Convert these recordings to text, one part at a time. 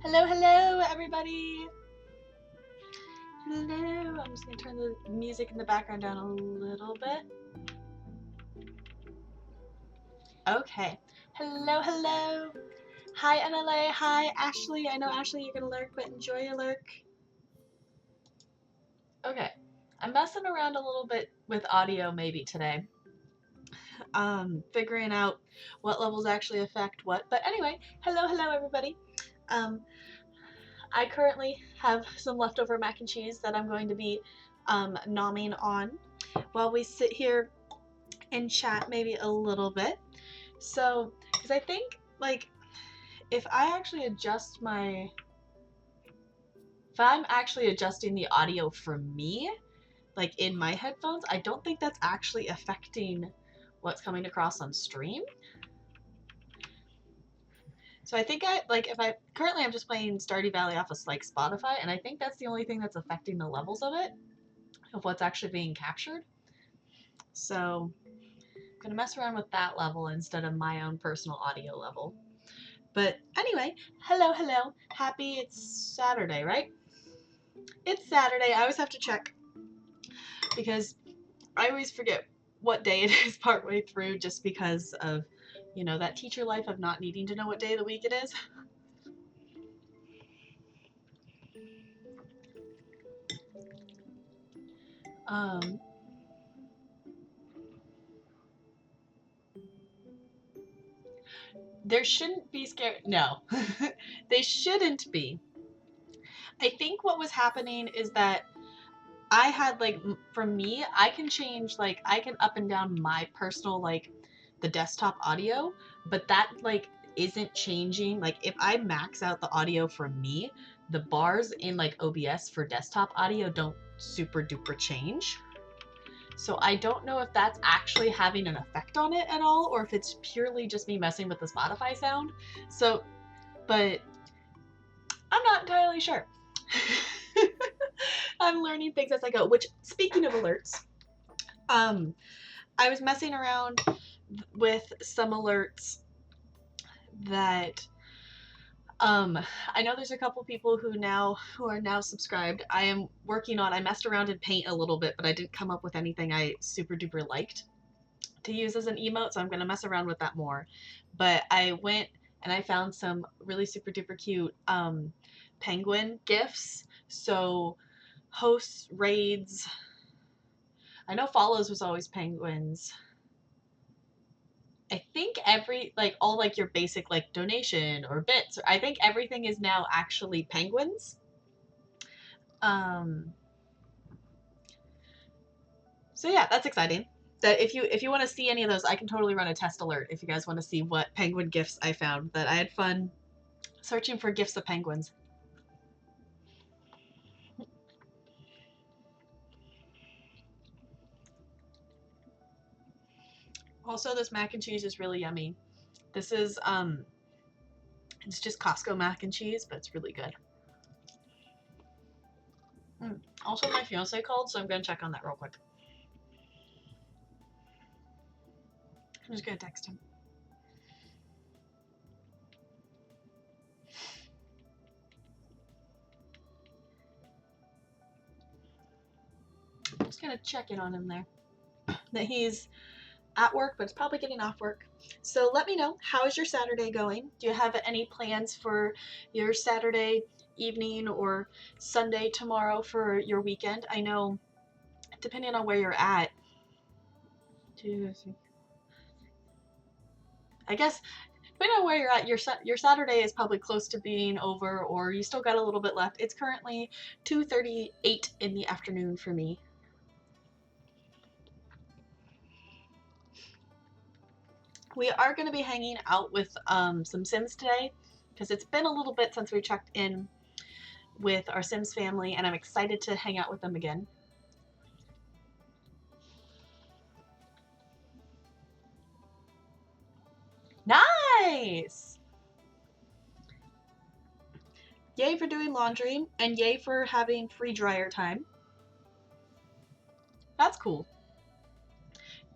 Hello, hello, everybody. Hello. I'm just going to turn the music in the background down a little bit. Okay. Hello, hello. Hi, NLA. Hi, Ashley. I know, Ashley, you're going to lurk, but enjoy your lurk. Okay. I'm messing around a little bit with audio maybe today. Figuring out what levels actually affect what. But anyway, hello, hello, everybody. I currently have some leftover mac and cheese that I'm going to be nomming on while we sit here and chat maybe a little bit. So, because I think, like, if I'm actually adjusting the audio for me, like in my headphones, I don't think that's actually affecting what's coming across on stream. So I think currently I'm just playing Stardew Valley off of like Spotify, and I think that's the only thing that's affecting the levels of it, of what's actually being captured. So I'm gonna mess around with that level instead of my own personal audio level. But anyway, hello, hello. Happy it's Saturday, right? It's Saturday. I always have to check because I always forget what day it is partway through just because of, you know, that teacher life of not needing to know what day of the week it is. There shouldn't be scared. No, they shouldn't be. I think what was happening is that I had, like, for me, I can change, like, I can up and down my personal, like, the desktop audio, but that, like, isn't changing. Like, if I max out the audio for me, the bars in, like, OBS for desktop audio don't super duper change. So I don't know if that's actually having an effect on it at all, or if it's purely just me messing with the Spotify sound. So, but I'm not entirely sure. I'm learning things as I go, which, speaking of alerts, I was messing around with some alerts that I know there's a couple people who are now subscribed. I messed around in Paint a little bit, but I didn't come up with anything I super duper liked. to use as an emote, so I'm going to mess around with that more. But I went and I found some really super duper cute penguin gifts. So hosts, raids. I know follows was always penguins. I think all like your basic like donation or bits, I think everything is now actually penguins. Um, so yeah, that's exciting. That if you want to see any of those, I can totally run a test alert if you guys want to see what penguin gifts I found. That I had fun searching for gifts of penguins. Also, this mac and cheese is really yummy. This is it's just Costco mac and cheese, but it's really good. Also, my fiance called, so I'm gonna check on that real quick. I'm just gonna text him. I'm just gonna check in on him there. That he's at work, but it's probably getting off work. So let me know, how is your Saturday going? Do you have any plans for your Saturday evening or Sunday tomorrow for your weekend? I know, depending on where you're at, I guess depending on where you're at, your Saturday is probably close to being over, or you still got a little bit left. It's currently 2:38 in the afternoon for me. We are going to be hanging out with some Sims today because it's been a little bit since we checked in with our Sims family, and I'm excited to hang out with them again. Nice! Yay for doing laundry, and yay for having free dryer time. That's cool.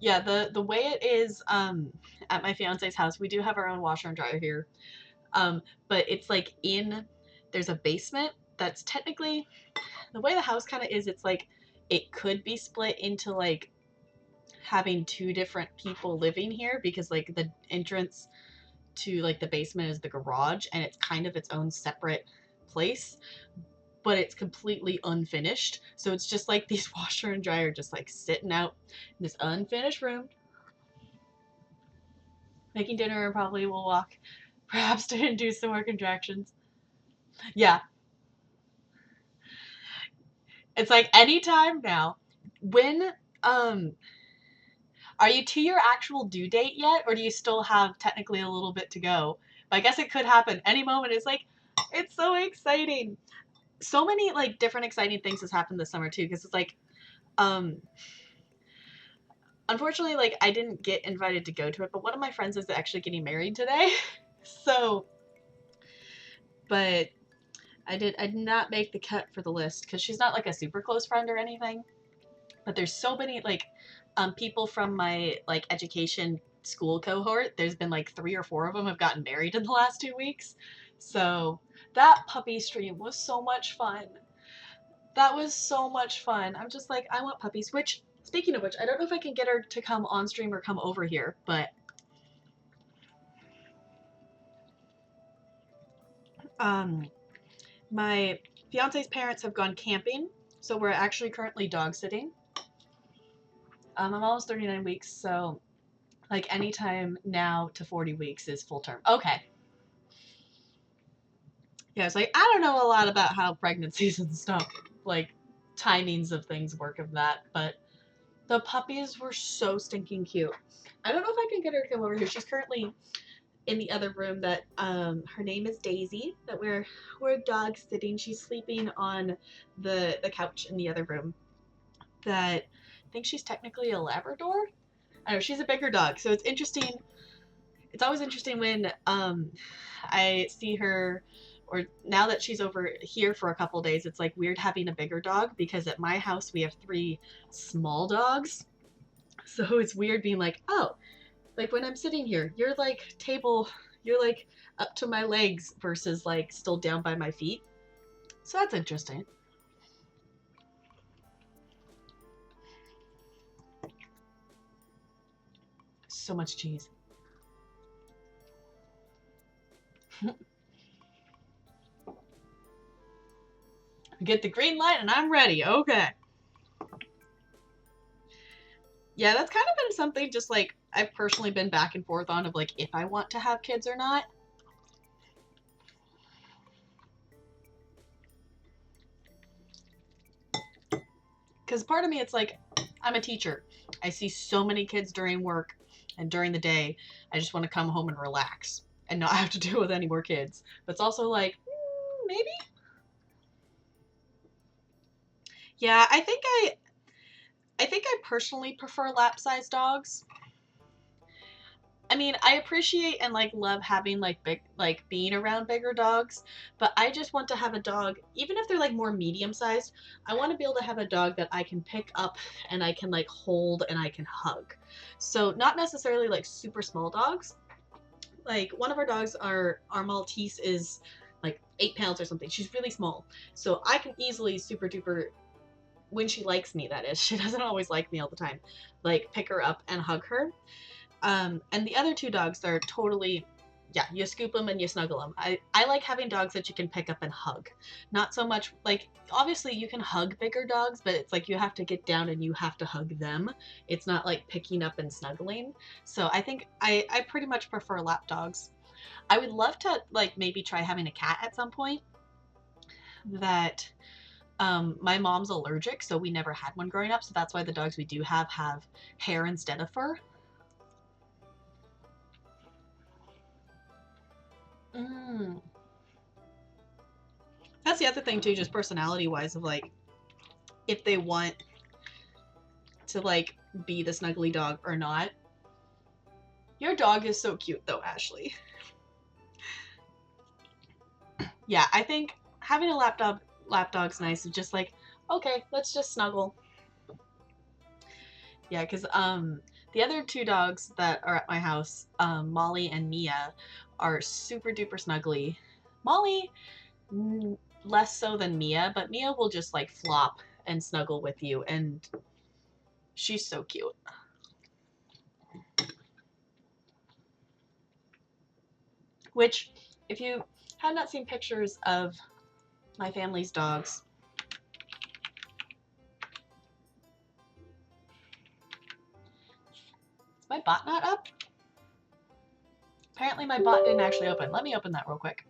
Yeah, the way it is at my fiance's house, we do have our own washer and dryer here. But it's like there's a basement that's technically, the way the house kind of is, it's like it could be split into like having two different people living here, because like the entrance to like the basement is the garage, and it's kind of its own separate place, but it's completely unfinished. So it's just like these washer and dryer just like sitting out in this unfinished room, making dinner, and probably will walk perhaps to do some more contractions. Yeah. It's like anytime now. When are you to your actual due date yet, or do you still have technically a little bit to go? But I guess it could happen any moment. It's so exciting. So many like different exciting things has happened this summer too, because it's like unfortunately, like I didn't get invited to go to it, but one of my friends is actually getting married today. So, but I did not make the cut for the list because she's not like a super close friend or anything. But there's so many like people from my like education school cohort. There's been like 3 or 4 of them have gotten married in the last 2 weeks. So that puppy stream was so much fun. That was so much fun. I'm just like, I want puppies. Which, speaking of which, I don't know if I can get her to come on stream or come over here, but my fiance's parents have gone camping, so we're actually currently dog sitting. I'm almost 39 weeks, so like anytime now to 40 weeks is full term. Okay. Yeah, it's like, I don't know a lot about how pregnancies and stuff, like timings of things work of that, but the puppies were so stinking cute. I don't know if I can get her to come over here. She's currently in the other room. That her name is Daisy. That we're dog sitting. She's sleeping on the couch in the other room. That I think she's technically a Labrador. I don't know, she's a bigger dog, so it's interesting. It's always interesting when I see her, or now that she's over here for a couple days, it's like weird having a bigger dog, because at my house we have 3 small dogs. So it's weird being like, oh, like when I'm sitting here, you're like up to my legs versus like still down by my feet. So that's interesting. so much cheese. Get the green light and I'm ready. Okay. Yeah, that's kind of been something just like I've personally been back and forth on of like if I want to have kids or not. Because part of me, it's like, I'm a teacher. I see so many kids during work and during the day. I just want to come home and relax and not have to deal with any more kids. But it's also like, maybe? Yeah, I think I personally prefer lap-sized dogs. I mean, I appreciate and like love having like big, like being around bigger dogs, but I just want to have a dog, even if they're like more medium sized, I want to be able to have a dog that I can pick up and I can like hold and I can hug. So not necessarily like super small dogs. Like one of our dogs, our Maltese is like 8 pounds or something. She's really small. So I can easily super duper, when she likes me, that is, she doesn't always like me all the time, like pick her up and hug her. And the other two dogs are totally, yeah, you scoop them and you snuggle them. I like having dogs that you can pick up and hug. Not so much, like, obviously you can hug bigger dogs, but it's like you have to get down and you have to hug them. It's not like picking up and snuggling. So I think I pretty much prefer lap dogs. I would love to, like, maybe try having a cat at some point. That, my mom's allergic, so we never had one growing up. So that's why the dogs we do have hair instead of fur. Mm. That's the other thing too, just personality wise, of like if they want to like be the snuggly dog or not. Your dog is so cute though, Ashley. Yeah, I think having a lap dog's nice. It's just like, okay, let's just snuggle. Yeah, because the other two dogs that are at my house, Molly and Mia, are super duper snuggly. Molly less so than Mia, but Mia will just like flop and snuggle with you, and she's so cute. Which, if you have not seen pictures of my family's dogs, is my bot not up? Apparently my bot didn't actually open. Let me open that real quick.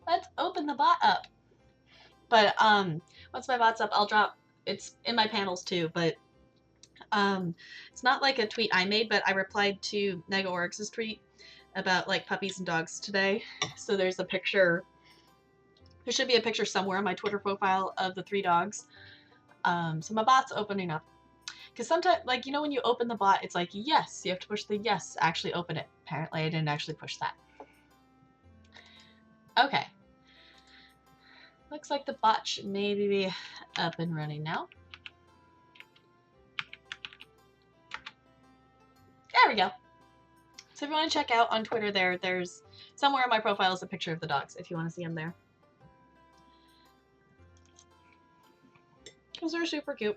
Let's open the bot up. But once my bot's up, I'll drop, it's in my panels too, but it's not like a tweet I made, but I replied to Nega Oryx's tweet about like puppies and dogs today. So there's a picture, there should be a picture somewhere on my Twitter profile of the 3 dogs. So my bot's opening up. Because sometimes, like, you know, when you open the bot, it's like, yes, you have to push the yes, actually open it. Apparently I didn't actually push that. Okay. Looks like the bot should maybe be up and running now. There we go. So if you want to check out on Twitter there's somewhere in my profile is a picture of the dogs if you want to see them there. Because they're super cute.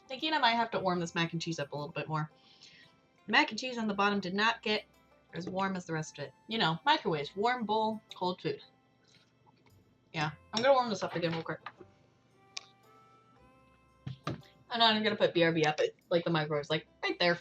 Thinking I might have to warm this mac and cheese up a little bit more. The mac and cheese on the bottom did not get as warm as the rest of it. You know, microwaves, warm bowl, cold food. Yeah, I'm gonna warm this up again real quick. And I'm gonna put BRB up at like the microwave's like right there.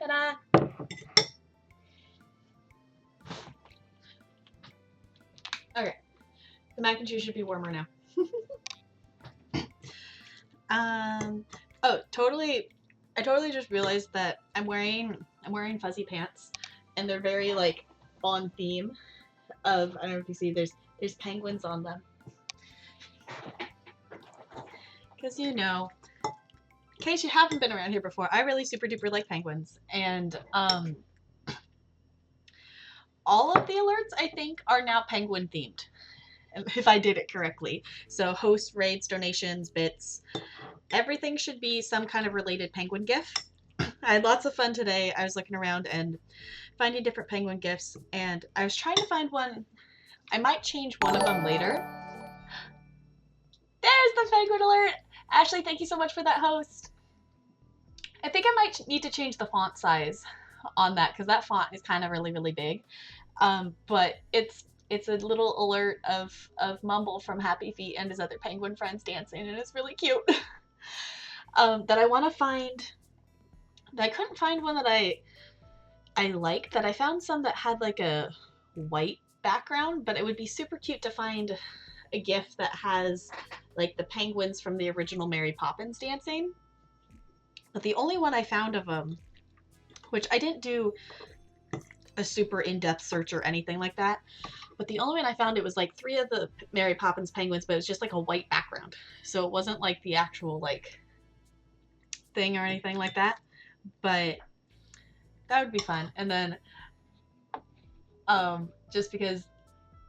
Ta-da! Okay, the mac and cheese should be warmer now. Oh, totally. I totally just realized that I'm wearing fuzzy pants, and they're very like on theme of, I don't know if you see, there's penguins on them. Because in case you haven't been around here before, I really super duper like penguins, and all of the alerts I think are now penguin themed, if I did it correctly. So hosts, raids, donations, bits, everything should be some kind of related penguin gif. I had lots of fun today. I was looking around and finding different penguin gifs, and I was trying to find one. I might change one of them later. There's the penguin alert! Ashley, thank you so much for that host. I think I might need to change the font size on that because that font is kind of really, really big. But it's a little alert of Mumble from Happy Feet and his other penguin friends dancing, and it's really cute. That I want to find. That I couldn't find one that I liked. That I found some that had like a white background, but it would be super cute to find a GIF that has like the penguins from the original Mary Poppins dancing. But the only one I found of them, which I didn't do a super in-depth search or anything like that, but the only one I found, it was like 3 of the Mary Poppins penguins, but it was just like a white background. So it wasn't like the actual like thing or anything like that. But that would be fun. And then just because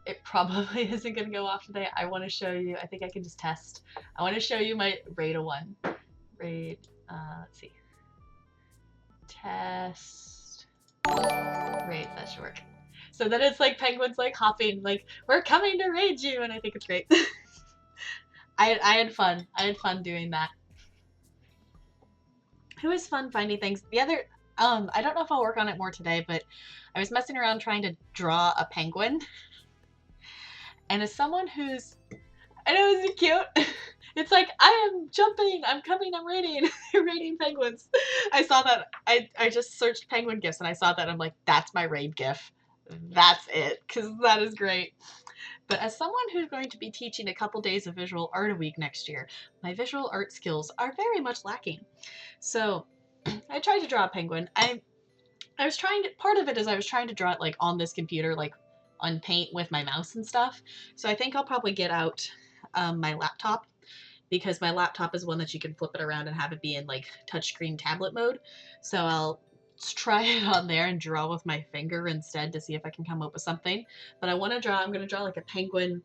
it probably isn't going to go off today, I want to show you, I think I can just test. I want to show you my Raid one. Raid, let's see. Test. Raid, that should work. So then it's like penguins like hopping, like, we're coming to raid you, and I think it's great. I had fun. I had fun doing that. It was fun finding things. The other, I don't know if I'll work on it more today, but I was messing around trying to draw a penguin. And as someone who's, I know, isn't it cute? It's like, I am jumping, I'm coming, I'm raiding, raiding penguins. I saw that, I just searched penguin gifs and I saw that, I'm like, that's my raid gif. That's it, because that is great. But as someone who's going to be teaching a couple days of visual art a week next year, my visual art skills are very much lacking. So I tried to draw a penguin. I was trying to, part of it is I was trying to draw it like on this computer, like on Paint with my mouse and stuff. So I think I'll probably get out my laptop, because my laptop is one that you can flip it around and have it be in like touchscreen tablet mode. So I'll try it on there and draw with my finger instead to see if I can come up with something. But I'm going to draw like a penguin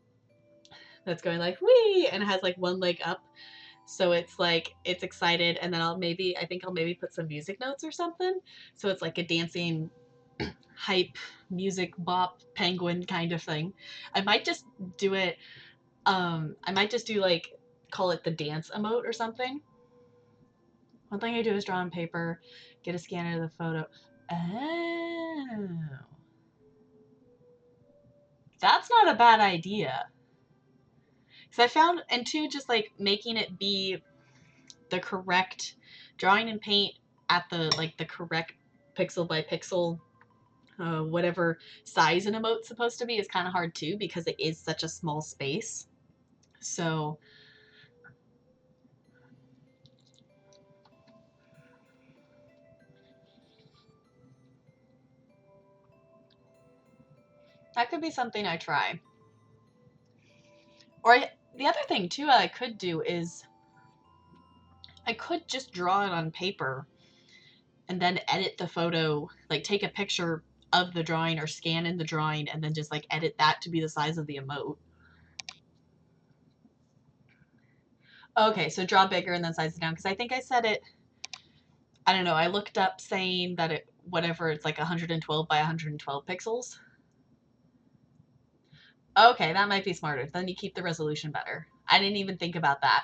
that's going like, wee, and it has like one leg up. So it's like, it's excited. And then I think I'll maybe put some music notes or something. So it's like a dancing hype music bop penguin kind of thing. I might just do it. I might just do like, call it the dance emote or something. One thing I do is draw on paper, get a scanner of the photo. Oh. That's not a bad idea. Because I found, and two, just like making it be the correct, drawing in Paint at the, like the correct pixel by pixel, whatever size an emote's supposed to be, is kind of hard too, because it is such a small space. So that could be something I try. Or the other thing too I could do is I could just draw it on paper and then edit the photo, like take a picture of the drawing or scan in the drawing and then just like edit that to be the size of the emote. Okay, so draw bigger and then size it down, because I think I said it, I don't know, I looked up saying that it, whatever, it's like 112 by 112 pixels. Okay, that might be smarter. Then you keep the resolution better. I didn't even think about that.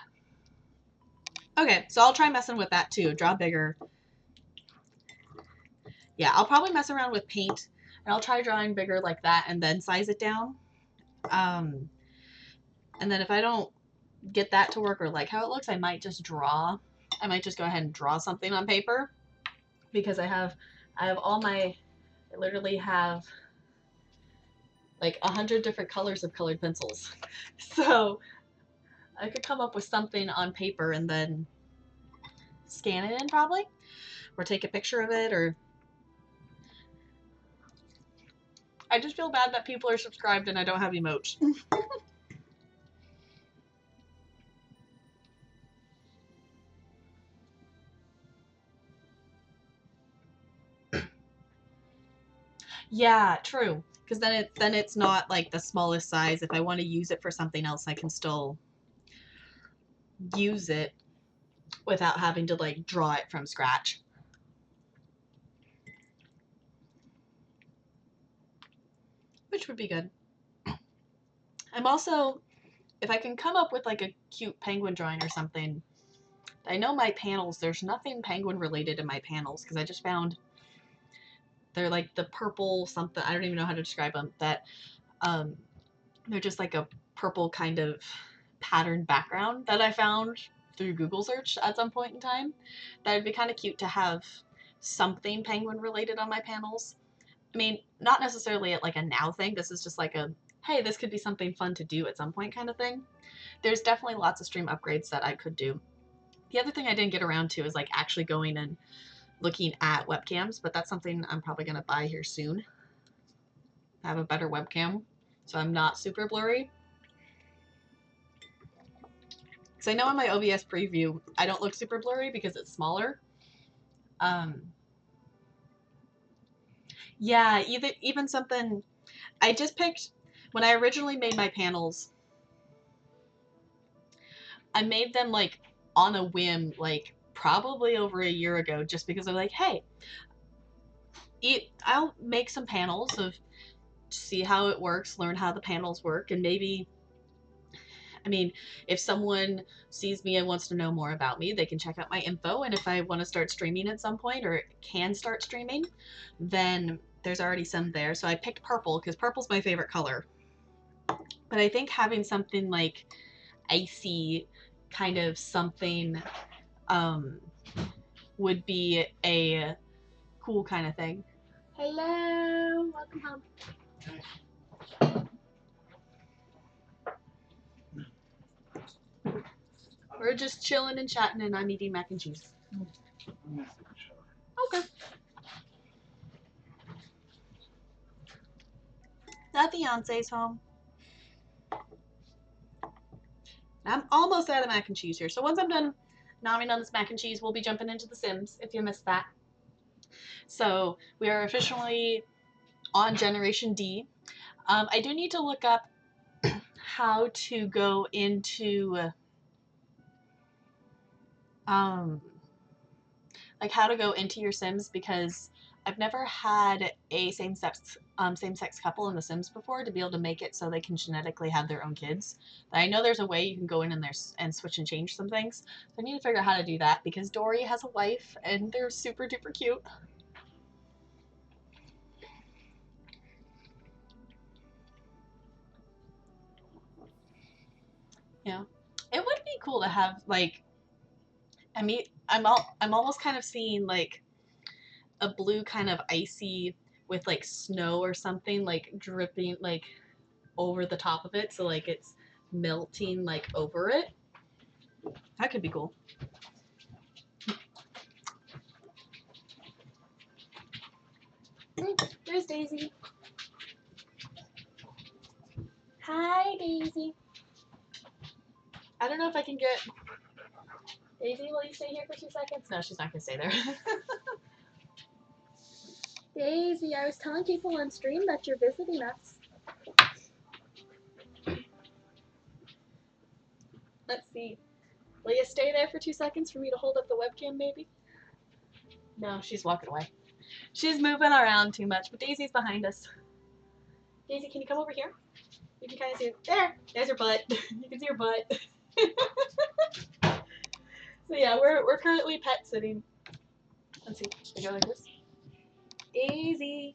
Okay, so I'll try messing with that too. Draw bigger. Yeah, I'll probably mess around with Paint and I'll try drawing bigger like that and then size it down. And then if I don't get that to work or like how it looks, I might just draw. I might just go ahead and draw something on paper, because I have all my, I literally have like 100 different colors of colored pencils. So I could come up with something on paper and then scan it in probably, or take a picture of it, or I just feel bad that people are subscribed and I don't have emotes. Yeah, true. Because then it's not like the smallest size. If I want to use it for something else, I can still use it without having to like draw it from scratch. Which would be good. I'm also, if I can come up with like a cute penguin drawing or something, I know my panels, there's nothing penguin related in my panels because I just found they're like the purple something, I don't even know how to describe them, that um, they're just like a purple kind of patterned background that I found through Google search at some point in time. That would be kind of cute to have something penguin related on my panels. I mean, not necessarily like a now thing. This is just like a, hey, this could be something fun to do at some point kind of thing. There's definitely lots of stream upgrades that I could do. The other thing I didn't get around to is like actually going and looking at webcams, but that's something I'm probably going to buy here soon. I have a better webcam, so I'm not super blurry. Because I know in my OBS preview, I don't look super blurry because it's smaller. Yeah, even something, I just picked, when I originally made my panels, I made them like on a whim, like probably over a year ago, just because I'm like, hey, I'll make some panels of, see how it works, learn how the panels work, and maybe, I mean, if someone sees me and wants to know more about me, they can check out my info, and if I want to start streaming at some point, or can start streaming, then there's already some there. So I picked purple, because purple's my favorite color. But I think having something like icy, kind of something, would be a cool kind of thing. Hello, welcome home. We're just chilling and chatting, and I'm eating mac and cheese. Okay. That fiance's home. I'm almost out of mac and cheese here. So once I'm done nomming on this mac and cheese, we'll be jumping into The Sims, if you missed that. So we are officially on Generation D. I do need to look up how to go into, like how to go into your Sims, because I've never had a same-sex couple in The Sims before to be able to make it so they can genetically have their own kids. But I know there's a way you can go in there and switch and change some things. So I need to figure out how to do that, because Dory has a wife and they're super duper cute. Yeah, it would be cool to have like, I mean, I'm almost kind of seeing like a blue kind of icy with like snow or something like dripping like over the top of it, so like it's melting like over it. That could be cool. There's Daisy. Hi, Daisy. I don't know if I can get Daisy. Will you stay here for 2 seconds? No, she's not gonna stay there. Daisy, I was telling people on stream that you're visiting us. Let's see. Will you stay there for 2 seconds for me to hold up the webcam, maybe? No, she's walking away. She's moving around too much, but Daisy's behind us. Daisy, can you come over here? You can kind of see it. There's her butt. You can see her butt. So yeah, we're currently pet sitting. Let's see. I go like this. Daisy.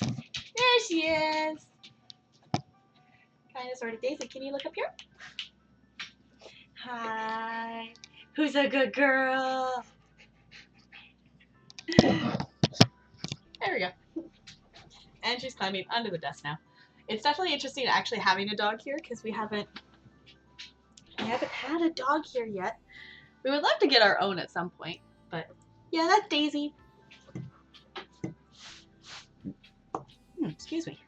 There she is. Kind of sort of. Daisy, can you look up here? Hi. Who's a good girl? There we go. And she's climbing under the desk now. It's definitely interesting actually having a dog here, because we haven't We haven't had a dog here yet. We would love to get our own at some point, but yeah, that's Daisy. Excuse me.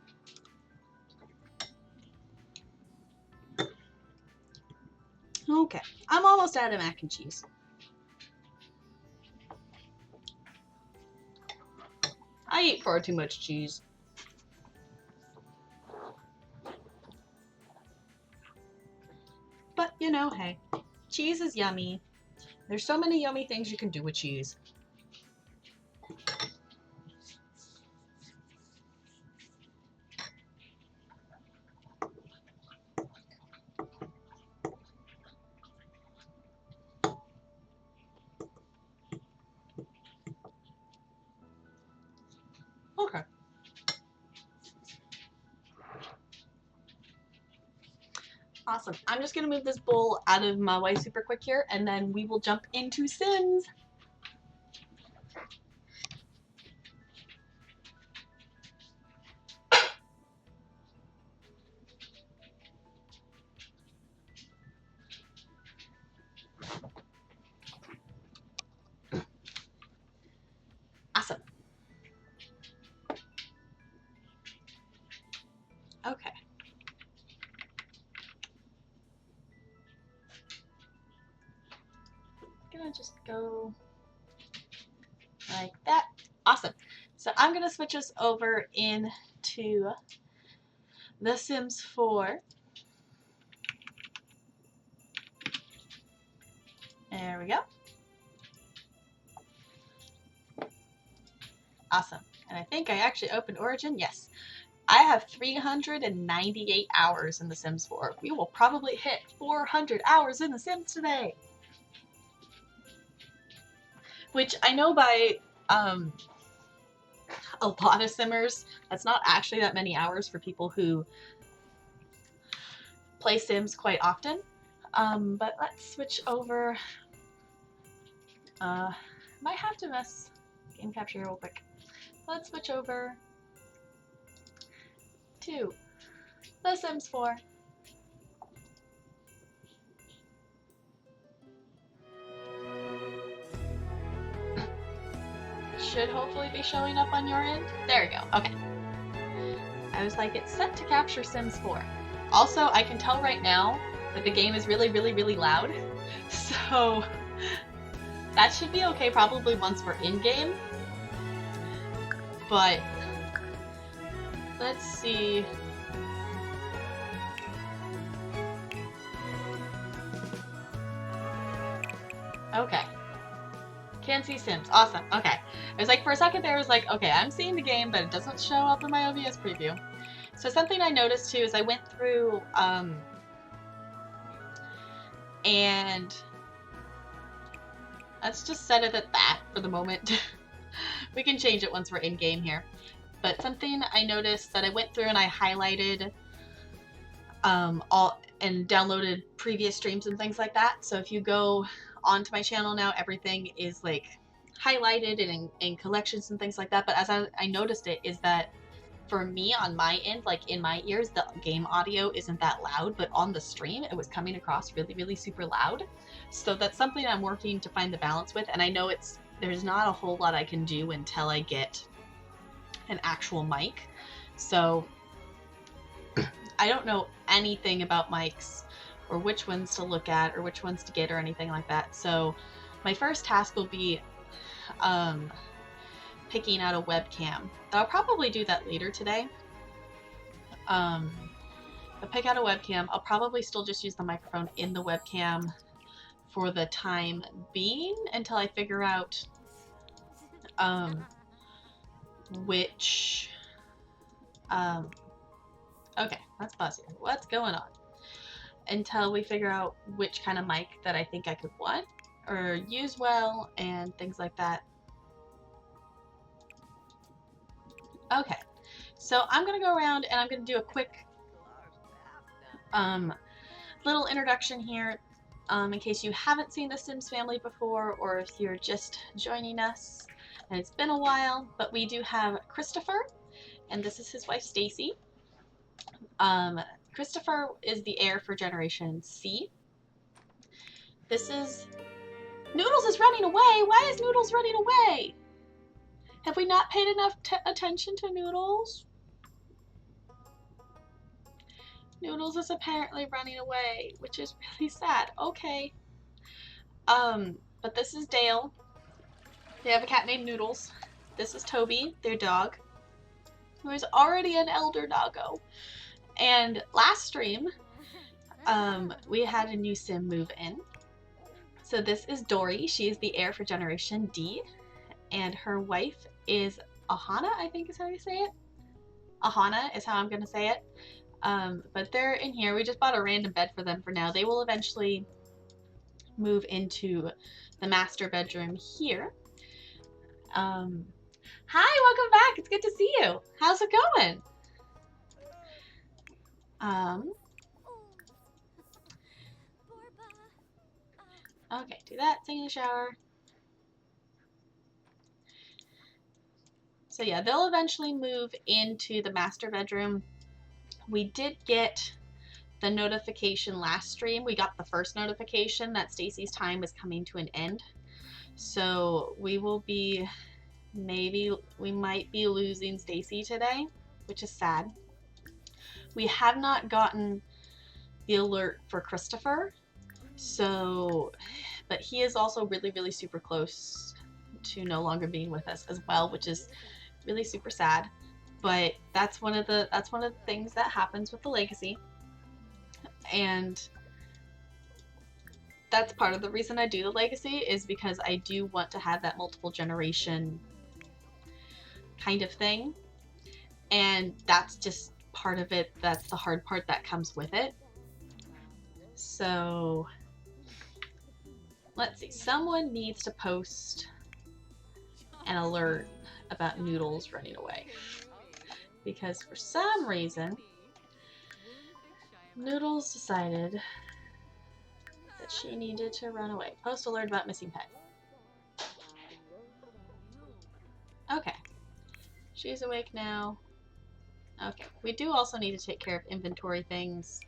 Okay, I'm almost out of mac and cheese. I eat far too much cheese. But, you know, hey, cheese is yummy. There's so many yummy things you can do with cheese. Okay. Awesome. I'm just going to move this bowl out of my way super quick here, and then we will jump into Sims. Awesome. Okay. Gonna just go like that. Awesome. So I'm gonna switch us over into The Sims 4. There we go. Awesome. And I think I actually opened Origin. Yes. I have 398 hours in The Sims 4. We will probably hit 400 hours in The Sims today. Which I know by a lot of Simmers, that's not actually that many hours for people who play Sims quite often. But let's switch over. Might have to mess game capture real quick. Let's switch over to The Sims 4. Should hopefully be showing up on your end. There we go. Okay. I was like, it's set to capture Sims 4. Also, I can tell right now that the game is really, really, really loud. So that should be okay probably once we're in-game. But let's see. Okay. Can't see Sims. Awesome. Okay. I was like, for a second there, I was like, okay, I'm seeing the game, but it doesn't show up in my OBS preview. So something I noticed too is I went through, and let's just set it at that for the moment. We can change it once we're in game here. But something I noticed that I went through and I highlighted all and downloaded previous streams and things like that. So if you go onto my channel now, everything is like highlighted and in collections and things like that. But as I noticed it is that for me on my end, like in my ears, the game audio isn't that loud, but on the stream it was coming across really, really super loud. So that's something I'm working to find the balance with. And I know there's not a whole lot I can do until I get an actual mic. So I don't know anything about mics or which ones to look at or which ones to get or anything like that. So my first task will be picking out a webcam. I'll probably do that later today. I'll pick out a webcam. I'll probably still just use the microphone in the webcam for the time being until I figure out which okay, let's pause here. What's going on? Until we figure out which kind of mic that I think I could want or use well and things like that. Okay, so I'm gonna go around and I'm gonna do a quick little introduction here in case you haven't seen the Sims family before or if you're just joining us and it's been a while. But we do have Christopher, and this is his wife Stacy. Christopher is the heir for Generation C. This is... Noodles is running away! Why is Noodles running away? Have we not paid enough attention to Noodles? Noodles is apparently running away, which is really sad. Okay. But this is Dale. They have a cat named Noodles. This is Toby, their dog, who is already an elder doggo. And last stream, we had a new sim move in. So this is Dory. She is the heir for Generation D. And her wife is Ahana, I think is how you say it. Ahana is how I'm going to say it. But they're in here. We just bought a random bed for them for now. They will eventually move into the master bedroom here. Hi, welcome back. It's good to see you. How's it going? Okay, do that, take a shower. So yeah, they'll eventually move into the master bedroom. We did get the notification last stream. We got the first notification that Stacy's time is coming to an end. So we will be, we might be losing Stacy today, which is sad. We have not gotten the alert for Christopher. So, but he is also really, really super close to no longer being with us as well, which is really super sad. But that's one of the things that happens with the legacy. And that's part of the reason I do the legacy, is because I do want to have that multiple generation kind of thing. And that's just part of it. That's the hard part that comes with it. So let's see. Someone needs to post an alert about Noodles running away. Because for some reason, Noodles decided that she needed to run away. Post alert about missing pet. Okay. She's awake now. Okay. We do also need to take care of inventory things.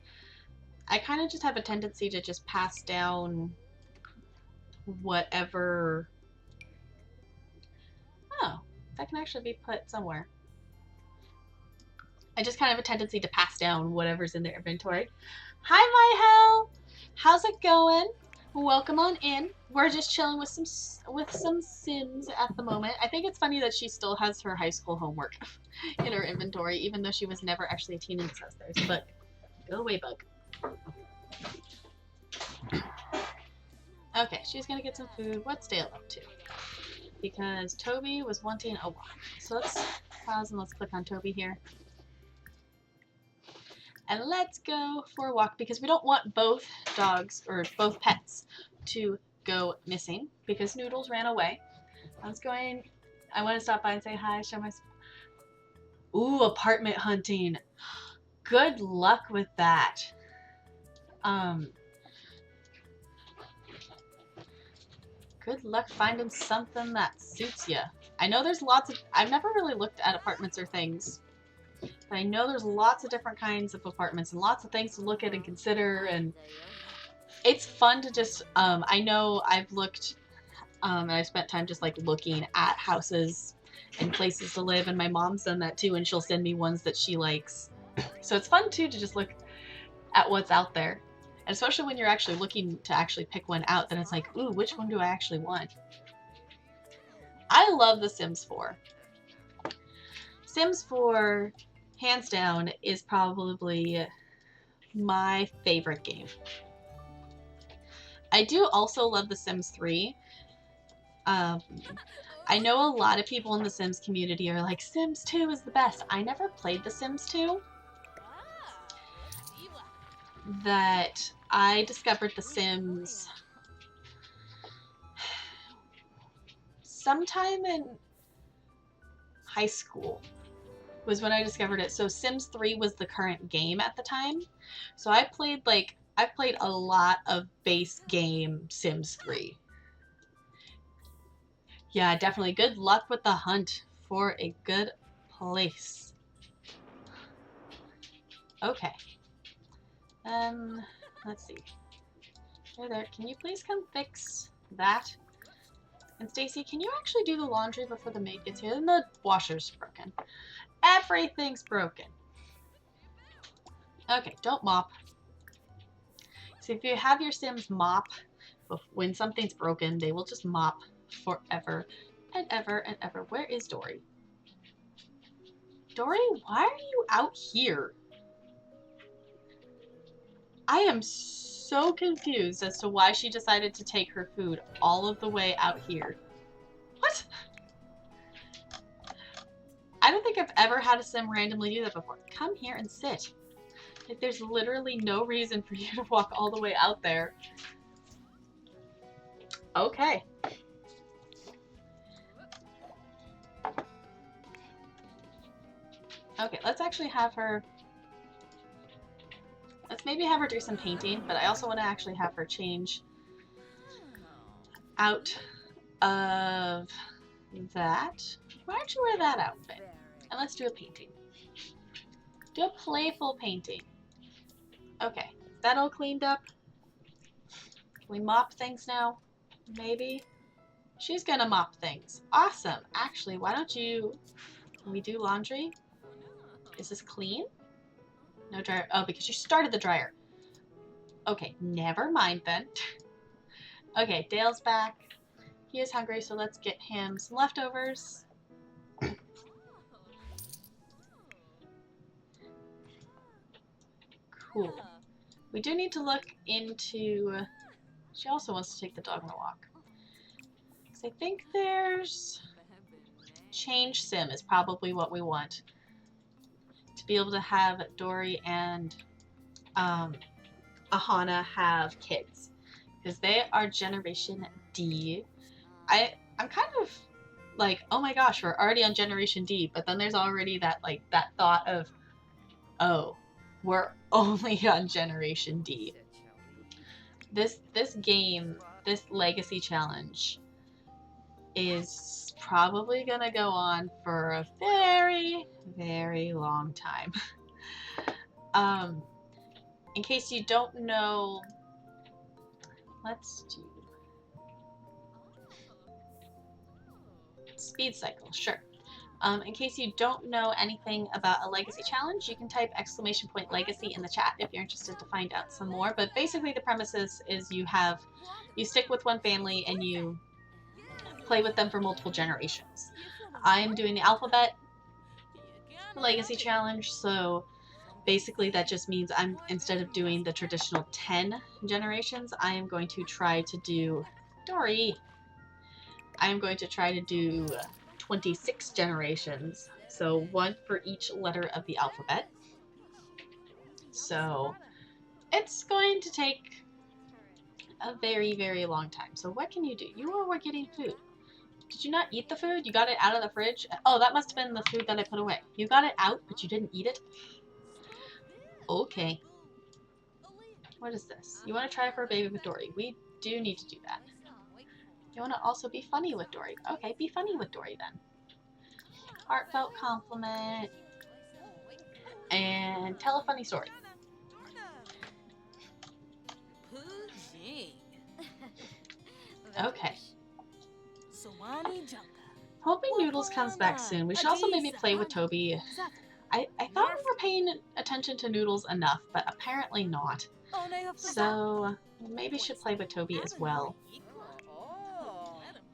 I kind of just have a tendency to just pass down whatever... Oh, that can actually be put somewhere. I just kind of have a tendency to pass down whatever's in their inventory. Hi, my hell! How's it going? Welcome on in. We're just chilling with some Sims at the moment. I think it's funny that she still has her high school homework in her inventory, even though she was never actually a teen ancestors. But go away, bug. Okay, she's gonna get some food. What's Dale up to? Because Toby was wanting a walk. So let's pause and let's click on Toby here. And let's go for a walk, because we don't want both dogs, or both pets, to go missing, because Noodles ran away. I want to stop by and say hi, show my... Ooh, apartment hunting. Good luck with that. Good luck finding something that suits you. I know there's lots of... I've never really looked at apartments or things. But I know there's lots of different kinds of apartments and lots of things to look at and consider, and it's fun to just, I know I've looked, and I've spent time just like looking at houses and places to live, and my mom's done that too, and she'll send me ones that she likes. So it's fun too to just look at what's out there. And especially when you're actually looking to actually pick one out, then it's like, ooh, which one do I actually want? I love The Sims 4. Sims 4, hands down, is probably my favorite game. I do also love The Sims 3. I know a lot of people in the Sims community are like, Sims 2 is the best. I never played The Sims 2. That I discovered The Sims sometime in high school was when I discovered it. So Sims 3 was the current game at the time. So I've played a lot of base game Sims 3. Yeah, definitely. Good luck with the hunt for a good place. Okay. Let's see. There. Can you please come fix that? And Stacy, can you actually do the laundry before the maid gets here? And the washer's broken. Everything's broken. Okay, don't mop. So if you have your Sims mop, when something's broken, they will just mop forever and ever and ever. Where is Dory? Dory, why are you out here? I am so confused as to why she decided to take her food all of the way out here. What? I don't think I've ever had a Sim randomly do that before. Come here and sit. Like, there's literally no reason for you to walk all the way out there. Okay. Okay, let's actually have her... Let's maybe have her do some painting, but I also want to actually have her change out of that. Why don't you wear that outfit? And let's do a painting. Do a playful painting. Okay, is that all cleaned up? Can we mop things now? Maybe? She's gonna mop things. Awesome. Actually, why don't you... Can we do laundry? Is this clean? No dryer. Oh, because you started the dryer. Okay, never mind then. Okay, Dale's back. He is hungry, so let's get him some leftovers. Cool. We do need to look into... She also wants to take the dog on a walk. So I think there's... Change Sim is probably what we want. To be able to have Dory and Ahana have kids. Because they are Generation D. I'm kind of like, oh my gosh, we're already on Generation D, but then there's already that that thought of, oh, we're only on Generation D. This game, this Legacy Challenge, is probably gonna go on for a very, very long time. In case you don't know, let's do speed cycle, sure. In case you don't know anything about a Legacy Challenge, you can type !legacy in the chat if you're interested to find out some more. But basically the premise is you stick with one family and you play with them for multiple generations. I am doing the Alphabet Legacy Challenge, so basically that just means instead of doing the traditional 10 generations, I am going to try to do... Dory! I am going to try to do 26 generations, so one for each letter of the alphabet. So it's going to take a very, very long time. So what can you do? You were getting food. Did you not eat the food? You got it out of the fridge? Oh, that must have been the food that I put away. You got it out, but you didn't eat it? Okay. What is this? You want to try for a baby with Dory? We do need to do that. You want to also be funny with Dory? Okay, be funny with Dory then. Heartfelt compliment. And tell a funny story. Okay. Hoping Noodles comes back soon. We should also maybe play with Toby. I thought we were paying attention to Noodles enough, but apparently not. So maybe should play with Toby as well.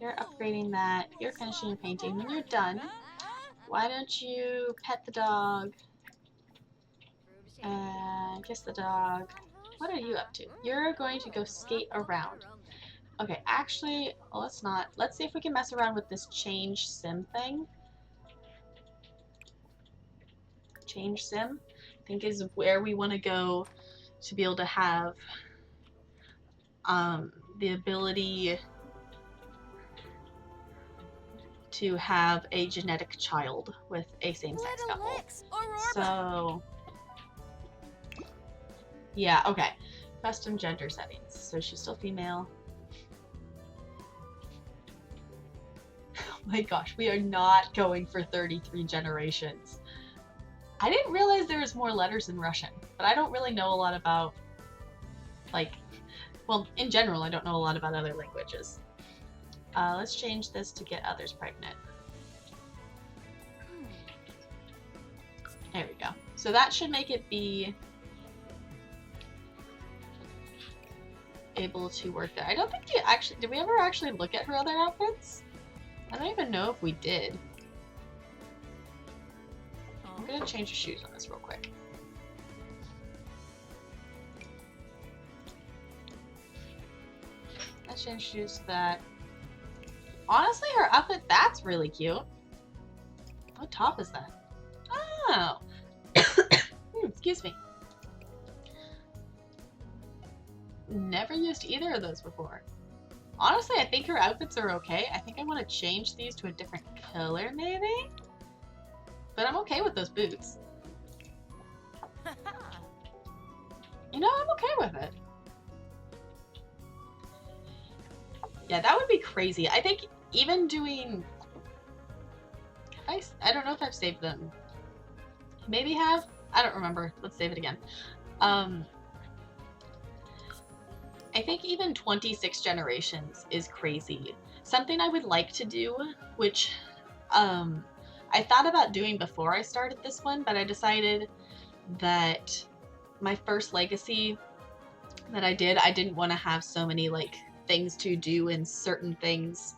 You're upgrading that. You're finishing your painting. When you're done, why don't you pet the dog? Kiss the dog. What are you up to? You're going to go skate around. Okay, actually, let's not. Let's see if we can mess around with this change sim thing. Change sim, I think, is where we want to go to be able to have the ability to have a genetic child with a same-sex couple. So, yeah, okay. Custom gender settings. So she's still female. Oh my gosh, we are not going for 33 generations. I didn't realize there was more letters in Russian, but I don't really know a lot about, like, Well, in general, I don't know a lot about other languages. Let's change this to get others pregnant. There we go. So that should make it be able to work there. I don't think did we ever actually look at her other outfits? I don't even know if we did. I'm gonna change the shoes on this real quick. Let's change shoes to that. Honestly, her outfit, that's really cute. What top is that? Oh. Excuse me. Never used either of those before. Honestly, I think her outfits are okay. I think I want to change these to a different color, maybe? But I'm okay with those boots. You know, I'm okay with it. Yeah, that would be crazy. I think even doing... I don't know if I've saved them. Maybe have? I don't remember. Let's save it again. I think even 26 generations is crazy. Something I would like to do, which I thought about doing before I started this one, but I decided that my first legacy that I didn't want to have so many like things to do and certain things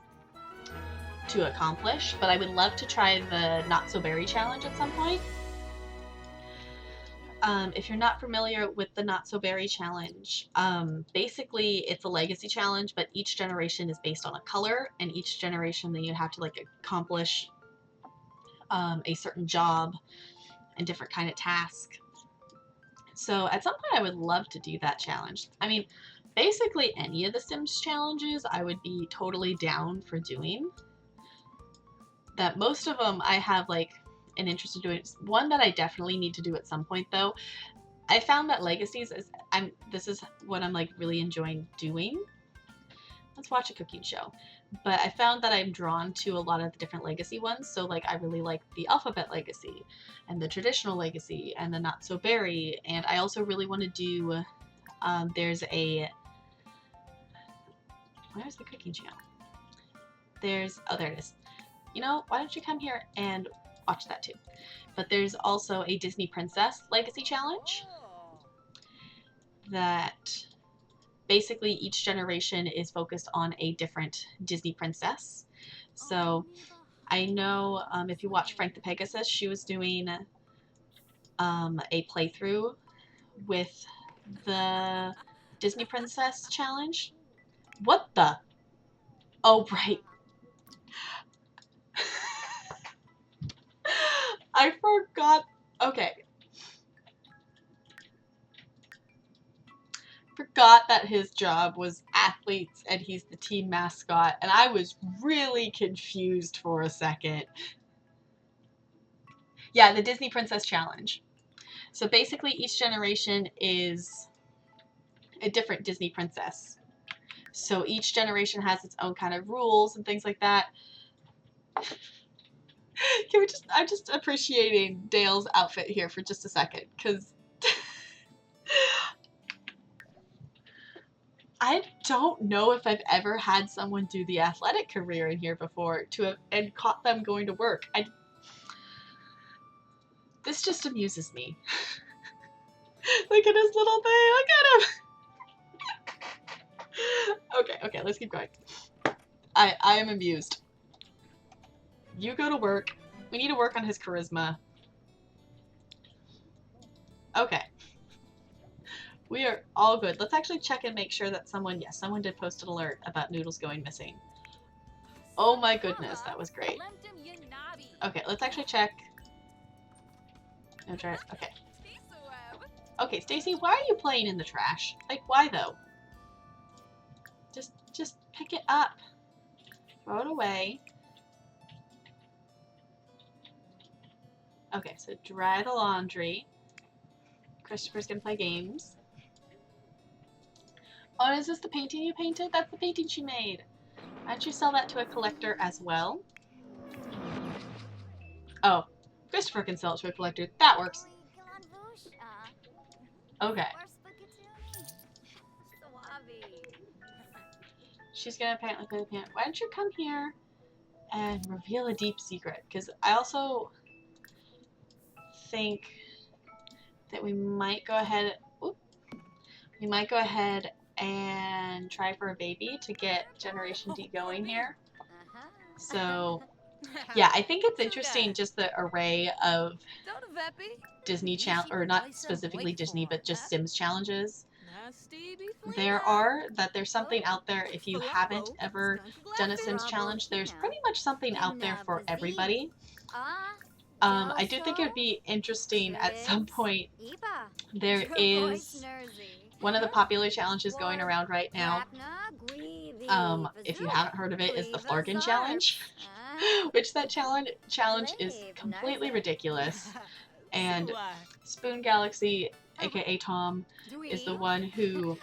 to accomplish, but I would love to try the Not So Berry challenge at some point. If you're not familiar with the Not So Berry challenge, basically it's a legacy challenge, but each generation is based on a color, and each generation then you have to like accomplish a certain job and different kind of task. So at some point I would love to do that challenge. I mean, basically any of the Sims challenges I would be totally down for doing. That most of them I have like an interest in doing. One that I definitely need to do at some point though, I found that Legacies is this is what I'm like really enjoying doing. Let's watch a cooking show. But I found that I'm drawn to a lot of the different legacy ones. So like I really like the alphabet legacy and the traditional legacy and the Not So Berry. And I also really want to do there's a where's the cooking channel? There's there it is. You know, why don't you come here and watch that too? But there's also a Disney Princess Legacy Challenge that basically each generation is focused on a different Disney princess. So I know if you watch Frank the Pegasus, she was doing a playthrough with the Disney Princess Challenge. What the? Oh, right. I forgot. Okay. Forgot that his job was athletes and he's the team mascot, and I was really confused for a second. Yeah, the Disney Princess Challenge. So basically each generation is a different Disney princess. So each generation has its own kind of rules and things like that. Can we I'm just appreciating Dale's outfit here for just a second, because I don't know if I've ever had someone do the athletic career in here before and caught them going to work. This just amuses me. Look at his little thing. Look at him. Okay, let's keep going. I am amused. You go to work. We need to work on his charisma. Okay. We are all good. Let's actually check and make sure that someone did post an alert about Noodles going missing. Oh my goodness, that was great. Okay, let's actually check. No trash. Okay. Okay, Stacy, why are you playing in the trash? Like, why though? Just pick it up. Throw it away. Okay, so dry the laundry. Christopher's gonna play games. Oh, is this the painting you painted? That's the painting she made. Why don't you sell that to a collector as well? Oh, Christopher can sell it to a collector. That works. Okay. She's gonna apparently play the piano. Why don't you come here and reveal a deep secret? Because I also think that we might go ahead. Oop, we might go ahead and try for a baby to get Generation D going here. So, yeah, I think it's interesting just the array of Disney challenge, or not specifically Disney, but just Sims challenges there are, that there's something out there. If you haven't ever done a Sims challenge, there's pretty much something out there for everybody. I do think it would be interesting at some point. There is one of the popular challenges going around right now. If you haven't heard of it, is the Flarkin challenge, which that challenge is completely ridiculous. And Spoon Galaxy, aka Tom, is the one who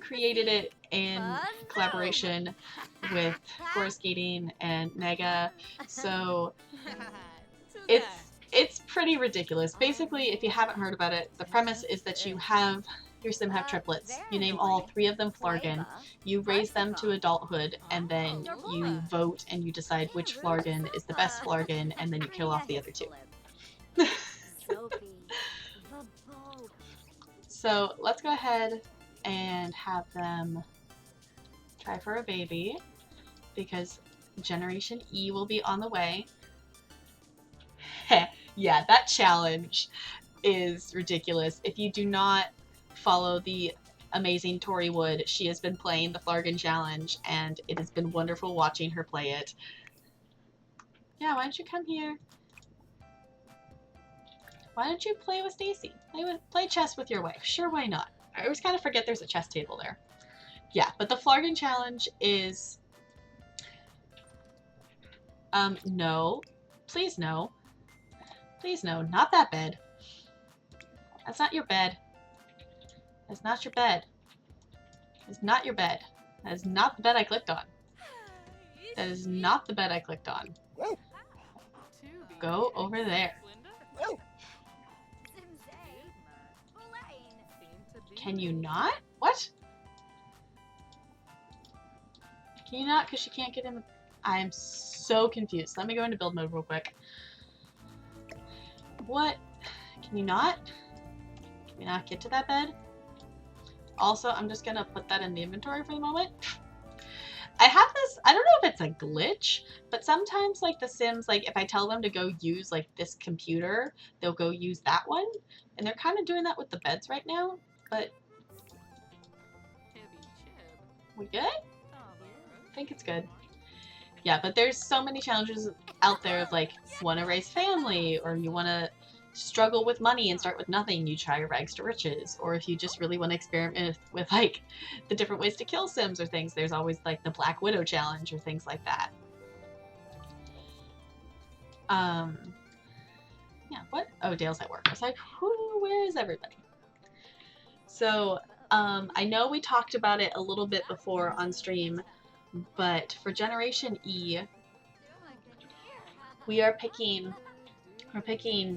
created it in collaboration with Forest Skating and Nega. So it's pretty ridiculous. Basically, if you haven't heard about it, the premise is that your sim have triplets. You name all 3 of them Flarkin. You raise them to adulthood, and then you vote and you decide which Flarkin is the best Flarkin, and then you kill off the other 2. So let's go ahead and have them try for a baby, because Generation E will be on the way. Yeah, that challenge is ridiculous. If you do not follow the amazing Tori Wood, she has been playing the Flarkin challenge, and it has been wonderful watching her play it. Yeah, why don't you come here? Why don't you play with Stacy? Play chess with your wife. Sure, why not? I always kind of forget there's a chess table there. Yeah, but the Flarkin challenge is... no. Please no. Please no, not that bed. That's not your bed. That's not your bed. That's not your bed. That is not the bed I clicked on. That is not the bed I clicked on. Go over there. Can you not? What? Can you not? Because she can't get in the... I am so confused. Let me go into build mode real quick. What? Can you not? Can you not get to that bed? Also, I'm just gonna put that in the inventory for the moment. I have this, I don't know if it's a glitch, but sometimes like the Sims, like if I tell them to go use like this computer, they'll go use that one. And they're kind of doing that with the beds right now, but... We good? I think it's good. Yeah, but there's so many challenges out there of like, want to raise family, or you want to struggle with money and start with nothing, you try rags to riches. Or if you just really want to experiment with like the different ways to kill Sims or things, there's always like the Black Widow challenge or things like that. Yeah, what? Oh, Dale's at work. I was like, where is everybody? So, I know we talked about it a little bit before on stream, but for Generation E, we're picking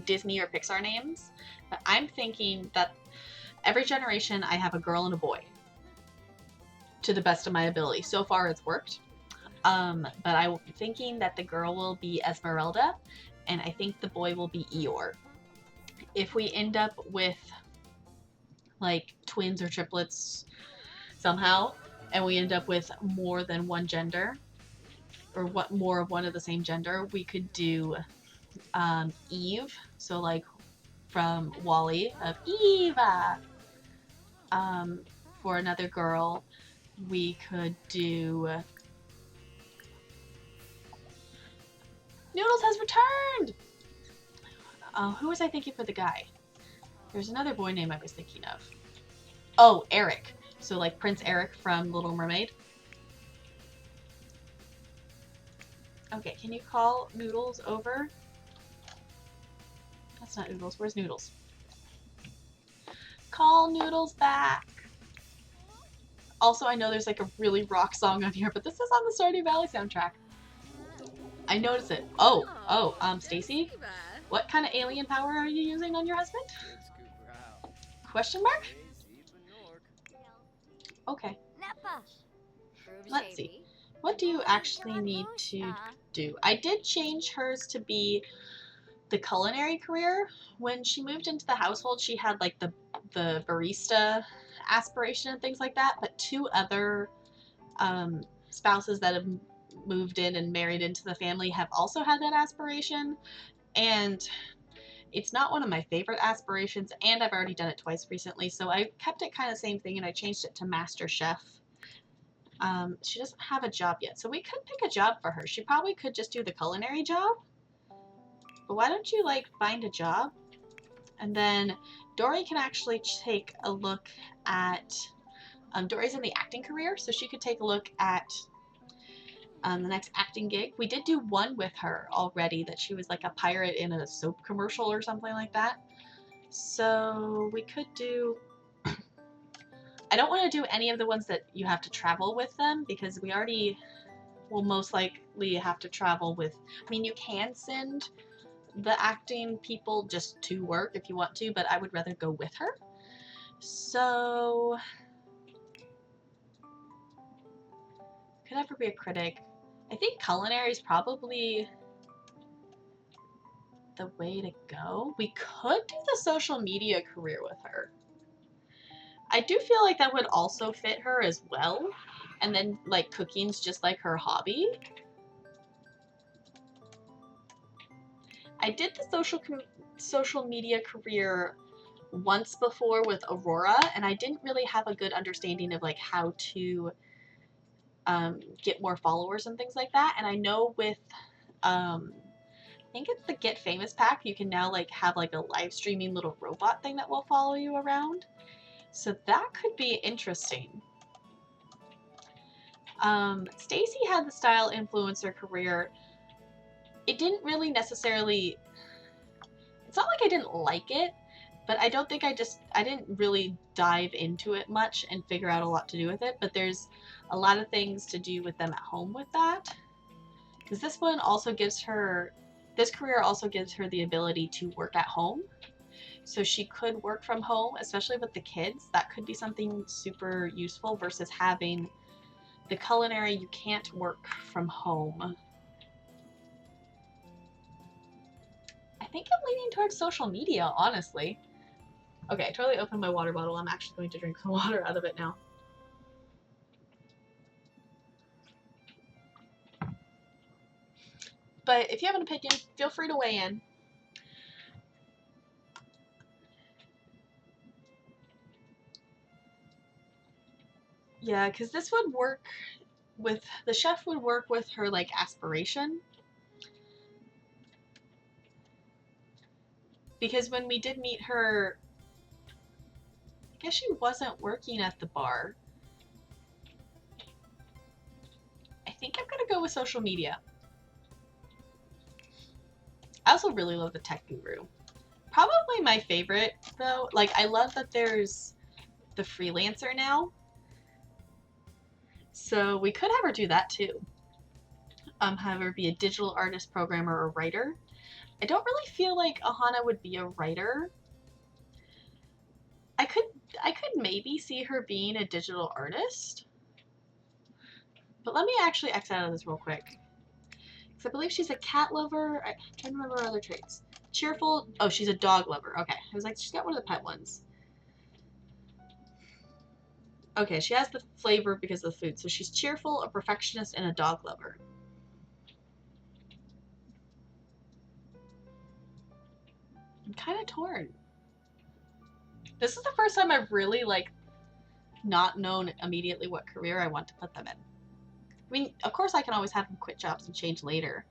Disney or Pixar names, but I'm thinking that every generation I have a girl and a boy, to the best of my ability. So far it's worked, but I'm thinking that the girl will be Esmeralda, and I think the boy will be Eeyore. If we end up with like twins or triplets somehow, and we end up with more than one gender, or what more of one of the same gender, we could do Eve, so like from Wall-E of Eva. For another girl, we could do Noodles has returned! Who was I thinking for the guy? There's another boy name I was thinking of. Oh, Eric. So like Prince Eric from Little Mermaid. Okay, can you call Noodles over? That's not Noodles. Where's Noodles? Call Noodles back! Also, I know there's like a really rock song on here, but this is on the Stardew Valley soundtrack. I noticed it. Oh, Stacy? What kind of alien power are you using on your husband? Question mark? Okay. let's see. What do you actually need to do? I did change hers to be the culinary career. When she moved into the household, she had like the barista aspiration and things like that, but two other spouses that have moved in and married into the family have also had that aspiration, and it's not one of my favorite aspirations, and I've already done it twice recently, so I kept it kind of same thing and I changed it to Master Chef. She doesn't have a job yet, so we could pick a job for her. She probably could just do the culinary job, but why don't you like find a job? And then Dory can actually take a look at, Dory's in the acting career, so she could take a look at the next acting gig. We did do one with her already that she was like a pirate in a soap commercial or something like that. So we could do, I don't want to do any of the ones that you have to travel with them because we already will most likely have to travel with, I mean, you can send the acting people just to work if you want to, but I would rather go with her. So could ever be a critic. I think culinary is probably the way to go. We could do the social media career with her. I do feel like that would also fit her as well. And then like cooking's just like her hobby. I did the social media career once before with Aurora, and I didn't really have a good understanding of like how to get more followers and things like that. And I know with I think it's the Get Famous pack, you can now like have like a live streaming little robot thing that will follow you around. So that could be interesting. Stacy had the style influencer career. It didn't really necessarily, it's not like I didn't like it, but I don't think I didn't really dive into it much and figure out a lot to do with it, but there's a lot of things to do with them at home with that. Because this one also gives her, this career also gives her the ability to work at home. So she could work from home, especially with the kids. That could be something super useful versus having the culinary, you can't work from home. I think I'm leaning towards social media, honestly. Okay, I totally opened my water bottle. I'm actually going to drink some water out of it now. But if you have an opinion, feel free to weigh in. Yeah, because this would work with, the chef would work with her, like, aspiration. Because when we did meet her, I guess she wasn't working at the bar. I think I'm gonna go with social media. I also really love the tech guru. Probably my favorite, though. Like, I love that there's the freelancer now. So we could have her do that too. Have her be a digital artist, programmer, or writer. I don't really feel like Ahana would be a writer. I could maybe see her being a digital artist. But let me actually X out of this real quick. Because I believe she's a cat lover. I'm trying to remember her other traits. Cheerful. Oh, she's a dog lover. Okay. I was like, she's got one of the pet ones. Okay, she has the flavor because of the food. So she's cheerful, a perfectionist, and a dog lover. I'm kind of torn. This is the first time I've really, like, not known immediately what career I want to put them in. I mean, of course I can always have them quit jobs and change later.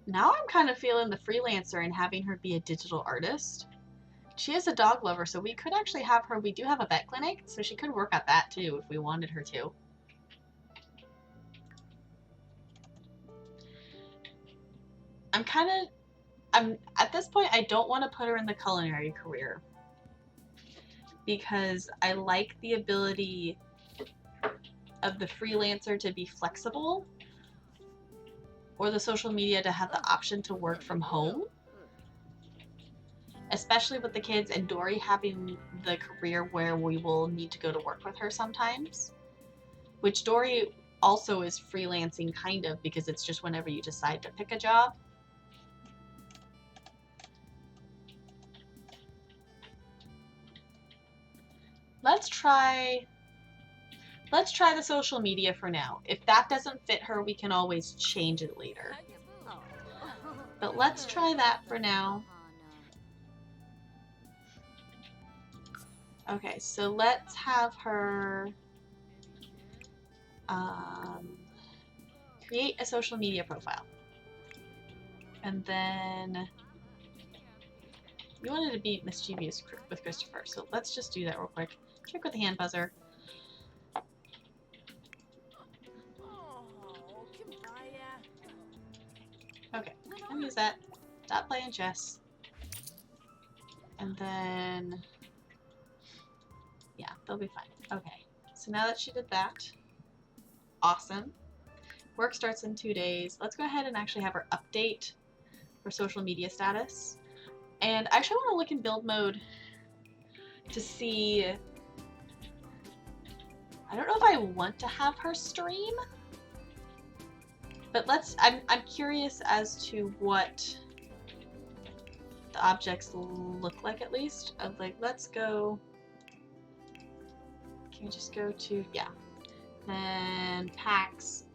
Now I'm kind of feeling the freelancer and having her be a digital artist. She is a dog lover, so we could actually have her, we do have a vet clinic, so she could work at that too if we wanted her to. I'm at this point, I don't want to put her in the culinary career because I like the ability of the freelancer to be flexible. or the social media to have the option to work from home, especially with the kids and Dory having the career where we will need to go to work with her sometimes, which Dory also is freelancing kind of, because it's just whenever you decide to pick a job. Let's try the social media for now. If that doesn't fit her, we can always change it later. But let's try that for now. Okay, so let's have her create a social media profile. And then we wanted to be mischievous with Christopher, so let's just do that real quick. Check with the hand buzzer. Okay, I'll use that. Stop playing chess. And then, yeah, they'll be fine. Okay, so now that she did that, awesome. Work starts in 2 days. Let's go ahead and actually have her update her social media status. And I actually want to look in build mode to see. I don't know if I want to have her stream, but I'm curious as to what the objects look like, at least. Of like, let's go. Can we just go to, yeah. Then packs.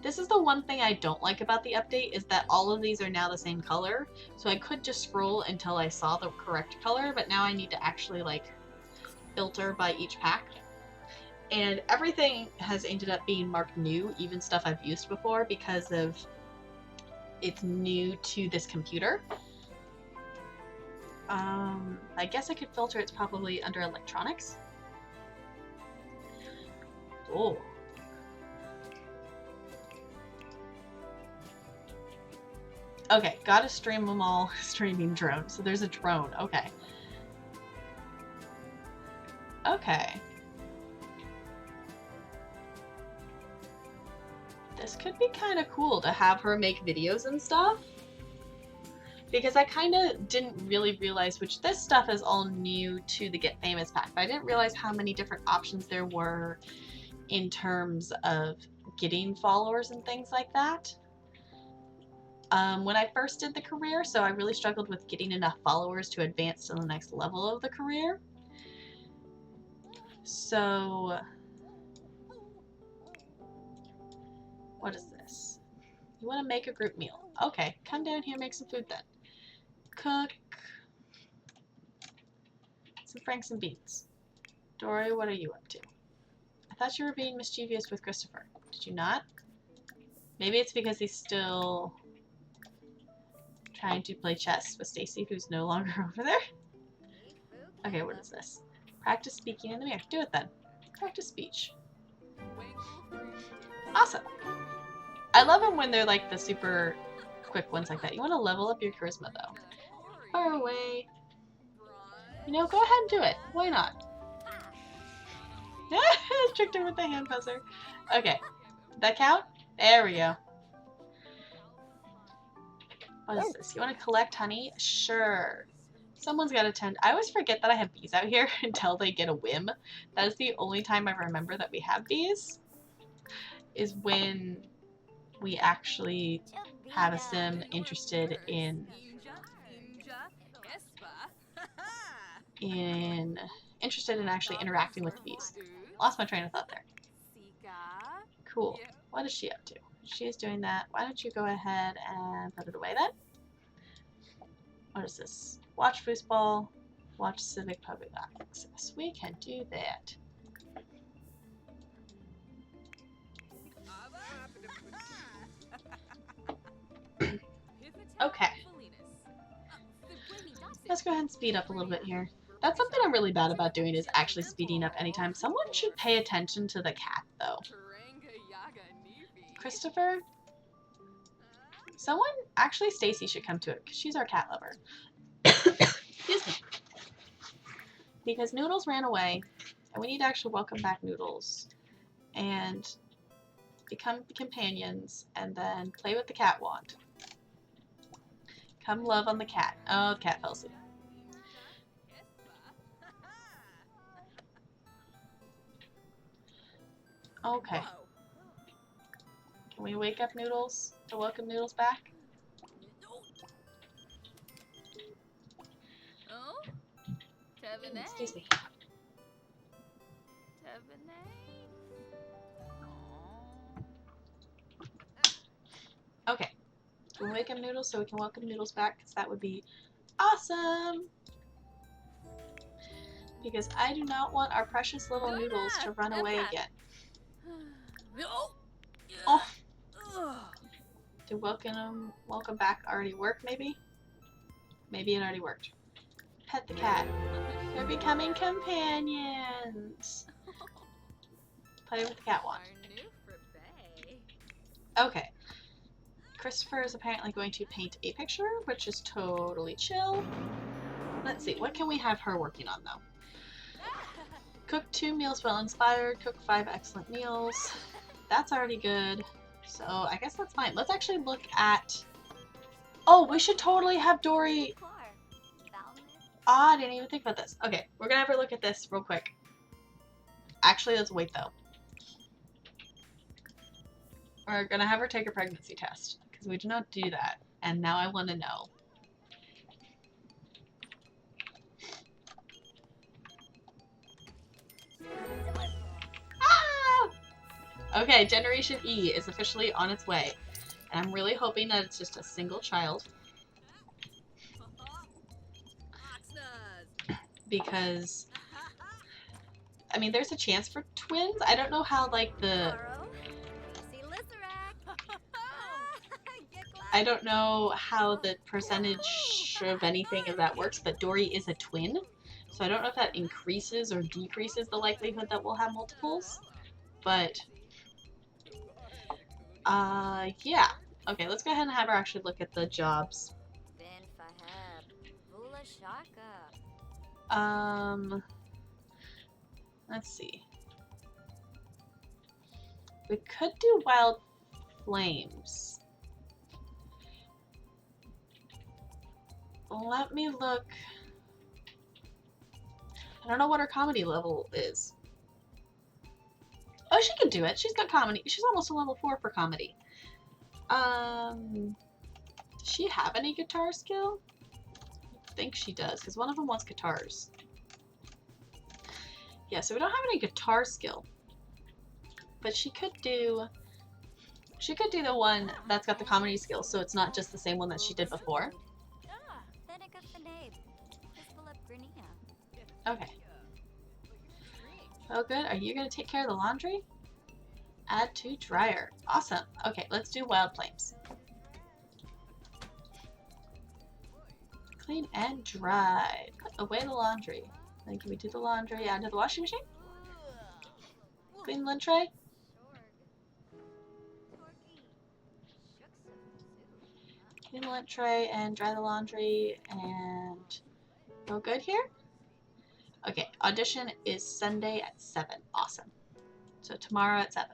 This is the one thing I don't like about the update, is that all of these are now the same color. So I could just scroll until I saw the correct color, but now I need to actually like filter by each pack. And everything has ended up being marked new, even stuff I've used before, because of it's new to this computer. I guess I could filter, it's probably under electronics. Oh. Okay, gotta stream them all. Streaming drone. So there's a drone. Okay. Okay. This could be kind of cool to have her make videos and stuff. Because I kind of didn't really realize, which this stuff is all new to the Get Famous pack, but I didn't realize how many different options there were in terms of getting followers and things like that. When I first did the career, so I really struggled with getting enough followers to advance to the next level of the career. So, what is this? You want to make a group meal. Okay, come down here, make some food then. Cook some franks and beans. Dory, what are you up to? I thought you were being mischievous with Christopher. Did you not? Maybe it's because he's still trying to play chess with Stacy, who's no longer over there. Okay, what is this? Practice speaking in the mirror. Do it then. Practice speech. Awesome. I love them when they're like the super quick ones like that. You want to level up your charisma though. Far away. You know, go ahead and do it. Why not? Tricked her with the hand buzzer. Okay. That count? There we go. What is this? You want to collect honey? Sure. Someone's got to tend. I always forget that I have bees out here until they get a whim. That is the only time I remember that we have bees. Is when we actually have a sim interested in actually interacting with the bees. Lost my train of thought there. Cool. What is she up to? She is doing that. Why don't you go ahead and put it away then? What is this? Watch foosball. Watch civic public access. We can do that. Okay. Let's go ahead and speed up a little bit here. That's something I'm really bad about doing, is actually speeding up anytime. Someone should pay attention to the cat, though. Christopher? Someone, actually Stacy should come to it, because she's our cat lover. Excuse me. Because Noodles ran away, and we need to actually welcome back Noodles. And become companions, and then play with the cat wand. Come love on the cat. Oh, the cat fell asleep. Okay. Can we wake up Noodles to welcome Noodles back? Excuse me. Okay. Can we wake up Noodles so we can welcome Noodles back? Because that would be awesome! Because I do not want our precious little Noodles to run away again. Oh! Did welcome back already work, maybe? Maybe it already worked. Pet the cat. They're becoming companions! Play with the cat wand. Okay. Christopher is apparently going to paint a picture, which is totally chill. Let's see, what can we have her working on, though? Cook 2 meals well inspired, cook 5 excellent meals. That's already good. So I guess that's fine. Let's actually look at... Oh, we should totally have Dory... Oh, I didn't even think about this. Okay, we're gonna have her look at this real quick. Actually, let's wait, though. We're gonna have her take a pregnancy test, because we do not do that. And now I want to know. Okay, Generation E is officially on its way. And I'm really hoping that it's just a single child. Because, I mean, there's a chance for twins. I don't know how, like, I don't know how the percentage of anything of that works, but Dory is a twin. So I don't know if that increases or decreases the likelihood that we'll have multiples. But... yeah. Okay, let's go ahead and have her actually look at the jobs. Let's see. We could do Wild Flames. Let me look. I don't know what her comedy level is. Oh, she can do it. She's got comedy. She's almost a level 4 for comedy. Does she have any guitar skill? I think she does, because one of them wants guitars. Yeah, so we don't have any guitar skill. But she could do the one that's got the comedy skill, so it's not just the same one that she did before. Okay. Oh, good. Are you going to take care of the laundry? Add to dryer. Awesome. Okay, let's do Wild Flames. Clean and dry. Put away the laundry. Then can we do the laundry? Add to the washing machine? Clean lint tray? Clean the lint tray and dry the laundry and go good here? Okay, audition is Sunday at 7. Awesome. So tomorrow at 7.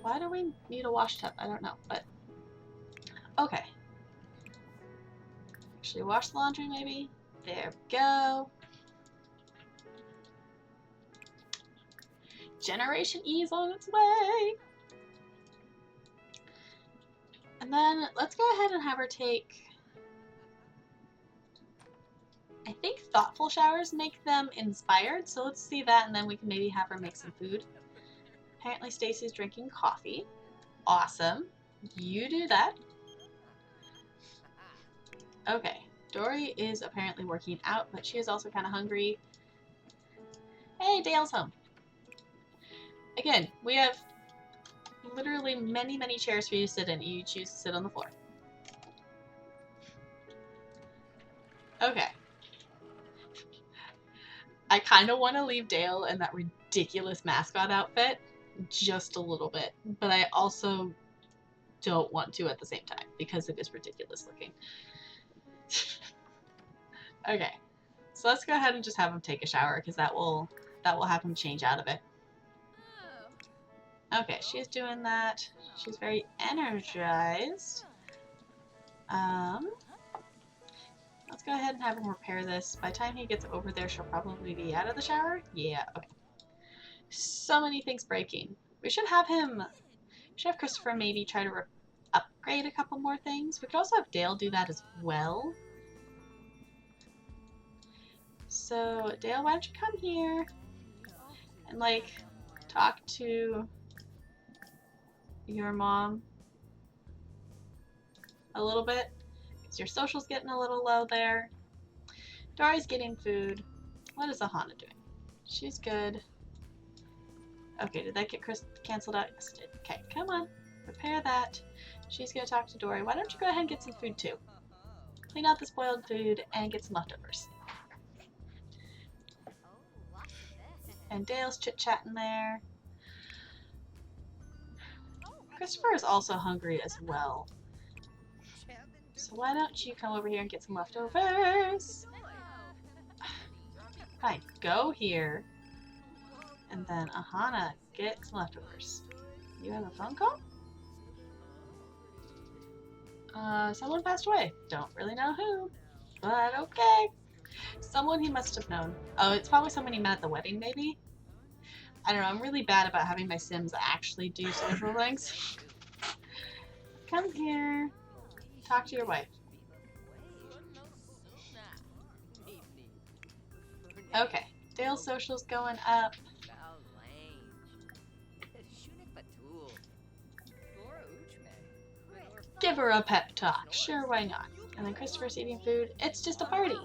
Why do we need a wash tub? I don't know, but okay. Actually wash the laundry maybe? There we go. Generation E is on its way. And then let's go ahead and have her take... I think thoughtful showers make them inspired, so let's see that, and then we can maybe have her make some food. Apparently Stacy's drinking coffee. Awesome. You do that. Okay. Dory is apparently working out, but she is also kind of hungry. Hey, Dale's home. Again, we have literally many, many chairs for you to sit in. You choose to sit on the floor. Okay. I kind of want to leave Dale in that ridiculous mascot outfit just a little bit, but I also don't want to at the same time because it is ridiculous looking. Okay, so let's go ahead and just have him take a shower because that will have him change out of it. Okay, she's doing that. She's very energized. Let's go ahead and have him repair this. By the time he gets over there, she'll probably be out of the shower. Yeah, okay. So many things breaking. We should have Christopher maybe try to upgrade a couple more things. We could also have Dale do that as well. So, Dale, why don't you come here and, like, talk to your mom a little bit? Because your social's getting a little low there. Dory's getting food. What is Ahana doing? She's good. Okay, did that get canceled out? Yes, it did. Okay, come on. Repair that. She's going to talk to Dory. Why don't you go ahead and get some food, too? Clean out the spoiled food and get some leftovers. And Dale's chit-chatting there. Christopher is also hungry as well. So why don't you come over here and get some leftovers? Fine, go here. And then Ahana, get some leftovers. You have a phone call? Someone passed away. Don't really know who, but okay. Someone he must have known. Oh, it's probably someone he met at the wedding, maybe? I don't know, I'm really bad about having my Sims actually do social things. Come here. Talk to your wife. Okay, Dale's social's going up. Give her a pep talk. Sure, why not? And then Christopher's eating food. It's just a party.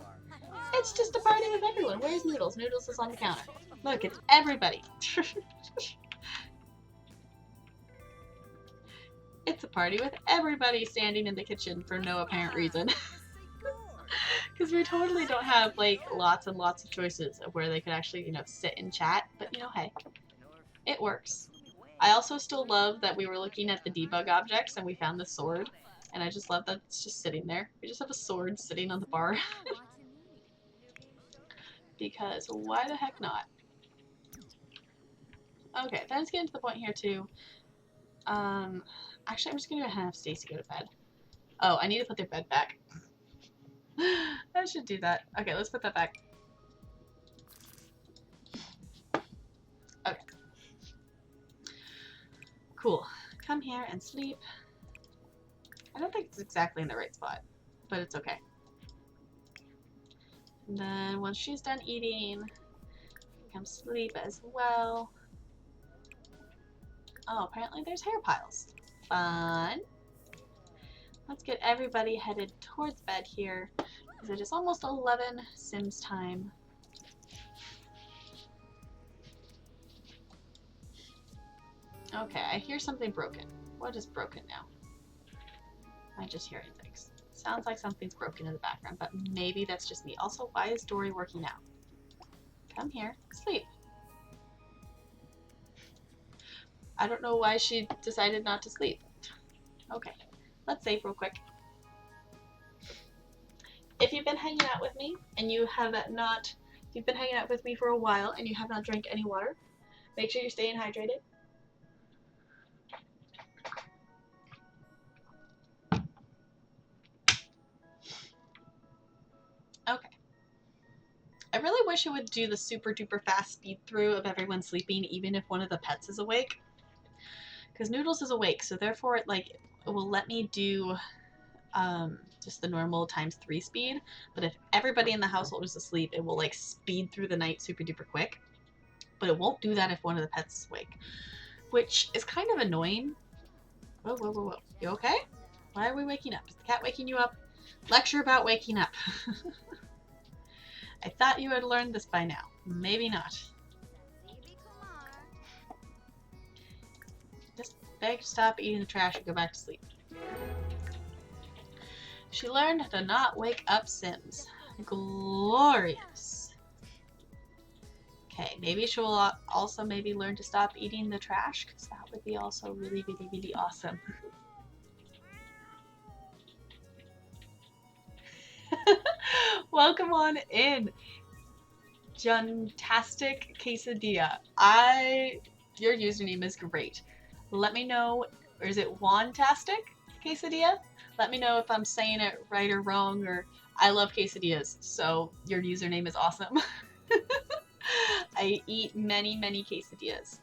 It's just a party with everyone. Where's Noodles? Noodles is on the counter. Look, it's everybody. It's a party with everybody standing in the kitchen for no apparent reason. Because we totally don't have, like, lots and lots of choices of where they could actually, you know, sit and chat. But, you know, hey, it works. I also still love that we were looking at the debug objects and we found the sword. And I just love that it's just sitting there. We just have a sword sitting on the bar. Because why the heck not? Okay, then it's getting to the point here too. Actually, I'm just gonna have Stacy go to bed. Oh, I need to put their bed back. I should do that. Okay, let's put that back. Okay. Cool. Come here and sleep. I don't think it's exactly in the right spot, but it's okay. And then once she's done eating, come sleep as well. Oh, apparently there's hair piles. Fun. Let's get everybody headed towards bed here, because it is almost 11 Sims time. Okay, I hear something broken. What is broken now? I'm just hearing things. Sounds like something's broken in the background, but maybe that's just me. Also, why is Dory working out? Come here, sleep. I don't know why she decided not to sleep. Okay, let's save real quick. If you've been hanging out with me and you have not, if you've been hanging out with me for a while and you have not drank any water, make sure you're staying hydrated. Okay. I really wish it would do the super duper fast speed through of everyone sleeping, even if one of the pets is awake. Because Noodles is awake, so therefore it will let me do just the normal ×3 speed. But if everybody in the household is asleep, it will like speed through the night super duper quick. But it won't do that if one of the pets is awake, which is kind of annoying. Whoa, whoa, whoa, whoa. You okay? Why are we waking up? Is the cat waking you up? Lecture about waking up. I thought you had learned this by now. Maybe not. Just beg to stop eating the trash and go back to sleep. She learned to not wake up Sims. Glorious. Okay, maybe she'll also maybe learn to stop eating the trash, because that would be also really, really, really awesome. Welcome on in. Jantastic Quesadilla. Your username is great. Let me know, or is it Wantastic Quesadilla? Let me know if I'm saying it right or wrong, or I love quesadillas, so your username is awesome. I eat many, many quesadillas.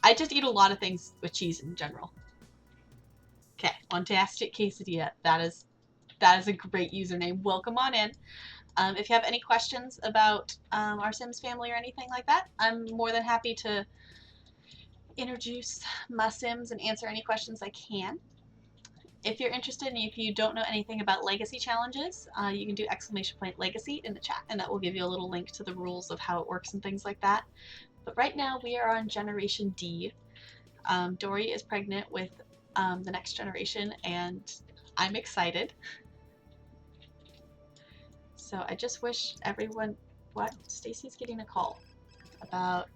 I just eat a lot of things with cheese in general. Okay, Wantastic Quesadilla. That is a great username. Welcome on in. If you have any questions about our Sims family or anything like that, I'm more than happy to introduce my Sims and answer any questions I can. If you're interested and if you don't know anything about legacy challenges, you can do !legacy in the chat, and that will give you a little link to the rules of how it works and things like that. But right now we are on Generation D. Dory is pregnant with the next generation, and I'm excited. So I just wish everyone... What? Stacy's getting a call about...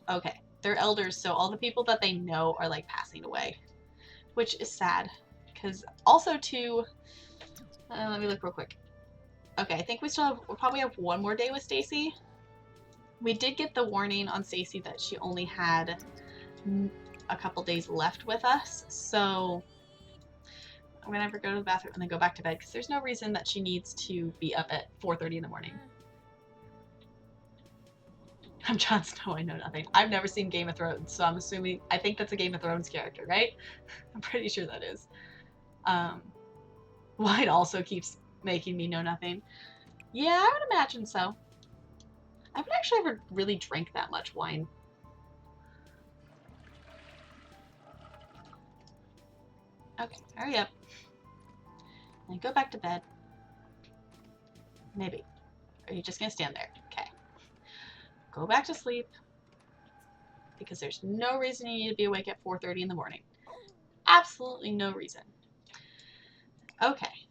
Okay, they're elders, so all the people that they know are like passing away, which is sad. Because also too... let me look real quick. Okay, I think we'll probably have one more day with Stacy. We did get the warning on Stacy that she only had a couple days left with us, so I'm gonna have her go to the bathroom and then go back to bed, because there's no reason that she needs to be up at 4:30 in the morning. I'm Jon Snow, I know nothing. I've never seen Game of Thrones, so I'm assuming, I think that's a Game of Thrones character, right? I'm pretty sure that is. Wine also keeps making me know nothing. Yeah, I would imagine so. I haven't actually ever really drank that much wine. Okay, hurry up. And go back to bed. Maybe. Or are you just gonna stand there? Okay. Go back to sleep. Because there's no reason you need to be awake at 4:30 in the morning. Absolutely no reason. Okay.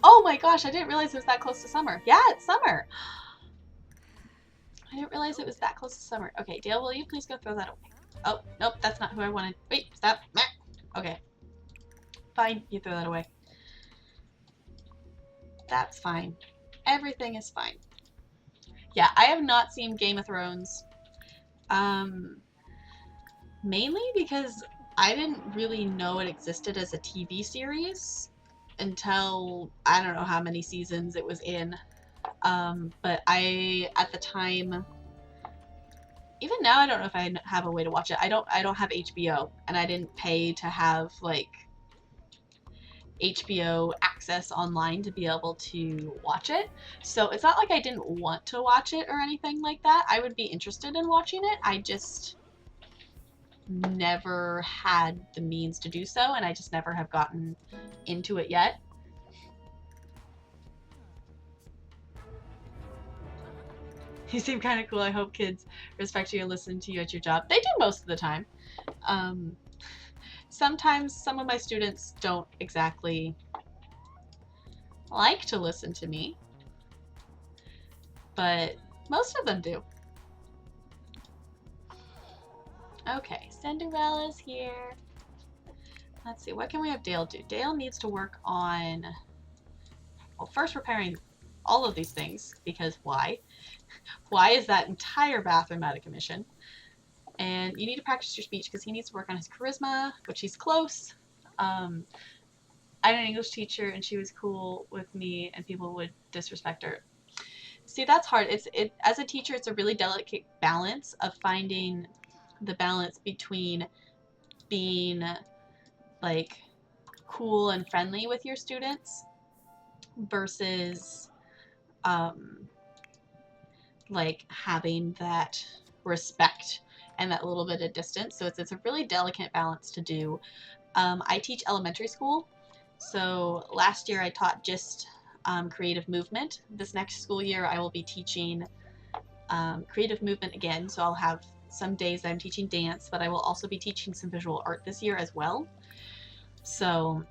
Oh my gosh, I didn't realize it was that close to summer. Yeah, it's summer. I didn't realize it was that close to summer. Okay, Dale, will you please go throw that away? Oh, nope, that's not who I wanted. Wait, stop. Okay. Fine, you throw that away. That's fine. Everything is fine. Yeah, I have not seen Game of Thrones. Mainly because I didn't really know it existed as a TV series until I don't know how many seasons it was in. But I, at the time, even now I don't know if I have a way to watch it. I don't have HBO, and I didn't pay to have like HBO access online to be able to watch it. So it's not like I didn't want to watch it or anything like that. I would be interested in watching it. I just never had the means to do so, and I just never have gotten into it yet. You seem kind of cool. I hope kids respect you and listen to you at your job. They do most of the time. Sometimes some of my students don't exactly like to listen to me, but most of them do. Okay, Cinderella's here. Let's see, what can we have Dale do? Dale needs to work on, well, first repairing all of these things, because why? Why is that entire bathroom out of commission? And you need to practice your speech because he needs to work on his charisma, which he's close. I had an English teacher and she was cool with me and people would disrespect her. See, that's hard. As a teacher, it's a really delicate balance of finding the balance between being like cool and friendly with your students versus like having that respect and that little bit of distance. So it's a really delicate balance to do. I teach elementary school. So last year I taught just creative movement. This next school year I will be teaching creative movement again. So I'll have some days that I'm teaching dance, but I will also be teaching some visual art this year as well. So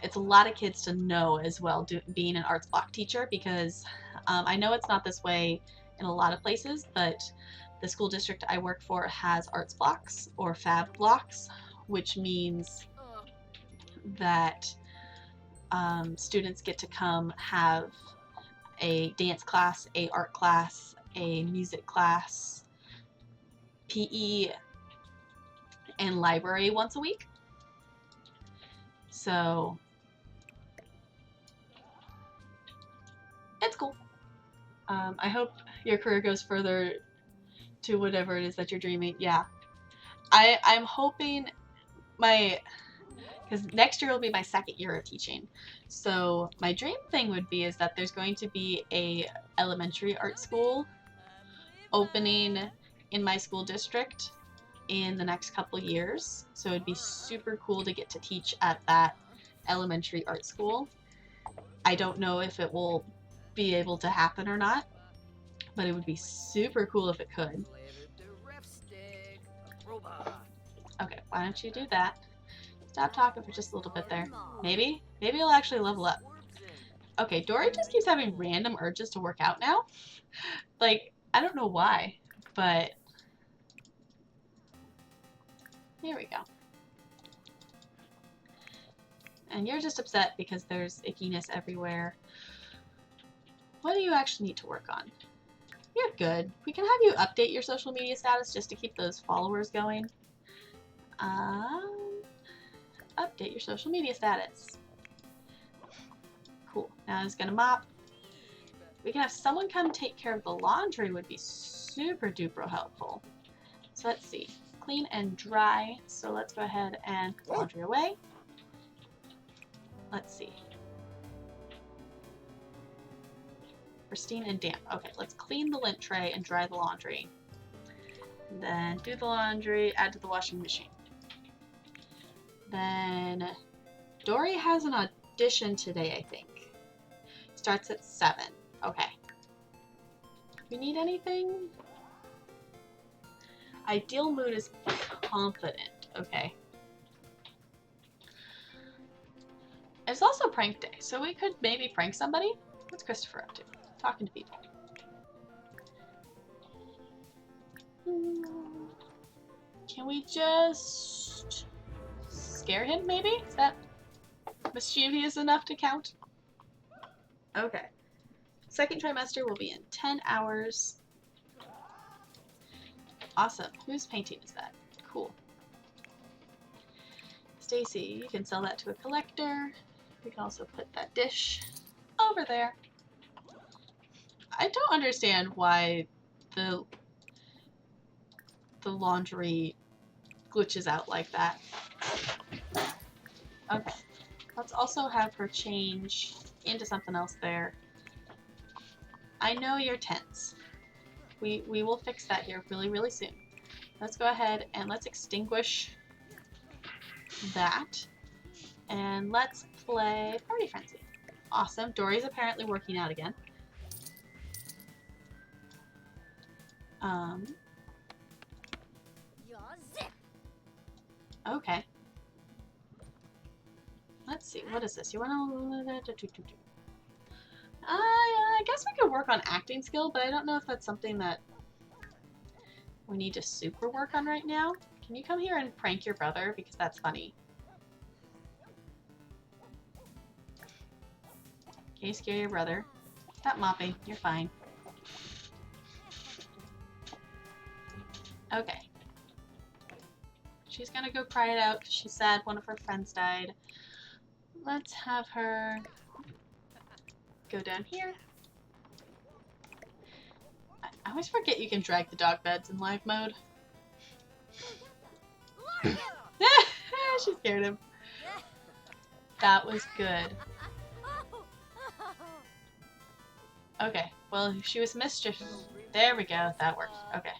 it's a lot of kids to know as well, being an arts block teacher, because I know it's not this way in a lot of places, but the school district I work for has arts blocks or fab blocks, which means that Students get to come have a dance class, a art class, a music class, PE, and library once a week. So it's cool. I hope your career goes further to whatever it is that you're dreaming. Yeah. I'm hoping because next year will be my second year of teaching. So my dream thing would be is that there's going to be a elementary art school opening in my school district in the next couple years. So it'd be super cool to get to teach at that elementary art school. I don't know if it will be able to happen or not, but it would be super cool if it could. Okay, why don't you do that? Stop talking for just a little bit there. Maybe you'll actually level up. Okay, Dory just keeps having random urges to work out now. Like, I don't know why, but here we go. And you're just upset because there's ickiness everywhere. What do you actually need to work on? You're good. We can have you update your social media status just to keep those followers going. Update your social media status. Cool. Now I'm just gonna mop. We can have someone come take care of the laundry would be super duper helpful. So let's see. Clean and dry. So let's go ahead and put the laundry away. Let's see. Pristine and damp. Okay, let's clean the lint tray and dry the laundry. Then do the laundry, add to the washing machine. Then Dory has an audition today, I think. Starts at 7. Okay. We need anything? Ideal mood is confident. Okay. It's also prank day, so we could maybe prank somebody. What's Christopher up to? Talking to people. Can we just scare him, maybe? Is that mischievous enough to count? Okay. Second trimester will be in 10 hours. Awesome. Whose painting is that? Cool. Stacy, you can sell that to a collector. We can also put that dish over there. I don't understand why the laundry glitches out like that. Okay. Let's also have her change into something else there. I know you're tense. We will fix that here really, really soon. Let's go ahead and let's extinguish that. And let's play Party Frenzy. Awesome. Dory's apparently working out again. Okay. Let's see. What is this? You want to... I guess we could work on acting skill, but I don't know if that's something that we need to super work on right now. Can you come here and prank your brother? Because that's funny. Can you scare your brother? Stop mopping. You're fine. Okay. She's gonna go cry it out because she's sad one of her friends died. Let's have her go down here. I always forget you can drag the dog beds in live mode. She scared him. That was good. Okay, well, she was mischief. There we go, that worked. Okay.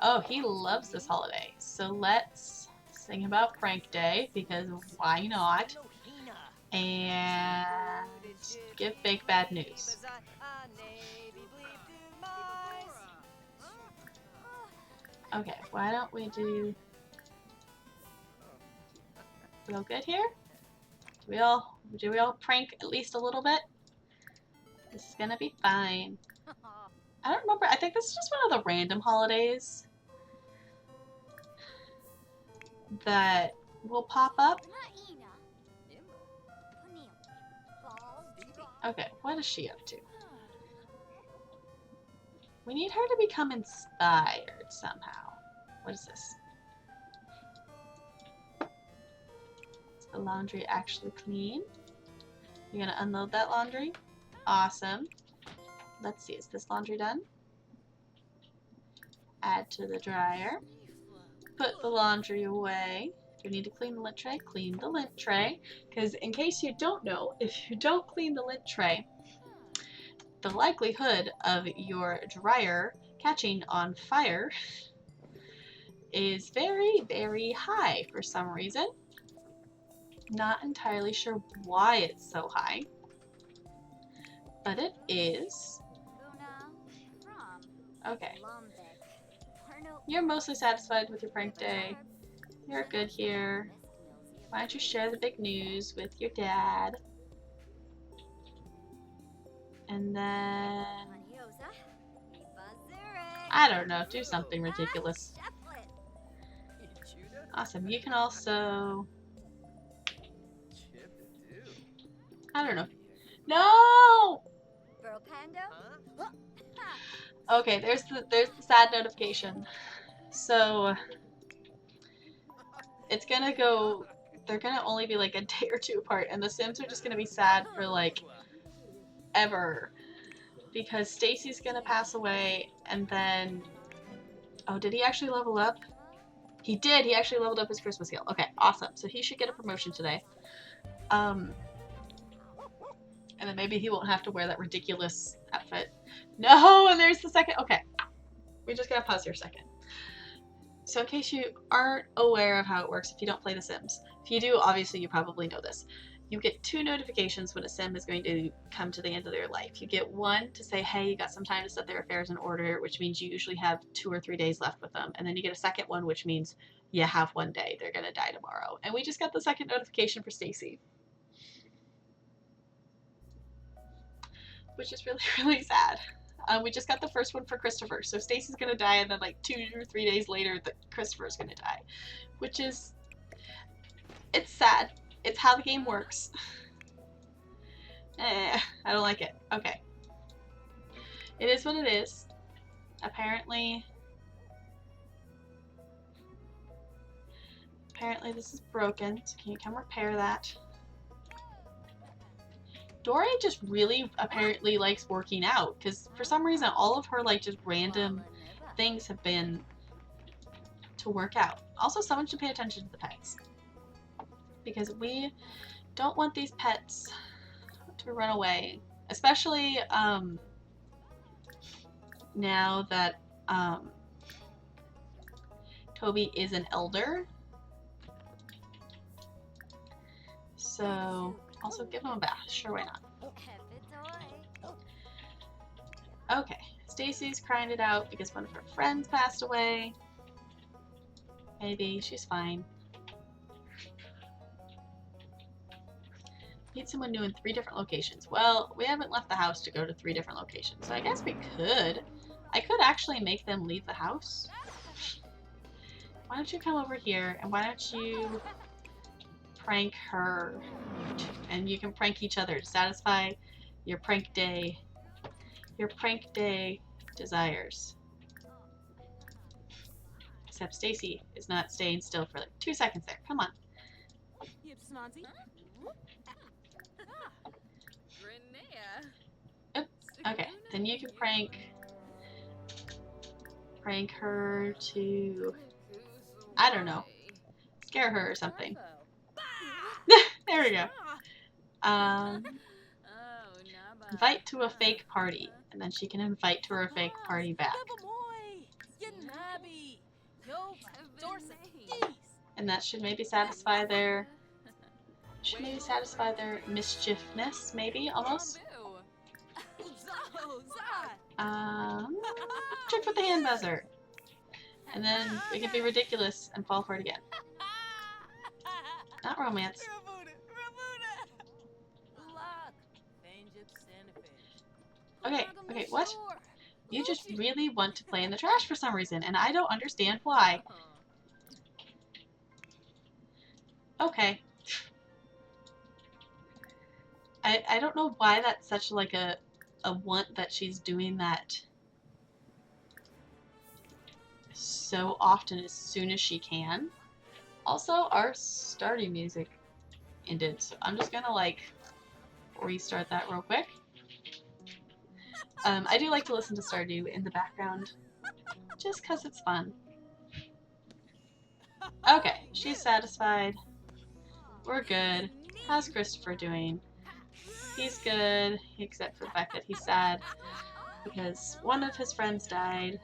Oh, he loves this holiday. So let's sing about Prank Day, because why not? And give fake bad news. Okay, why don't we do... Real good here? Do we all prank at least a little bit? This is gonna be fine. I don't remember. I think this is just one of the random holidays that will pop up. Okay, what is she up to? We need her to become inspired somehow. What is this? Is the laundry actually clean? You're gonna unload that laundry? Awesome. Let's see, is this laundry done? Add to the dryer. Put the laundry away. If you need to clean the lint tray, clean the lint tray. Because in case you don't know, if you don't clean the lint tray, the likelihood of your dryer catching on fire is very, very high for some reason. Not entirely sure why it's so high, but it is. Okay. You're mostly satisfied with your prank day. You're good here. Why don't you share the big news with your dad? And then... I don't know, do something ridiculous. Awesome, you can also... I don't know. No! Okay, there's the sad notification. So it's gonna go, they're gonna only be like a day or two apart, and the Sims are just gonna be sad for like ever. Because Stacy's gonna pass away, and then, oh, did he actually level up? He did, he actually leveled up his Christmas skill. Okay, awesome. So he should get a promotion today. And then maybe he won't have to wear that ridiculous outfit. No, and there's the second, okay. We're just gonna pause here a second. So in case you aren't aware of how it works if you don't play The Sims, if you do, obviously you probably know this. You get 2 notifications when a Sim is going to come to the end of their life. You get one to say, hey, you got some time to set their affairs in order, which means you usually have 2 or 3 days left with them. And then you get a second one, which means you have 1 day. They're going to die tomorrow. And we just got the second notification for Stacy, which is really, really sad. We just got the first one for Christopher. So Stacy's going to die, and then like 2 or 3 days later, Christopher's going to die. Which is... it's sad. It's how the game works. I don't like it. Okay. It is what it is. Apparently this is broken, so can you come repair that? Dory just really apparently likes working out, because for some reason all of her like just random things have been to work out. Also, someone should pay attention to the pets, because we don't want these pets to run away, especially now that Toby is an elder. So also give him a bath. Sure, why not? Okay, Stacy's crying it out because one of her friends passed away. Maybe she's fine. Meet someone new in 3 different locations. Well, we haven't left the house to go to 3 different locations, so I guess we could. I could actually make them leave the house. Why don't you come over here, and why don't you prank her, and you can prank each other to satisfy your prank day desires. Except Stacy is not staying still for like 2 seconds there. Come on. Oops. Okay, then you can prank her to, I don't know, scare her or something. There we go. Invite to a fake party, and then she can invite to her fake party back. And that should maybe satisfy their mischiefness, maybe, almost. Trick with the hand buzzer. And then we can be ridiculous and fall for it again. Not romance. Okay, what? You just really want to play in the trash for some reason, and I don't understand why. Okay. I I don't know why that's such like a want that she's doing that so often as soon as she can. Also, our starting music ended, so I'm just gonna like restart that real quick. I do like to listen to Stardew in the background just because it's fun. Okay, she's satisfied. We're good. How's Christopher doing? He's good, except for the fact that he's sad because one of his friends died.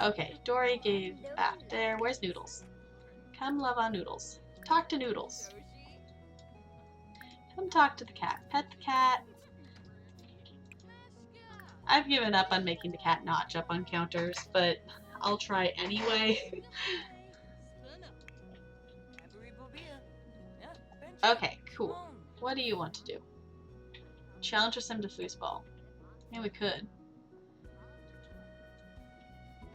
Okay, Dory gave back there. Where's Noodles? Come love on Noodles. Talk to Noodles. Come talk to the cat. Pet the cat. I've given up on making the cat not jump on counters, but I'll try anyway. Okay, cool. What do you want to do? Challenge us him to foosball. Yeah, we could.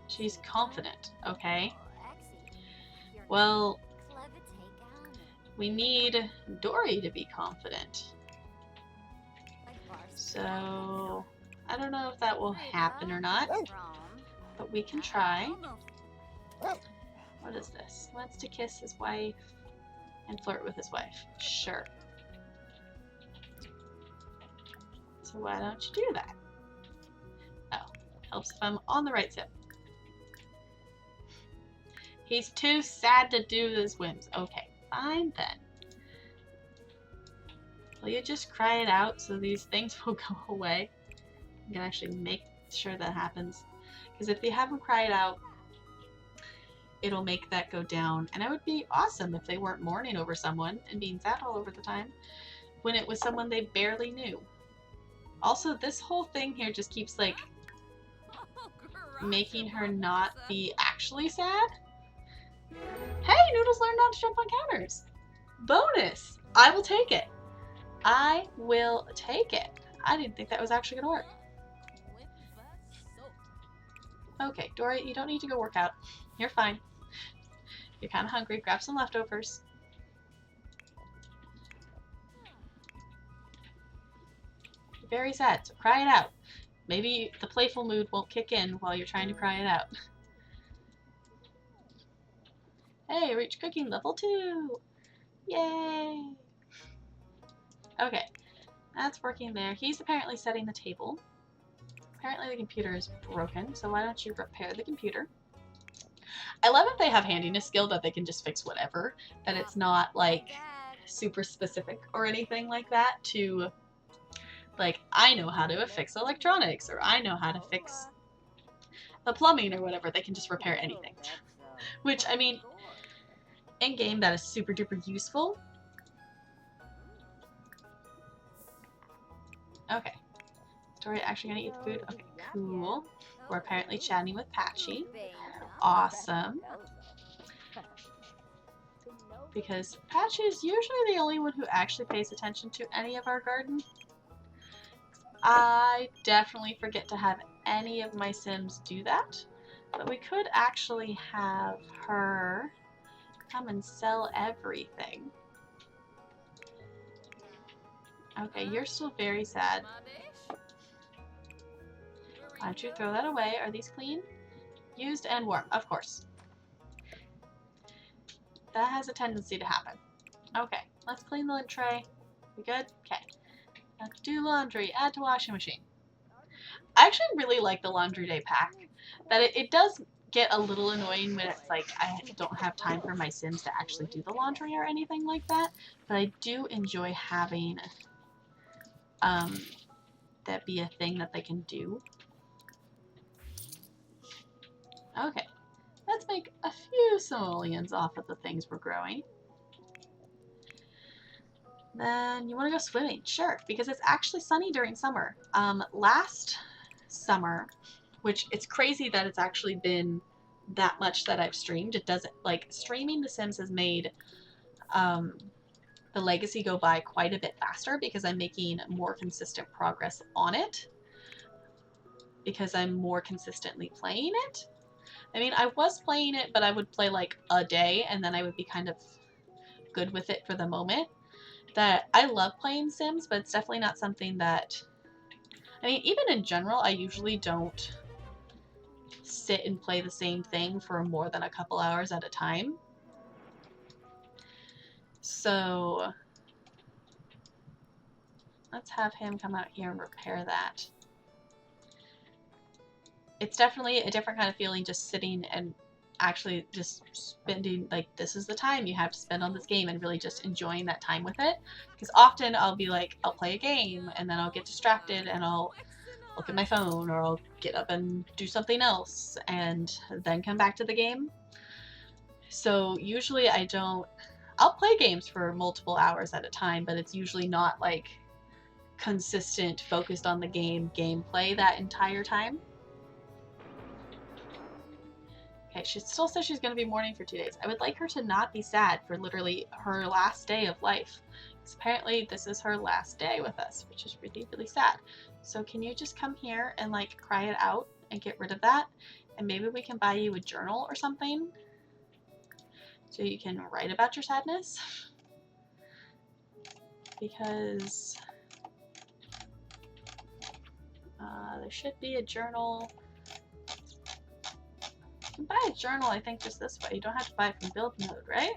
She's confident, okay? Well, we need Dory to be confident. So, I don't know if that will happen or not, but we can try. What is this? Wants to kiss his wife and flirt with his wife. Sure. So why don't you do that? Oh, helps if I'm on the right zip. He's too sad to do his whims. Okay, fine then. Will you just cry it out so these things will go away? I can actually make sure that happens. Because if they have him cry it out, it'll make that go down. And it would be awesome if they weren't mourning over someone and being sad all over the time when it was someone they barely knew. Also, this whole thing here just keeps like making her not be actually sad. Hey, Noodles learned not to jump on counters. Bonus! I will take it. I will take it. I didn't think that was actually going to work. Okay, Dory, you don't need to go work out. You're fine. You're kind of hungry. Grab some leftovers. You're very sad, so cry it out. Maybe the playful mood won't kick in while you're trying to cry it out. Hey, reach cooking level 2! Yay! Okay, that's working there. He's apparently setting the table. Apparently the computer is broken, so why don't you repair the computer? I love if they have handiness skill that they can just fix whatever, that it's not like super specific or anything like that to like, I know how to fix electronics, or I know how to fix the plumbing or whatever. They can just repair anything. Which, I mean, in game that is super duper useful. Okay. Dory actually gonna eat the food? Okay, cool. We're apparently chatting with Patchy. Awesome. Because Patchy is usually the only one who actually pays attention to any of our garden. I definitely forget to have any of my Sims do that. But we could actually have her come and sell everything. Okay, you're still very sad. Why don't you throw that away? Are these clean? Used and warm, of course. That has a tendency to happen. Okay, let's clean the lint tray. We good? Okay. Let's do laundry. Add to washing machine. I actually really like the laundry day pack. That it does get a little annoying when it's like I don't have time for my Sims to actually do the laundry or anything like that. But I do enjoy having that be a thing that they can do. Okay, let's make a few simoleons off of the things we're growing. Then you want to go swimming? Sure, because it's actually sunny during summer. Last summer, which it's crazy that it's actually been that much that I've streamed. It doesn't, like, streaming The Sims has made the legacy go by quite a bit faster because I'm making more consistent progress on it. Because I'm more consistently playing it. I mean, I was playing it, but I would play like a day and then I would be kind of good with it for the moment. that I love playing Sims, but it's definitely not something that, I mean, even in general, I usually don't sit and play the same thing for more than a couple hours at a time. So let's have him come out here and repair that. It's definitely a different kind of feeling just sitting and actually just spending, like, this is the time you have to spend on this game and really just enjoying that time with it. Because often I'll be like, I'll play a game and then I'll get distracted and I'll look at my phone, or I'll get up and do something else and then come back to the game. So usually I'll play games for multiple hours at a time, but it's usually not like consistent, focused on the gameplay that entire time. Okay, she still says she's going to be mourning for 2 days. I would like her to not be sad for literally her last day of life. Because apparently this is her last day with us, which is really, really sad. So can you just come here and like cry it out and get rid of that? And maybe we can buy you a journal or something so you can write about your sadness. Because there should be a journal. You can buy a journal, I think, just this way. You don't have to buy it from build mode, right?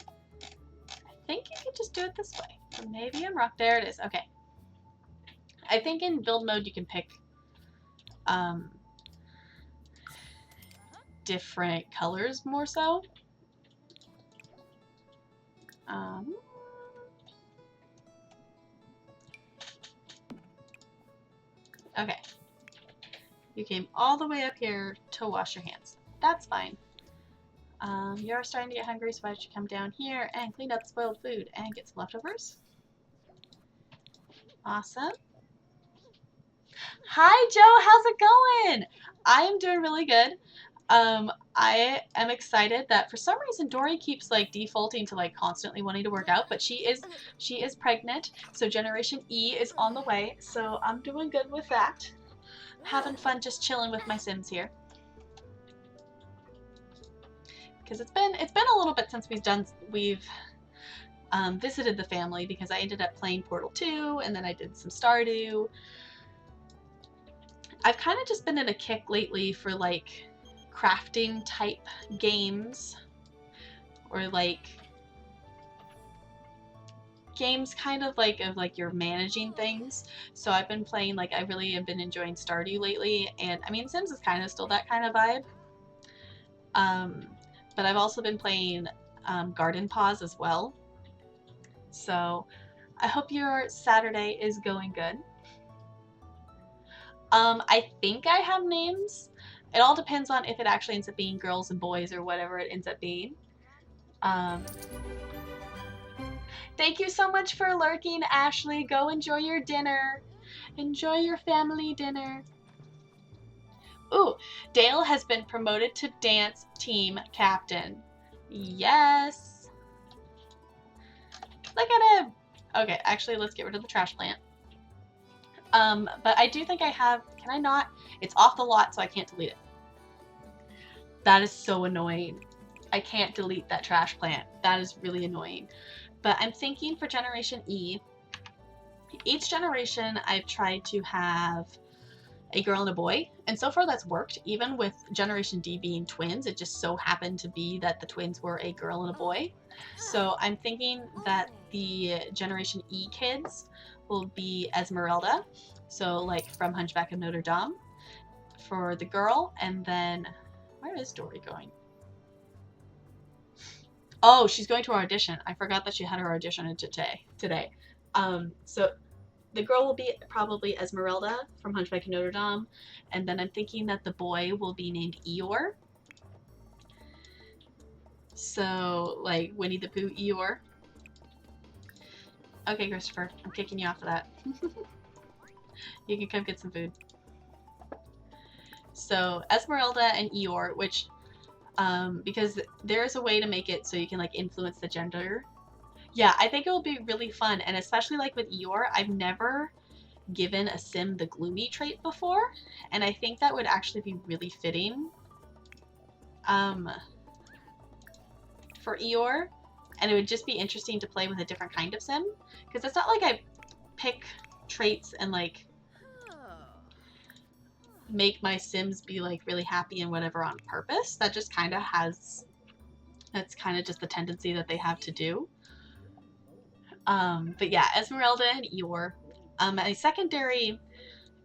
I think you can just do it this way. So maybe I'm wrong. There it is. Okay. I think in build mode you can pick different colors more so. Okay. You came all the way up here to wash your hands. That's fine. You're starting to get hungry, so why don't you come down here and clean up spoiled food and get some leftovers? Awesome. Hi, Joe. How's it going? I am doing really good. I am excited that for some reason Dory keeps like defaulting to like constantly wanting to work out, but she is pregnant, so Generation E is on the way. So I'm doing good with that. Having fun just chilling with my Sims here. Because it's been a little bit since we've visited the family, because I ended up playing Portal 2 and then I did some Stardew. I've kind of just been in a kick lately for like crafting type games, or like games kind of like you're managing things. So I've been playing, like, I really have been enjoying Stardew lately, and I mean Sims is kind of still that kind of vibe. But I've also been playing Garden Paws as well. So I hope your Saturday is going good. I think I have names. It all depends on if it actually ends up being girls and boys or whatever it ends up being. Thank you so much for lurking, Ashley. Go enjoy your dinner. Enjoy your family dinner. Ooh, Dale has been promoted to dance team captain. Yes. Look at him. Okay, actually, let's get rid of the trash plant. But I do think I have, can I not? It's off the lot, so I can't delete it. That is so annoying. I can't delete that trash plant. That is really annoying. But I'm thinking for Generation E, each generation I've tried to have a girl and a boy, and so far that's worked. Even with Generation D being twins, it just so happened to be that the twins were a girl and a boy. So I'm thinking that the Generation E kids will be Esmeralda, so like from Hunchback of Notre Dame for the girl, and then where is Dory going? Oh, she's going to our audition. I forgot that she had her audition today. So the girl will be probably Esmeralda from Hunchback of Notre Dame, and then I'm thinking that the boy will be named Eeyore. So, like, Winnie the Pooh Eeyore. Okay, Christopher, I'm kicking you off of that. You can come get some food. So, Esmeralda and Eeyore, which, because there's a way to make it so you can, like, influence the gender. Yeah, I think it will be really fun, and especially, like, with Eeyore, I've never given a sim the gloomy trait before, and I think that would actually be really fitting for Eeyore. and it would just be interesting to play with a different kind of sim, because it's not like I pick traits and like make my sims be like really happy and whatever on purpose. That just kind of has, that's kind of just the tendency that they have to do. But yeah, Esmeralda and Eeyore. My secondary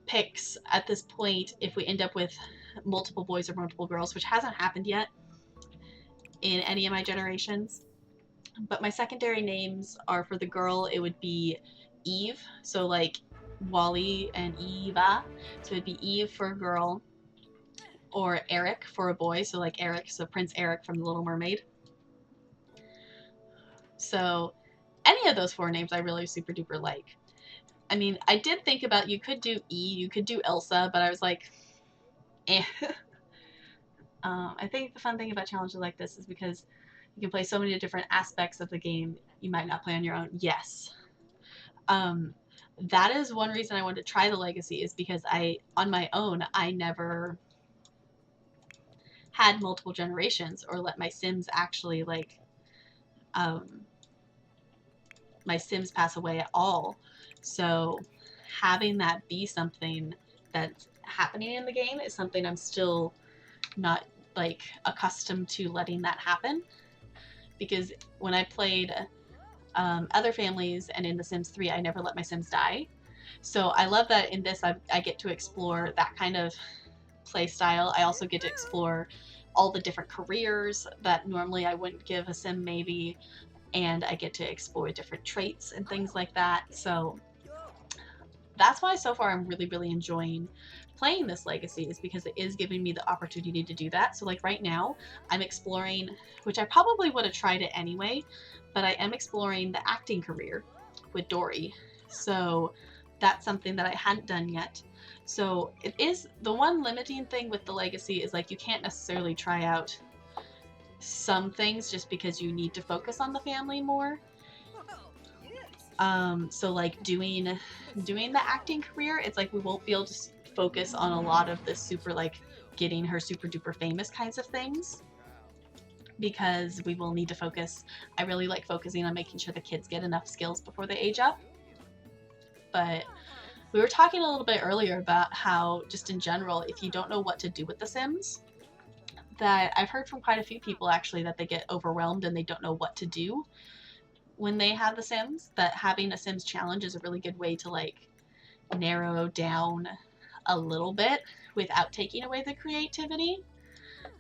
picks at this point, if we end up with multiple boys or multiple girls, which hasn't happened yet in any of my generations, but my secondary names are, for the girl, it would be Eve, so like Wally and Eva, so it'd be Eve for a girl, or Eric for a boy, so like Eric, so Prince Eric from The Little Mermaid. So any of those 4 names I really super duper like. I mean, I did think about, you could do E, you could do Elsa, but I was like, eh. I think the fun thing about challenges like this is because you can play so many different aspects of the game you might not play on your own. Yes. That is one reason I wanted to try the Legacy, is because on my own, I never had multiple generations or let my Sims actually like, my Sims pass away at all. So having that be something that's happening in the game is something I'm still not like accustomed to letting that happen, because when I played other families and in The Sims 3, I never let my Sims die. So I love that in this I get to explore that kind of play style. I also get to explore all the different careers that normally I wouldn't give a Sim maybe, and I get to explore different traits and things like that. So that's why so far I'm really, really enjoying playing this Legacy, is because it is giving me the opportunity to do that. So like right now I'm exploring, which I probably would have tried it anyway, but I am exploring the acting career with Dory. So that's something that I hadn't done yet. So it is, the one limiting thing with the Legacy is like you can't necessarily try out some things just because you need to focus on the family more. So like doing the acting career, it's like we won't be able to focus on a lot of the super like getting her super duper famous kinds of things, because we will need to focus. I really like focusing on making sure the kids get enough skills before they age up. But we were talking a little bit earlier about how just in general, if you don't know what to do with the Sims, that I've heard from quite a few people actually that they get overwhelmed and they don't know what to do when they have the Sims, that having a Sims challenge is a really good way to like narrow down a little bit without taking away the creativity,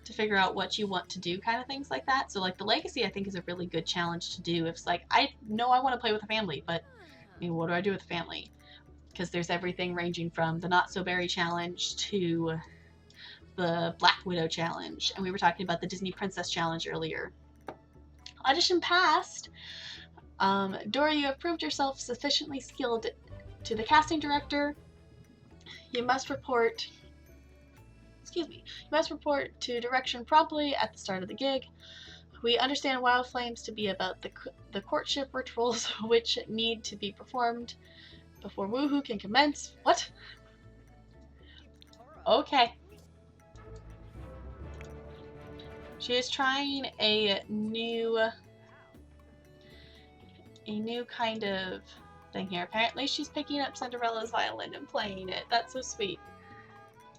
to figure out what you want to do, kind of things like that. So like the Legacy I think is a really good challenge to do if it's like, I know I want to play with a family, but I mean, what do I do with a family? Because there's everything ranging from the Not So Berry challenge to the Black Widow challenge, and we were talking about the Disney Princess challenge earlier. Audition passed. Dora, you have proved yourself sufficiently skilled to the casting director. You must report to direction promptly at the start of the gig. We understand Wild Flames to be about the courtship rituals which need to be performed before woohoo can commence. What? Okay. She is trying a new kind of thing here. Apparently she's picking up Cinderella's violin and playing it. That's so sweet.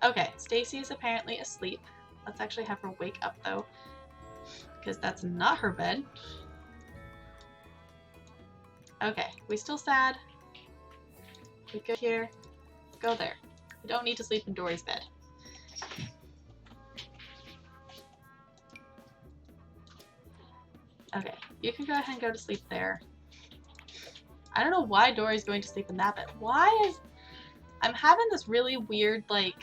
Okay, Stacy is apparently asleep. Let's actually have her wake up though, because that's not her bed. Okay, we still sad? We go here, go there. We don't need to sleep in Dory's bed. Okay, you can go ahead and go to sleep there. I don't know why Dory's going to sleep in that bed. I'm having this really weird, like,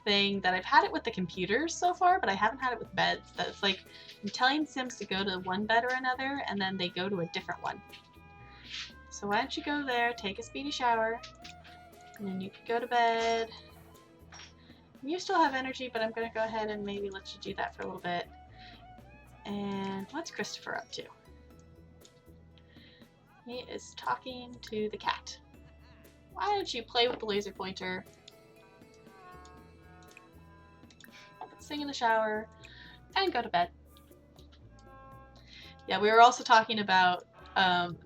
thing that I've had it with the computers so far, but I haven't had it with beds. That's like, I'm telling Sims to go to one bed or another, and then they go to a different one. So why don't you go there, take a speedy shower, and then you can go to bed. You still have energy, but I'm going to go ahead and maybe let you do that for a little bit. And what's Christopher up to? He is talking to the cat. Why don't you play with the laser pointer? Sing in the shower and go to bed. Yeah, we were also talking about um,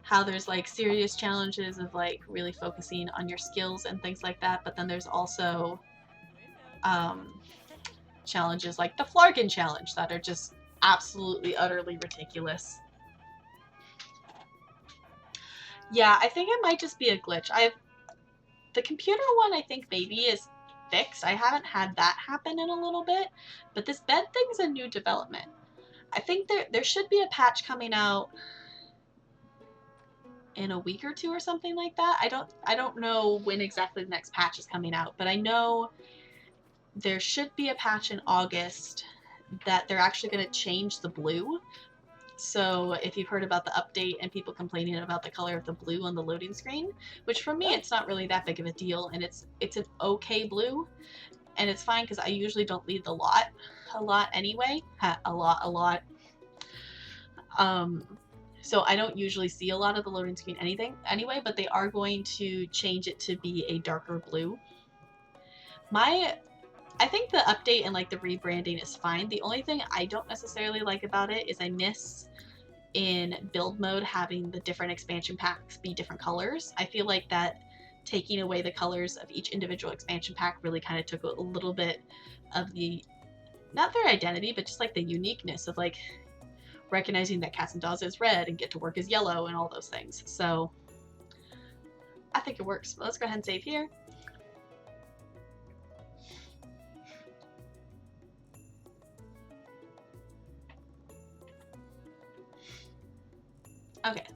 how there's like serious challenges of like really focusing on your skills and things like that, but then there's also um, challenges like the Flarkin challenge that are just absolutely utterly ridiculous. Yeah, I think it might just be a glitch. The computer one I think maybe is fixed. I haven't had that happen in a little bit, but this bed thing's a new development. I think there should be a patch coming out in a week or two or something like that. I don't know when exactly the next patch is coming out, but I know there should be a patch in August that they're actually going to change the blue. So if you've heard about the update and people complaining about the color of the blue on the loading screen, which for me it's not really that big of a deal, and it's an okay blue, and it's fine because I usually don't leave the lot a lot anyway. A lot. Um, so I don't usually see a lot of the loading screen anything anyway, but they are going to change it to be a darker blue. I think the update and like the rebranding is fine. The only thing I don't necessarily like about it is I miss in build mode having the different expansion packs be different colors. I feel like that taking away the colors of each individual expansion pack really kind of took a little bit of the, not their identity, but just like the uniqueness of like recognizing that Cats and Dolls is red and Get to Work is yellow and all those things. So I think it works. But let's go ahead and save here. Okay.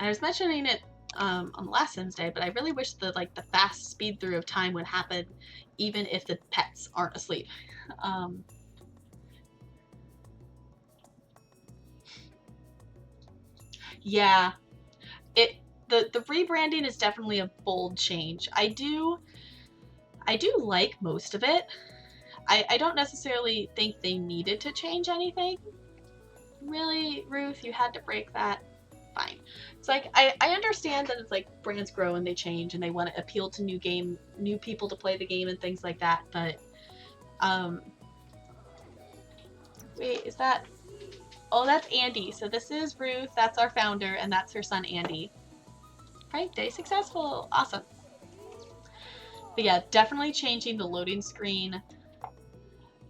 I was mentioning it on the last Sims Day, but I really wish the fast speed through of time would happen even if the pets aren't asleep. Yeah, the rebranding is definitely a bold change. I do like most of it. I don't necessarily think they needed to change anything. Really, Ruth, you had to break that? Fine. It's like I understand that it's like brands grow and they change and they want to appeal to new people to play the game and things like that, but wait, is that, oh, that's Andy. So this is Ruth, that's our founder, and that's her son Andy. Right, day successful. Awesome. But yeah, definitely changing the loading screen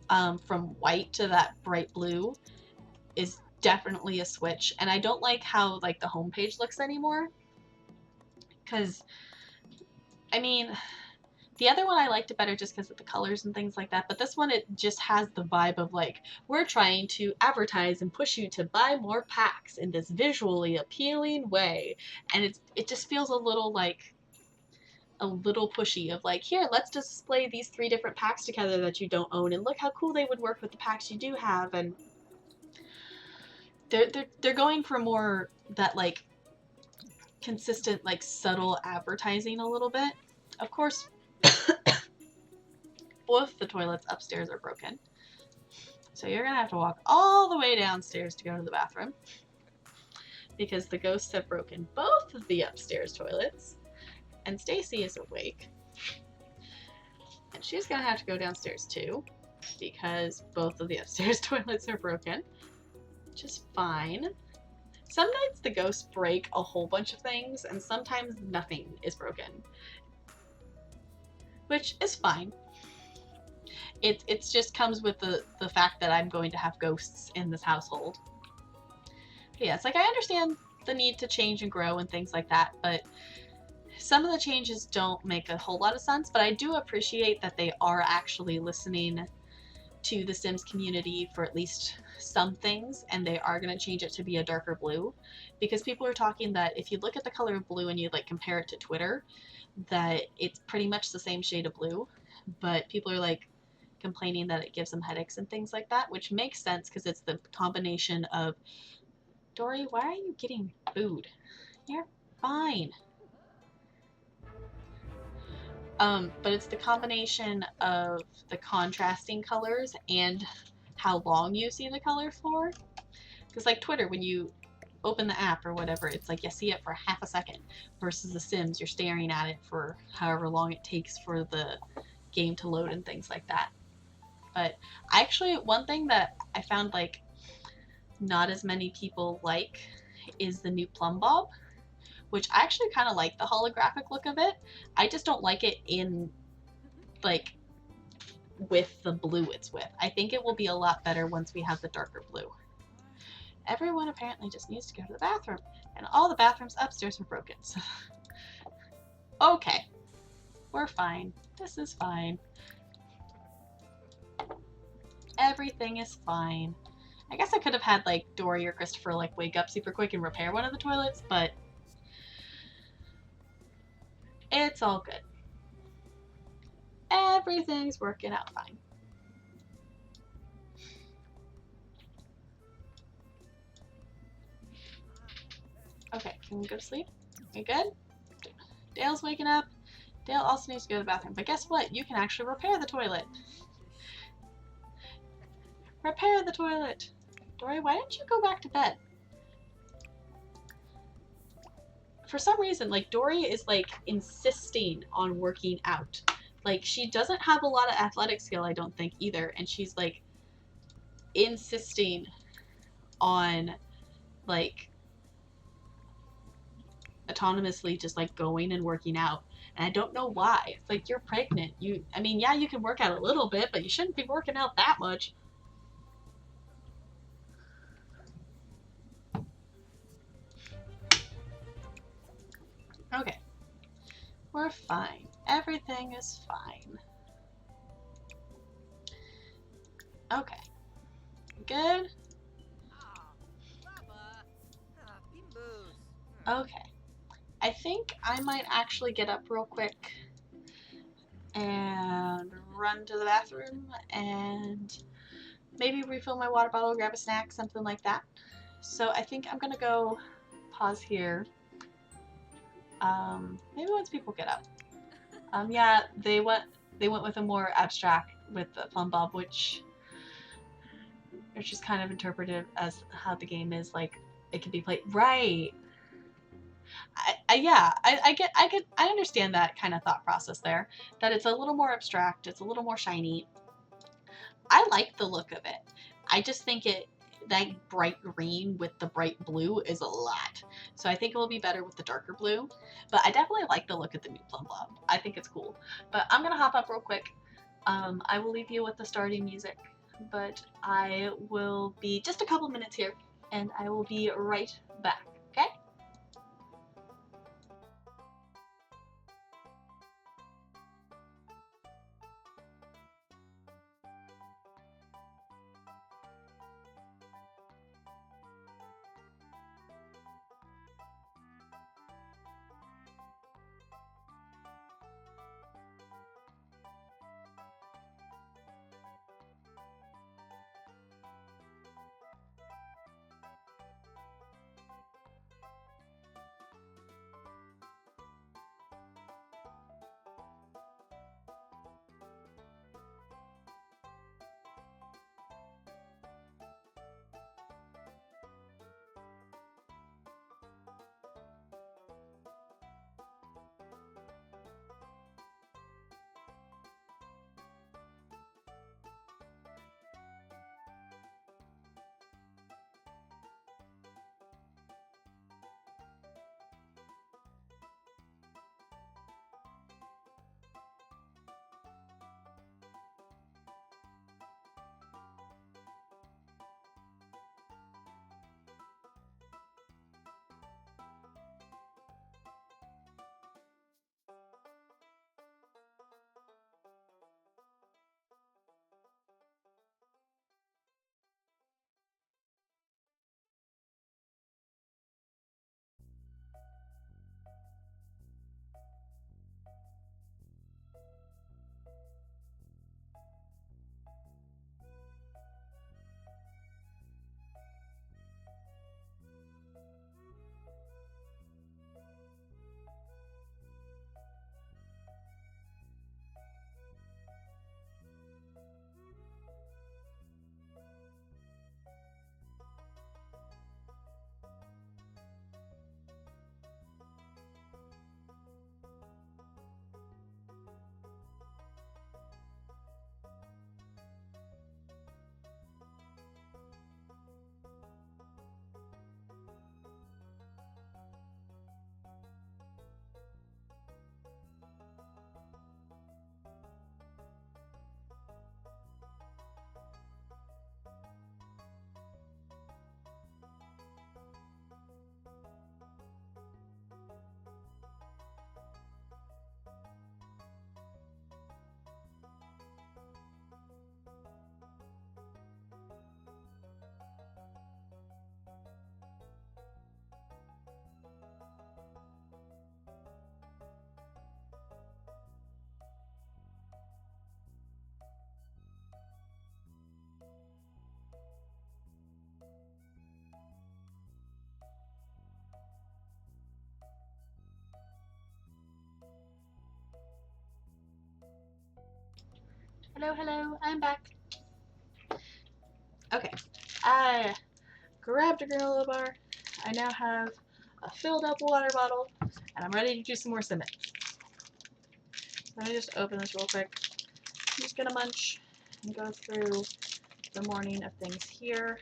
from white to that bright blue is definitely a switch. And I don't like how like the homepage looks anymore. Because, I mean, the other one I liked it better just because of the colors and things like that. But this one, it just has the vibe of like, we're trying to advertise and push you to buy more packs in this visually appealing way. And it just feels a little like, a little pushy of like, here, let's display these 3 different packs together that you don't own and look how cool they would work with the packs you do have. And they're going for more that like consistent, like subtle advertising a little bit. Of course, both the toilets upstairs are broken. So you're gonna have to walk all the way downstairs to go to the bathroom because the ghosts have broken both of the upstairs toilets. And Stacy is awake. And she's gonna have to go downstairs too because both of the upstairs toilets are broken, which is fine. Some nights the ghosts break a whole bunch of things, and sometimes nothing is broken, which is fine. It just comes with the fact that I'm going to have ghosts in this household. But yeah, it's like I understand the need to change and grow and things like that, but some of the changes don't make a whole lot of sense, but I do appreciate that they are actually listening to the Sims community for at least some things, and they are going to change it to be a darker blue, because people are talking that if you look at the color of blue and you like compare it to Twitter, that it's pretty much the same shade of blue, but people are like complaining that it gives them headaches and things like that, which makes sense because it's the combination of, Dory, why are you getting food? You're fine. But it's the combination of the contrasting colors and how long you see the color for. Because like Twitter, when you open the app or whatever, it's like you see it for half a second, versus The Sims, you're staring at it for however long it takes for the game to load and things like that. But actually, one thing that I found like not as many people like is the new Plumb Bob, which I actually kind of like the holographic look of it. I just don't like it in, like, with the blue it's with. I think it will be a lot better once we have the darker blue. Everyone apparently just needs to go to the bathroom, and all the bathrooms upstairs are broken. So. Okay, we're fine. This is fine. Everything is fine. I guess I could have had, like, Dory or Christopher, like, wake up super quick and repair one of the toilets, but it's all good. Everything's working out fine. Okay, can we go to sleep? We good? Dale's waking up. Dale also needs to go to the bathroom. But guess what? You can actually repair the toilet. Repair the toilet. Dory, why didn't you go back to bed? For some reason, like, Dory is, like, insisting on working out. Like, she doesn't have a lot of athletic skill, I don't think, either. And she's, like, insisting on, like, autonomously just, like, going and working out. And I don't know why. It's like, you're pregnant. I mean, yeah, you can work out a little bit, but you shouldn't be working out that much. Okay. We're fine. Everything is fine. Okay. Good? Okay. I think I might actually get up real quick and run to the bathroom and maybe refill my water bottle, grab a snack, something like that. So I think I'm gonna go pause here. Maybe once people get up. Yeah, they went with a more abstract with the Plumb Bob, which is kind of interpretive as how the game is, like, it can be played right. I understand that kind of thought process there. That it's a little more abstract, it's a little more shiny. I like the look of it. I just think that bright green with the bright blue is a lot. So I think it will be better with the darker blue. But I definitely like the look of the new Plumb Bob. I think it's cool. But I'm gonna hop up real quick. I will leave you with the starting music, but I will be just a couple minutes here, and I will be right back. Okay? Hello, hello, I'm back. Okay, I grabbed a granola bar. I now have a filled up water bottle, and I'm ready to do some more cinnamon. Let me just open this real quick. I'm just gonna munch and go through the morning of things here.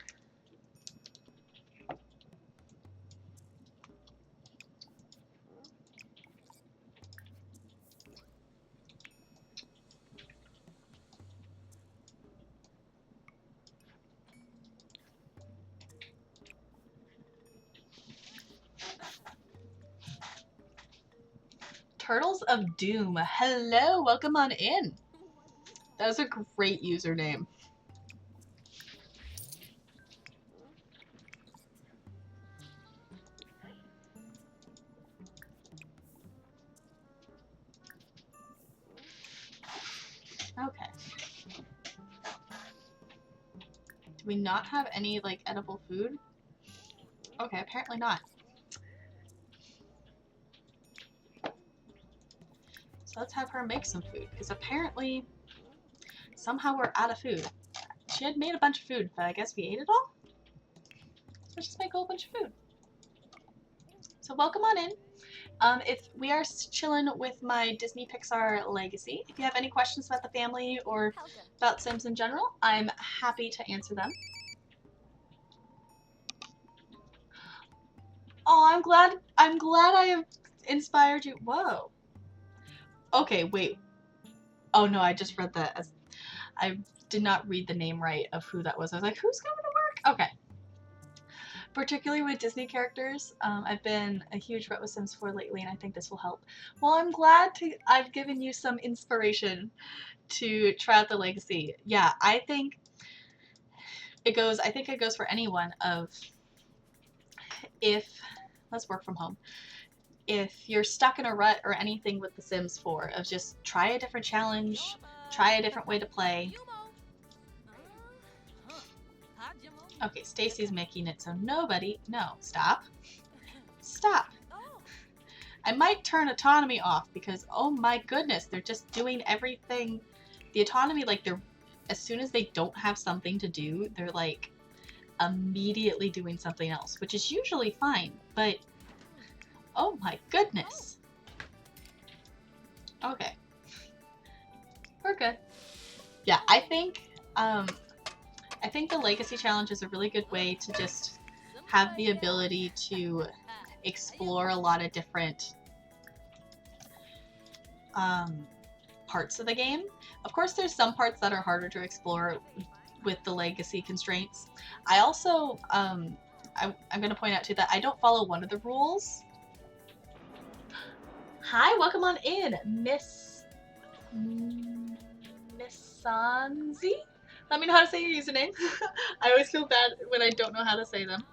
Turtles of Doom. Hello, welcome on in. That was a great username. Okay. Do we not have any, like, edible food? Okay, apparently not. So let's have her make some food, because apparently, somehow we're out of food. She had made a bunch of food, but I guess we ate it all? So let's just make a whole bunch of food. So welcome on in. If we are chilling with my Disney Pixar legacy, if you have any questions about the family or about Sims in general, I'm happy to answer them. Oh, I'm glad I have inspired you. Whoa. Okay, wait. Oh no, I just read that as I did not read the name right of who that was. I was like, who's going to work? Okay. Particularly with Disney characters, I've been a huge Wet with Sims 4 lately, and I think this will help. Well, I'm glad I've given you some inspiration to try out the legacy. Yeah, I think it goes for anyone of if, let's work from home. If you're stuck in a rut or anything with The Sims 4, of just try a different challenge, try a different way to play. Okay, Stacy's making it so nobody, no, stop. Stop. I might turn autonomy off because, oh my goodness, they're just doing everything. The autonomy, like, they're, as soon as they don't have something to do, they're like immediately doing something else, which is usually fine, but oh my goodness. Okay. We're good. Yeah, I think the legacy challenge is a really good way to just have the ability to explore a lot of different parts of the game. Of course, there's some parts that are harder to explore with the legacy constraints. I also, I'm going to point out too that I don't follow one of the rules. Hi, welcome on in, Miss Sanzi. Let me know how to say your username. I always feel bad when I don't know how to say them.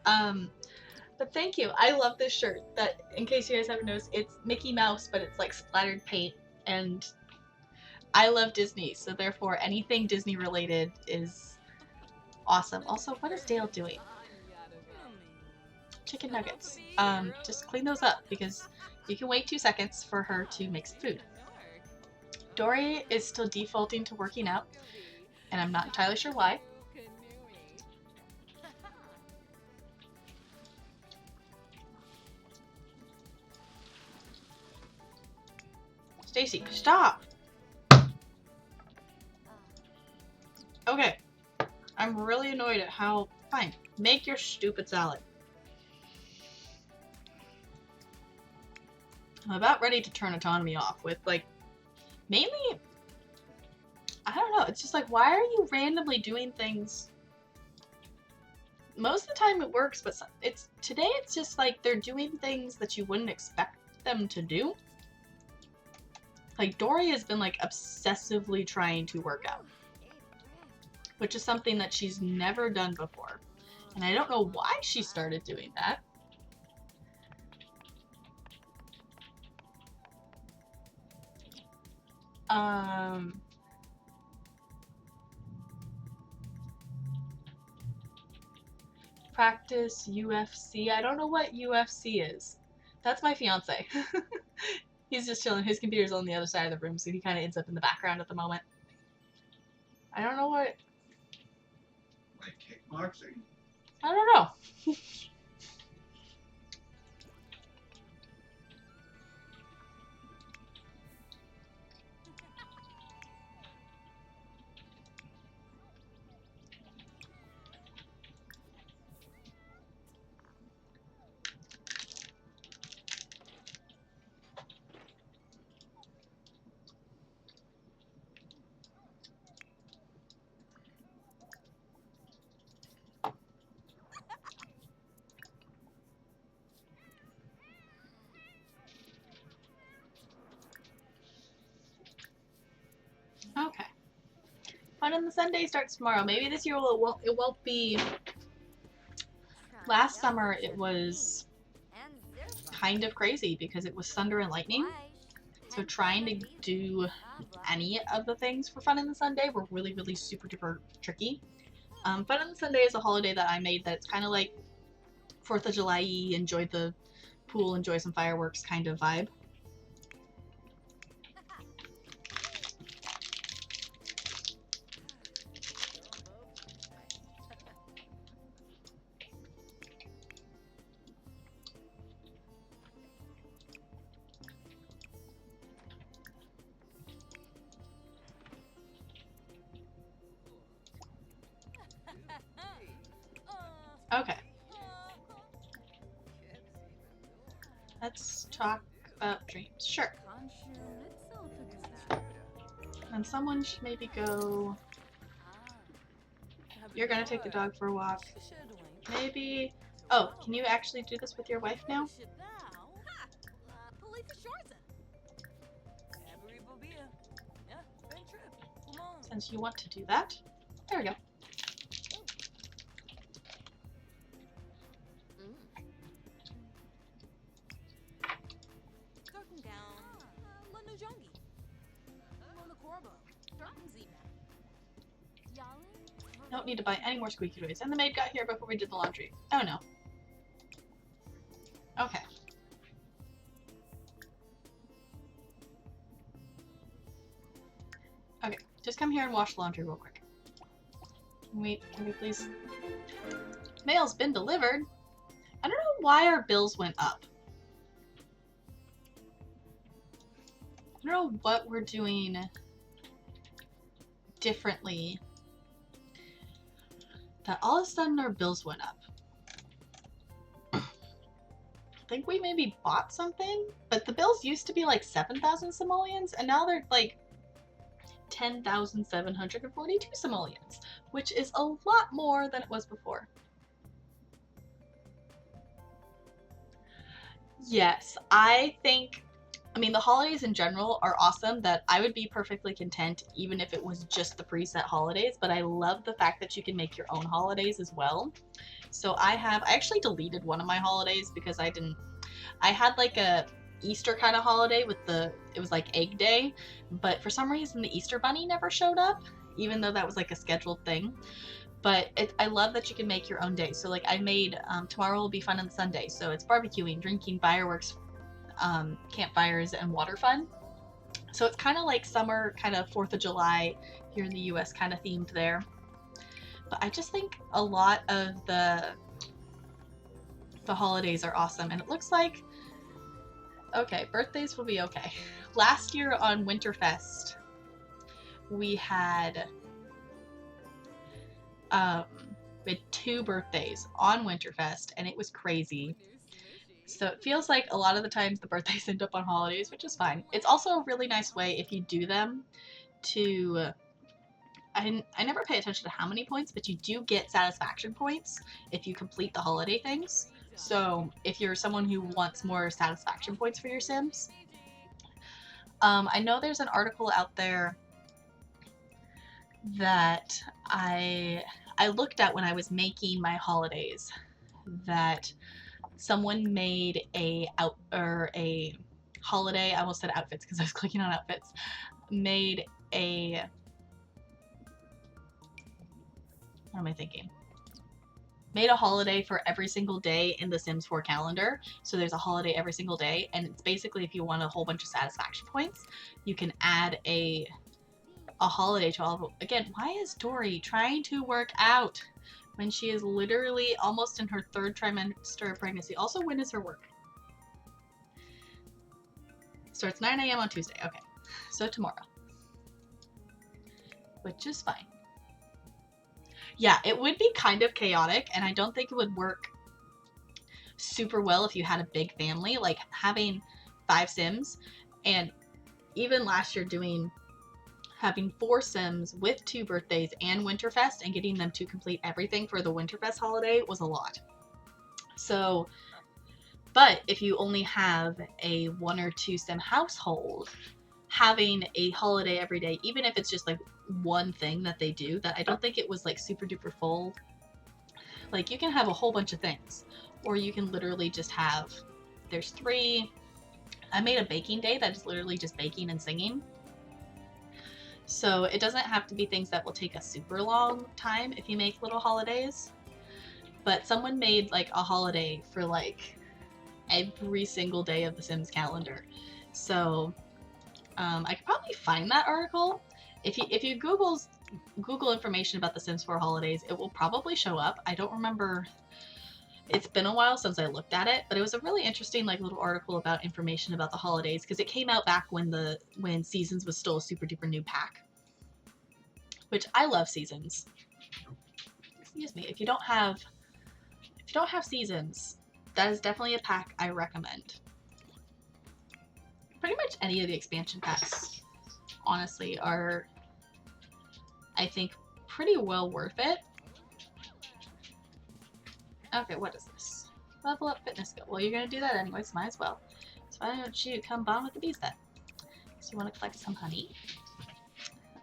But thank you. I love this shirt. That, in case you guys haven't noticed, it's Mickey Mouse, but it's like splattered paint. And I love Disney, so therefore anything Disney related is awesome. Also, what is Dale doing? Chicken nuggets. Just clean those up because you can wait 2 seconds for her to make some food. Dory is still defaulting to working out, and I'm not entirely sure why. Stacy, stop! Okay. I'm really annoyed at how... Fine. Make your stupid salad. I'm about ready to turn autonomy off with, like, mainly... I don't know. It's just like, why are you randomly doing things? Most of the time it works, but today it's just like they're doing things that you wouldn't expect them to do. Like, Dory has been, like, obsessively trying to work out, which is something that she's never done before. And I don't know why she started doing that. Practice UFC. I don't know what UFC is. That's my fiance. He's just chilling. His computer's on the other side of the room, so he kind of ends up in the background at the moment. I don't know what. Like kickboxing? I don't know. Okay. Fun on the Sunday starts tomorrow. Maybe this year it won't be. Last summer it was kind of crazy because it was thunder and lightning. So trying to do any of the things for Fun on the Sunday were really, really super duper tricky. Fun on the Sunday is a holiday that I made that's kind of like 4th of July, enjoy the pool, enjoy some fireworks kind of vibe. Okay. Let's talk about dreams. Sure. And someone should maybe go. You're gonna take the dog for a walk. Maybe. Oh, can you actually do this with your wife now? Since you want to do that. There we go. Don't need to buy any more squeaky toys. And the maid got here before we did the laundry. Oh no. Okay. Okay, just come here and wash laundry real quick. Can we please? Mail's been delivered. I don't know why our bills went up. I don't know what we're doing differently. That all of a sudden our bills went up. I think we maybe bought something, but the bills used to be like 7,000 simoleons, and now they're like 10,742 simoleons, which is a lot more than it was before. Yes, I mean, the holidays in general are awesome, that I would be perfectly content even if it was just the preset holidays, but I love the fact that you can make your own holidays as well. So I actually deleted one of my holidays because I had like a Easter kind of holiday with it was like Egg Day, but for some reason the Easter Bunny never showed up, even though that was like a scheduled thing. But I love that you can make your own day. So like I made, tomorrow will be Fun on Sunday, so it's barbecuing, drinking, fireworks, campfires, and water fun. So it's kind of like summer, kind of 4th of July here in the US kind of themed there. But I just think a lot of the holidays are awesome, and it looks like, okay, birthdays will be okay. Last year on Winterfest, we had 2 birthdays on Winterfest, and it was crazy. So it feels like a lot of the times the birthdays end up on holidays, which is fine. It's also a really nice way, if you do them, to... I never pay attention to how many points, but you do get satisfaction points if you complete the holiday things. So if you're someone who wants more satisfaction points for your Sims, I know there's an article out there that I looked at when I was making my holidays, that someone made a holiday, I almost said outfits because I was clicking on outfits, made a, what am I thinking? Made a holiday for every single day in the Sims 4 calendar. So there's a holiday every single day, and it's basically if you want a whole bunch of satisfaction points, you can add a a holiday to all of them. Again, why is Dory trying to work out when she is literally almost in her 3rd trimester of pregnancy? Also, when is her work? Starts 9 a.m. on Tuesday. Okay, so tomorrow. Which is fine. Yeah, it would be kind of chaotic, and I don't think it would work super well if you had a big family. Like, having 5 Sims, and even last year having 4 Sims with 2 birthdays and Winterfest, and getting them to complete everything for the Winterfest holiday was a lot. So, but if you only have a 1 or 2 Sim household, having a holiday every day, even if it's just like one thing that they do, that I don't think it was like super duper full. Like, you can have a whole bunch of things, or you can literally just have, there's 3. I made a baking day that is literally just baking and singing. So it doesn't have to be things that will take a super long time if you make little holidays. But someone made like a holiday for like every single day of the Sims calendar. So I could probably find that article. If you Google information about the Sims 4 holidays, it will probably show up. I don't remember. It's been a while since I looked at it, but it was a really interesting like little article about information about the holidays, because it came out back when Seasons was still a super duper new pack. Which I love Seasons. Excuse me. If you don't have Seasons, that is definitely a pack I recommend. Pretty much any of the expansion packs, honestly, are, I think, pretty well worth it. Okay, what is this? Level up fitness skill. Well, you're gonna do that anyway, so might as well. So why don't you come bond with the bees then? So you want to collect some honey.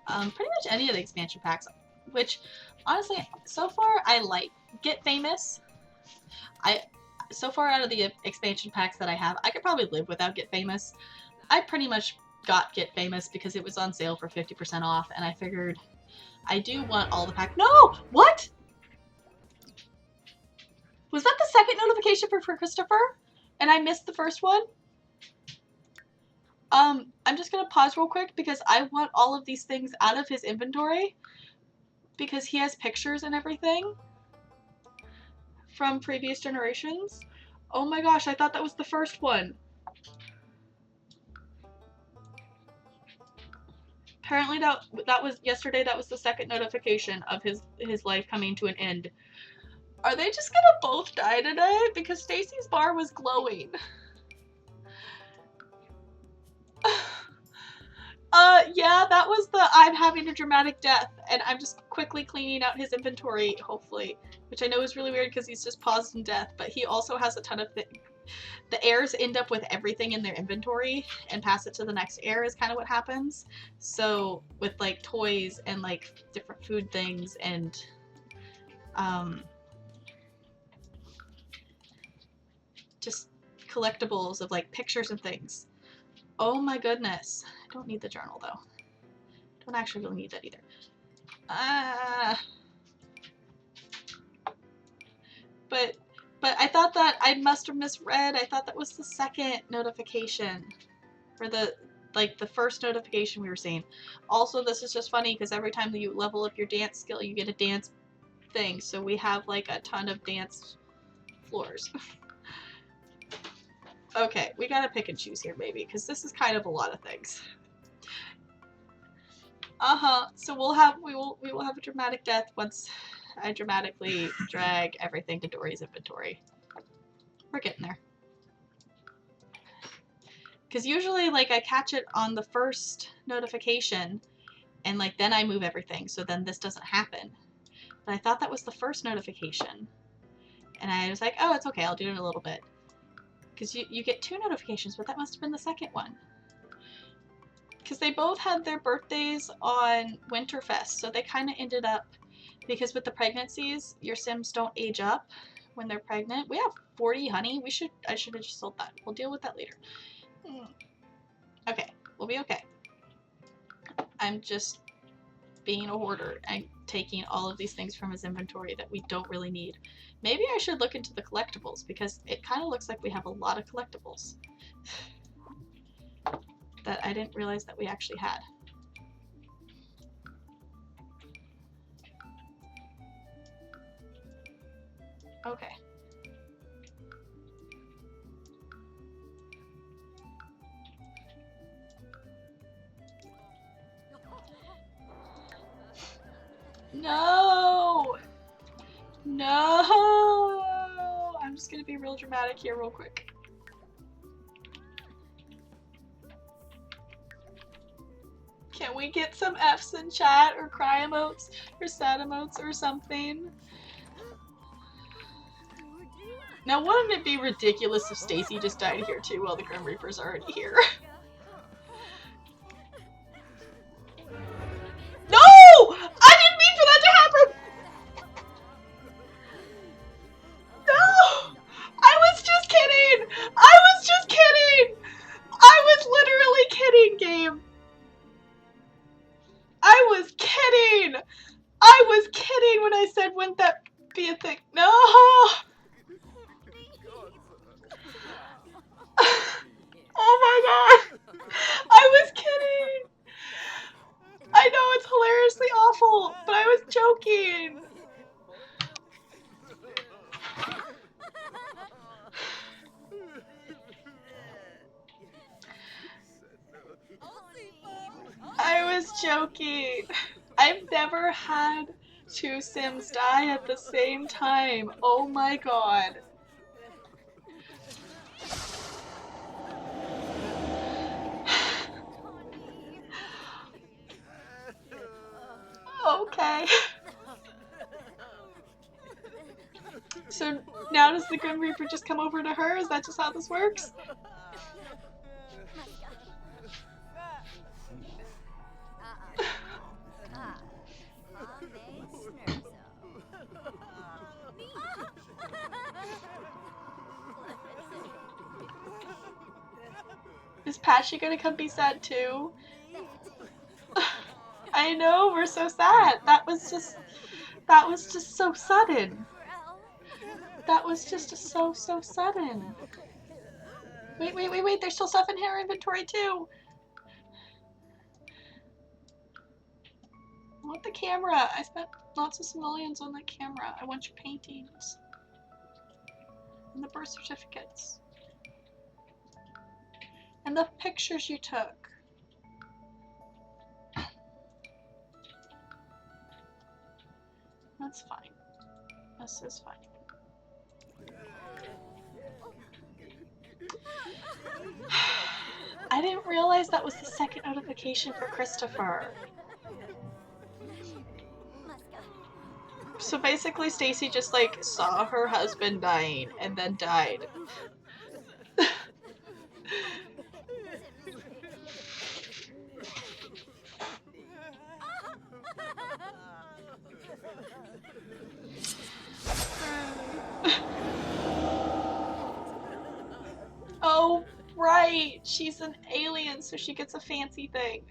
Pretty much any of the expansion packs, which honestly, so far I like Get Famous. So far out of the expansion packs that I have, I could probably live without Get Famous. I pretty much got Get Famous because it was on sale for 50% off, and I figured I do want all the packs. No! What? Was that the second notification for Christopher? And I missed the first one? I'm just gonna pause real quick because I want all of these things out of his inventory because he has pictures and everything from previous generations. Oh my gosh, I thought that was the first one. Apparently that was yesterday. That was the second notification of his life coming to an end. Are they just gonna both die today? Because Stacy's bar was glowing. Yeah, that was the I'm having a dramatic death, and I'm just quickly cleaning out his inventory, hopefully. Which I know is really weird because he's just paused in death, but he also has a ton of things. The heirs end up with everything in their inventory and pass it to the next heir is kind of what happens. So with like toys and like different food things and just collectibles of like pictures and things. Oh my goodness. I don't need the journal though. Don't actually really need that either. But I thought that I must have misread. I thought that was the second notification. Or the first notification we were seeing. Also, this is just funny because every time that you level up your dance skill, you get a dance thing. So we have like a ton of dance floors. Okay, we gotta pick and choose here, maybe, because this is kind of a lot of things. So we will have a dramatic death once I dramatically drag everything to Dory's inventory. We're getting there. Because usually, like, I catch it on the first notification, and, like, then I move everything, so then this doesn't happen. But I thought that was the first notification. And I was like, oh, it's okay, I'll do it in a little bit. Because you get 2 notifications, but that must have been the second one. Because they both had their birthdays on Winterfest, so they kind of ended up, because with the pregnancies, your Sims don't age up when they're pregnant. We have 40 honey. I should have just sold that. We'll deal with that later. Okay, we'll be okay. I'm just being a hoarder and taking all of these things from his inventory that we don't really need. Maybe I should look into the collectibles, because it kind of looks like we have a lot of collectibles that I didn't realize that we actually had. Okay. No! No! I'm just gonna be real dramatic here real quick. Can we get some Fs in chat or cry emotes or sad emotes or something? Now wouldn't it be ridiculous if Stacy just died here too while the Grim Reaper's already here? No! I didn't mean for that to happen! No! I was just kidding! I was just kidding! I was literally kidding, game! I was kidding! I was kidding when I said wouldn't that be a thing. No! Oh my god! I was kidding! I know it's hilariously awful, but I was joking! I was joking. I've never had two Sims die at the same time. Oh my god. Okay. So now does the Grim Reaper just come over to her? Is that just how this works? Is Patchy gonna come be sad too? I know, we're so sad. That was just so sudden. That was just so sudden. Wait, there's still stuff in her inventory too. I want the camera. I spent lots of simoleons on that camera. I want your paintings. And the birth certificates. And the pictures you took. That's fine. This is fine. I didn't realize that was the second notification for Christopher. So basically Stacy just like saw her husband dying and then died. Oh, right! She's an alien, so she gets a fancy thing.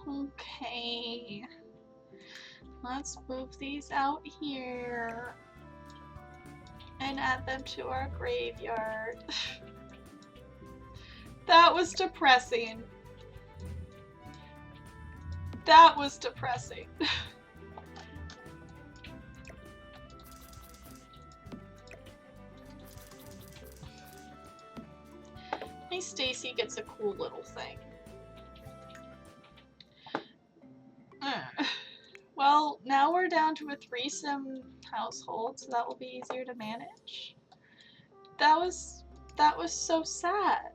Okay. Let's move these out here. And add them to our graveyard. That was depressing. That was depressing. Hey, Stacy gets a cool little thing. Well, now we're down to a 3-sim household, so that will be easier to manage. That was so sad.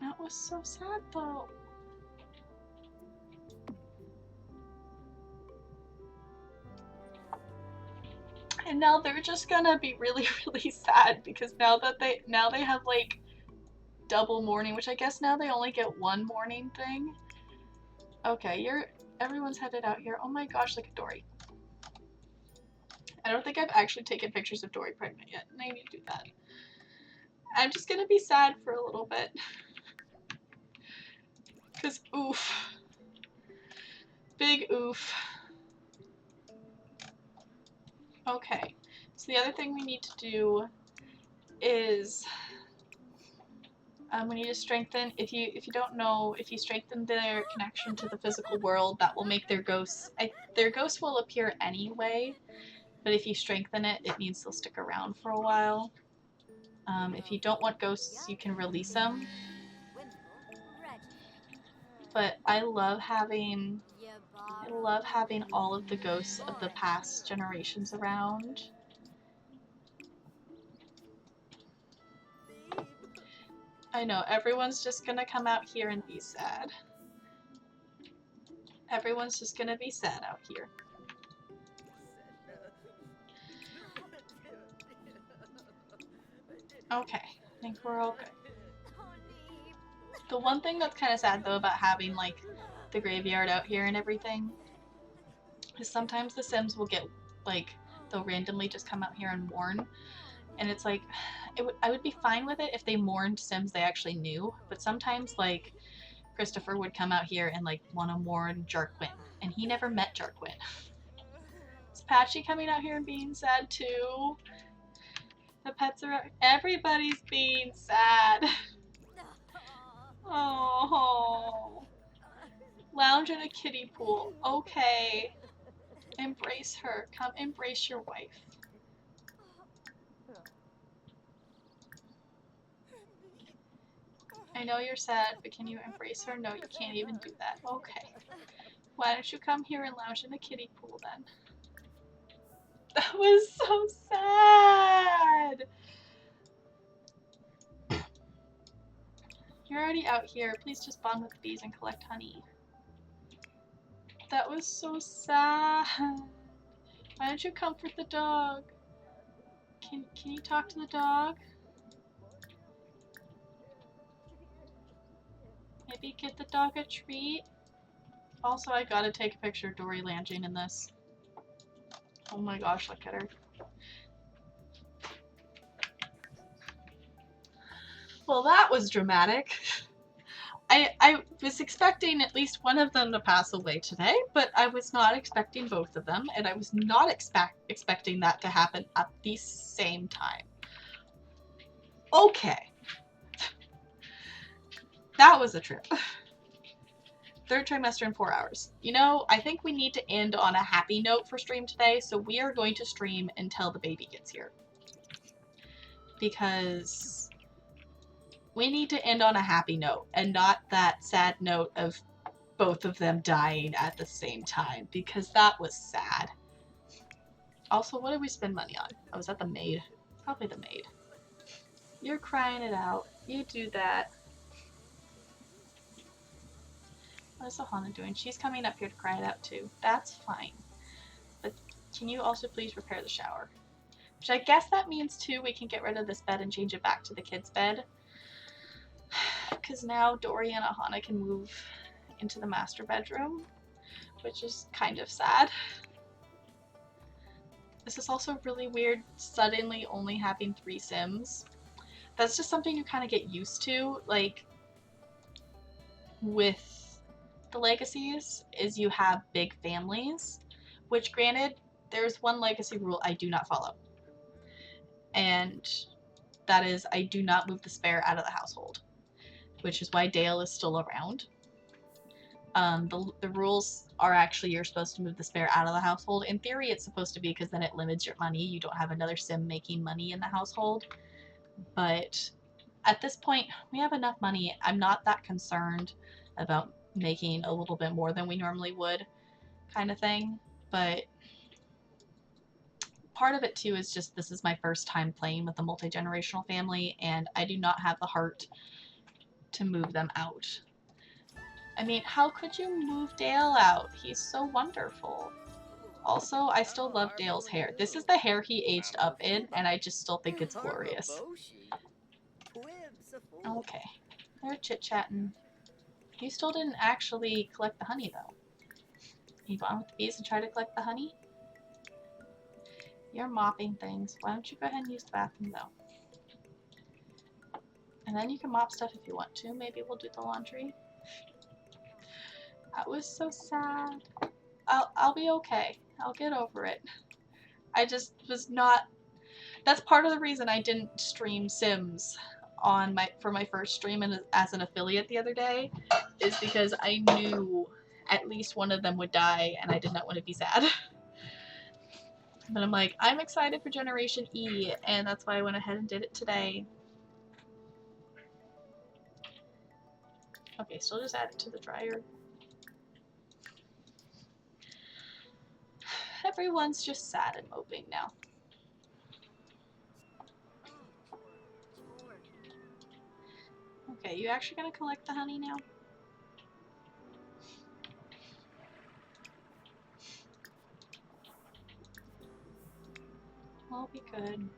That was so sad though. And now they're just gonna be really, really sad because now they have like double mourning, which I guess now they only get one mourning thing. Okay, everyone's headed out here. Oh my gosh, look at Dory. I don't think I've actually taken pictures of Dory pregnant yet, and I need to do that. I'm just gonna be sad for a little bit. Cause oof. Big oof. Okay, so the other thing we need to do is We need to strengthen. If you don't know, if you strengthen their connection to the physical world, that will make their ghosts. Their ghosts will appear anyway, but if you strengthen it, it means they'll stick around for a while. If you don't want ghosts, you can release them. But I love having all of the ghosts of the past generations around. I know, everyone's just gonna come out here and be sad. Everyone's just gonna be sad out here. Okay, I think we're all good. The one thing that's kind of sad though about having like the graveyard out here and everything is sometimes the Sims will get like, they'll randomly just come out here and mourn, and it's like, I would be fine with it if they mourned Sims they actually knew, but sometimes like Christopher would come out here and like want to mourn Jarquin, and he never met Jarquin. Is Patchy coming out here and being sad too? The pets are, everybody's being sad. Oh, lounge in a kiddie pool. Okay, embrace her. Come embrace your wife. I know you're sad, but can you embrace her? No, you can't even do that. Okay. Why don't you come here and lounge in the kiddie pool then? That was so sad! You're already out here. Please just bond with the bees and collect honey. That was so sad. Why don't you comfort the dog? Can you talk to the dog? Maybe give the dog a treat? Also, I gotta take a picture of Dory lounging in this. Oh my gosh, look at her. Well, that was dramatic. I was expecting at least one of them to pass away today, but I was not expecting both of them, and I was not expecting that to happen at the same time. Okay. That was a trip. Third trimester in 4 hours. You know, I think we need to end on a happy note for stream today, so we are going to stream until the baby gets here. Because we need to end on a happy note, and not that sad note of both of them dying at the same time, because that was sad. Also, what did we spend money on? Oh, was that the maid? Probably the maid. You're crying it out. You do that. What is Ohana doing? She's coming up here to cry it out too. That's fine. But can you also please repair the shower? Which I guess that means too we can get rid of this bed and change it back to the kids' bed. Because now Dory and Ohana can move into the master bedroom, which is kind of sad. This is also really weird, suddenly only having 3 Sims. That's just something you kind of get used to, like, with the legacies, is you have big families, which granted, there's one legacy rule I do not follow. And that is, I do not move the spare out of the household, which is why Dale is still around. The rules are actually you're supposed to move the spare out of the household. In theory, it's supposed to be because then it limits your money. You don't have another Sim making money in the household. But at this point, we have enough money. I'm not that concerned about making a little bit more than we normally would, kind of thing. But part of it too is just this is my first time playing with a multi-generational family, and I do not have the heart to move them out. I mean, how could you move Dale out? He's so wonderful. Also, I still love Dale's hair. This is the hair he aged up in, and I just still think it's glorious. Okay, they're chit-chatting. You still didn't actually collect the honey, though. You go on with the bees and try to collect the honey? You're mopping things. Why don't you go ahead and use the bathroom, though? And then you can mop stuff if you want to. Maybe we'll do the laundry. That was so sad. I'll be okay. I'll get over it. I just was not... That's part of the reason I didn't stream Sims on for my first stream and as an affiliate the other day is because I knew at least one of them would die and I did not want to be sad. But I'm like, I'm excited for Generation E, and that's why I went ahead and did it today. Okay, so I'll just add it to the dryer. Everyone's just sad and moping now. Okay, you actually gonna collect the honey now? It'll be good.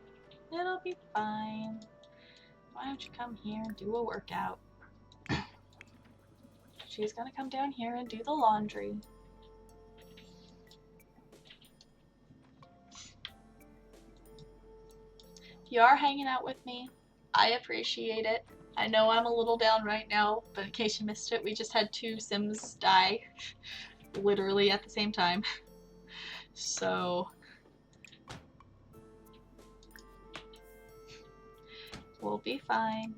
It'll be fine. Why don't you come here and do a workout? She's gonna come down here and do the laundry. If you are hanging out with me, I appreciate it. I know I'm a little down right now, but in case you missed it, we just had 2 Sims die literally at the same time. So we'll be fine.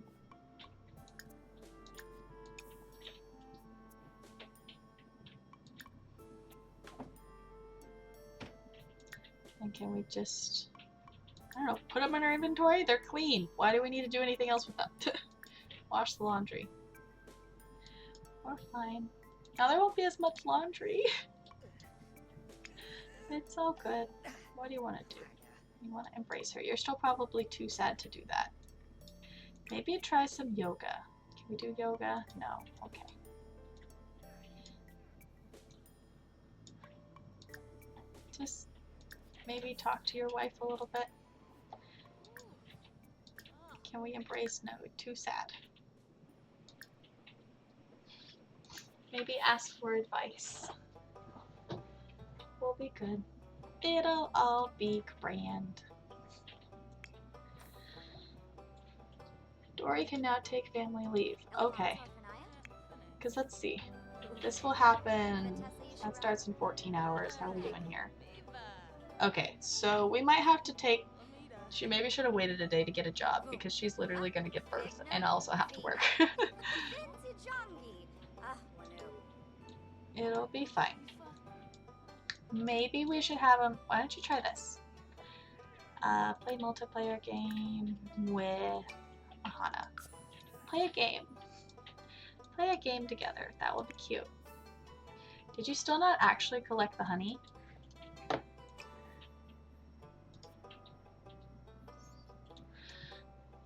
And can we just, I don't know, put them in our inventory? They're clean. Why do we need to do anything else with them? Wash the laundry. We're fine. Now there won't be as much laundry. It's all good. What do you want to do? You want to embrace her. You're still probably too sad to do that. Maybe try some yoga. Can we do yoga? No. Okay. Just maybe talk to your wife a little bit. Can we embrace? No, too sad. Maybe ask for advice. We'll be good. It'll all be grand. Dory can now take family leave. Okay. Because let's see. This will happen. That starts in 14 hours. How are we doing here? Okay, so we might have to take. She maybe should have waited a day to get a job because she's literally going to give birth and also have to work. It'll be fine. Maybe we should have them. Why don't you try this? Play multiplayer game with Ahana. Play a game. Play a game together. That will be cute. Did you still not actually collect the honey?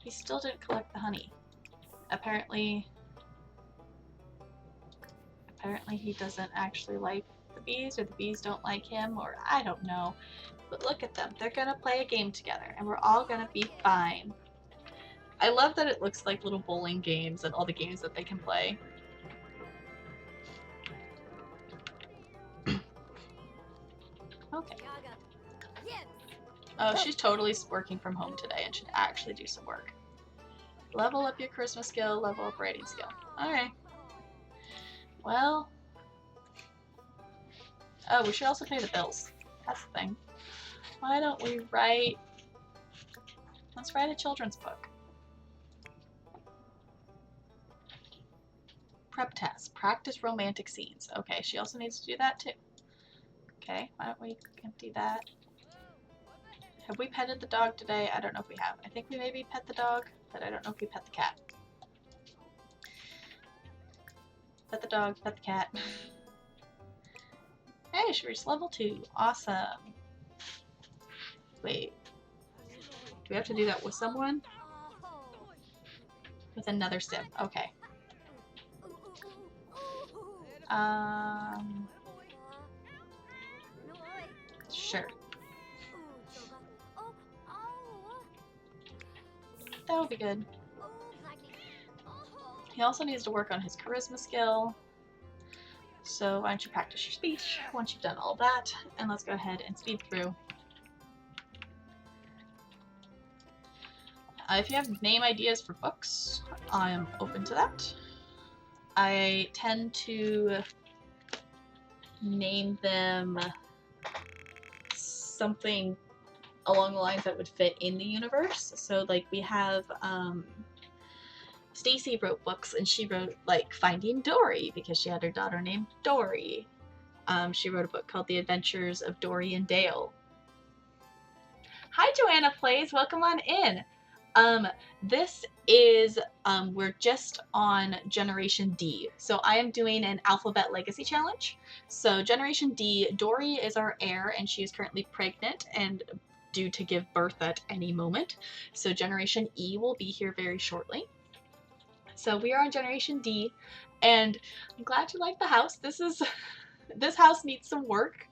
He still didn't collect the honey. Apparently he doesn't actually like the bees, or the bees don't like him, or I don't know. But look at them. They're gonna play a game together, and we're all gonna be fine. I love that it looks like little bowling games and all the games that they can play. Okay. Oh, she's totally working from home today and should actually do some work. Level up your charisma skill, level up writing skill. Alright. Well. Oh, we should also pay the bills. That's the thing. Why don't we write... Let's write a children's book. Prep test. Practice romantic scenes. Okay, she also needs to do that too. Okay, why don't we empty that? Have we petted the dog today? I don't know if we have. I think we maybe pet the dog, but I don't know if we pet the cat. Pet the dog, pet the cat. Hey, she reached level 2. Awesome. Wait. Do we have to do that with someone? With another sim. Okay. Sure. That would be good. He also needs to work on his charisma skill. So why don't you practice your speech once you've done all that, and let's go ahead and speed through. If you have name ideas for books, I am open to that. I tend to name them something along the lines that would fit in the universe. So like we have Stacy wrote books, and she wrote like Finding Dory because she had her daughter named Dory. She wrote a book called The Adventures of Dory and Dale. Hi, Joanna Plays. Welcome on in. This is, we're just on Generation D. So I am doing an Alphabet Legacy Challenge. So Generation D, Dory is our heir, and she is currently pregnant and due to give birth at any moment. So Generation E will be here very shortly. So we are on Generation D, and I'm glad you like the house. This house needs some work.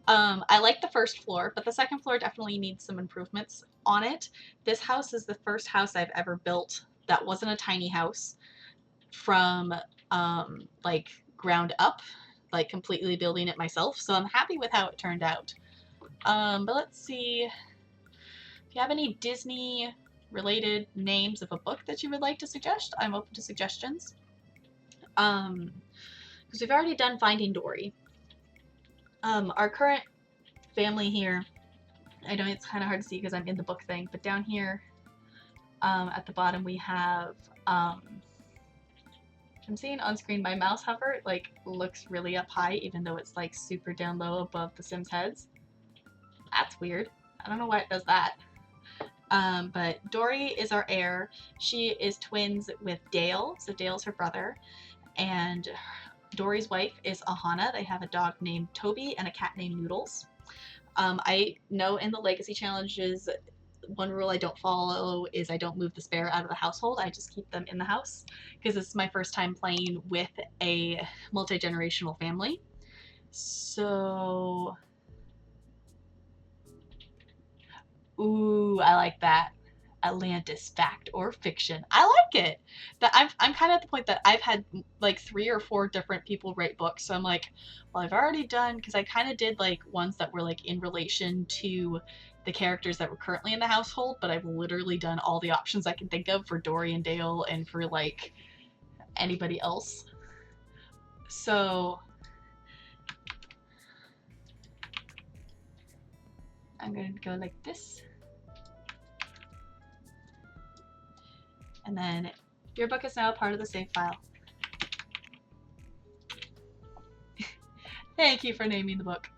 I like the first floor, but the second floor definitely needs some improvements on it. This house is the first house I've ever built that wasn't a tiny house from like ground up, like completely building it myself. So I'm happy with how it turned out. But let's see if you have any Disney related names of a book that you would like to suggest. I'm open to suggestions. Because we've already done Finding Dory. Our current family here, I know it's kind of hard to see because I'm in the book thing, but down here at the bottom we have, I'm seeing on screen my mouse hover, like, looks really up high even though it's like super down low above the Sims heads. That's weird. I don't know why it does that. But Dory is our heir. She is twins with Dale, so Dale's her brother, and Dory's wife is Ahana. They have a dog named Toby and a cat named Noodles. I know in the Legacy Challenges, one rule I don't follow is I don't move the spare out of the household. I just keep them in the house because this is my first time playing with a multi-generational family. So, ooh, I like that. Atlantis, fact or fiction. I like it. That I'm kind of at the point that I've had like 3 or 4 different people write books, so I'm like, well, I've already done, because I kind of did like ones that were like in relation to the characters that were currently in the household, but I've literally done all the options I can think of for Dory and Dale and for like anybody else. So I'm going to go like this. And then your book is now a part of the save file. Thank you for naming the book.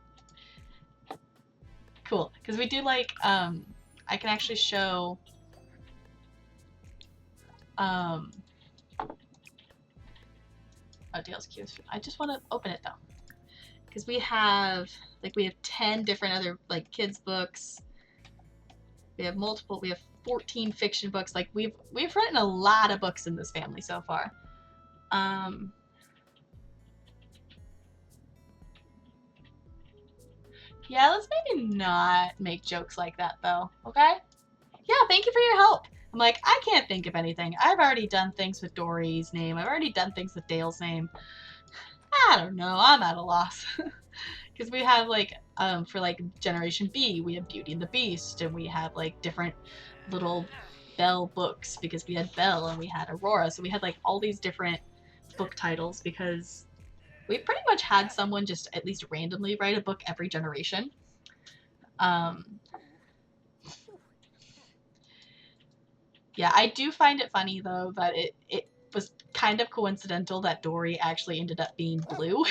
Cool, because we do like, I can actually show, oh, Dale's cute. I just want to open it though, because we have 10 different other like kids books. We have 14 fiction books. Like we've written a lot of books in this family so far. Yeah, let's maybe not make jokes like that though, okay? Yeah, thank you for your help. I'm like, I can't think of anything. I've already done things with Dory's name. I've already done things with Dale's name. I don't know. I'm at a loss. Because we have like, for like Generation B, we have Beauty and the Beast, and we have like different little Belle books because we had Belle and we had Aurora. So we had like all these different book titles because we pretty much had someone just at least randomly write a book every generation. Yeah, I do find it funny though that it was kind of coincidental that Dory actually ended up being blue.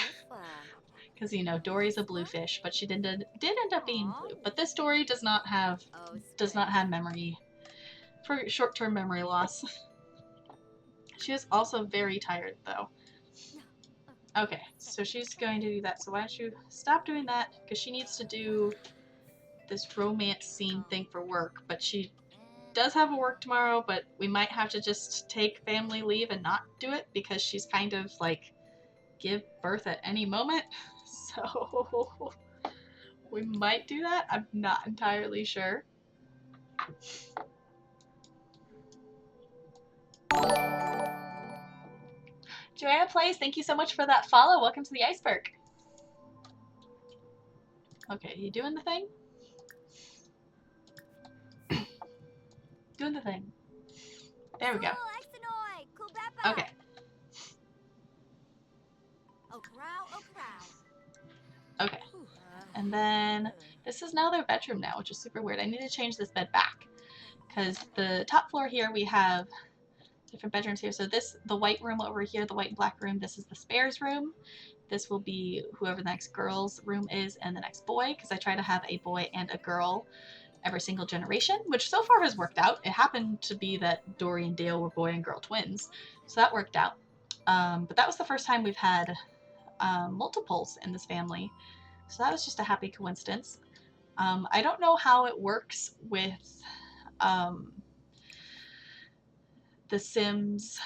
Because, you know, Dory's a blue fish, but she did end up being blue. But this Dory does not have memory, for short-term memory loss. She is also very tired though. Okay, so she's going to do that. So why don't you stop doing that? Because she needs to do this romance scene thing for work. But she does have a work tomorrow, but we might have to just take family leave and not do it because she's kind of like give birth at any moment. So we might do that. I'm not entirely sure. Joanna Plays, thank you so much for that follow. Welcome to the iceberg. Okay, you doing the thing? Doing the thing. There we go. Okay. Okay. And then this is now their bedroom now, which is super weird. I need to change this bed back because the top floor here we have different bedrooms here. So the white room over here, the white and black room, this is the spares room. This will be whoever the next girl's room is and the next boy, because I try to have a boy and a girl every single generation, which so far has worked out. It happened to be that Dory and Dale were boy and girl twins, so that worked out. But that was the first time we've had multiples in this family, so that was just a happy coincidence. I don't know how it works with the Sims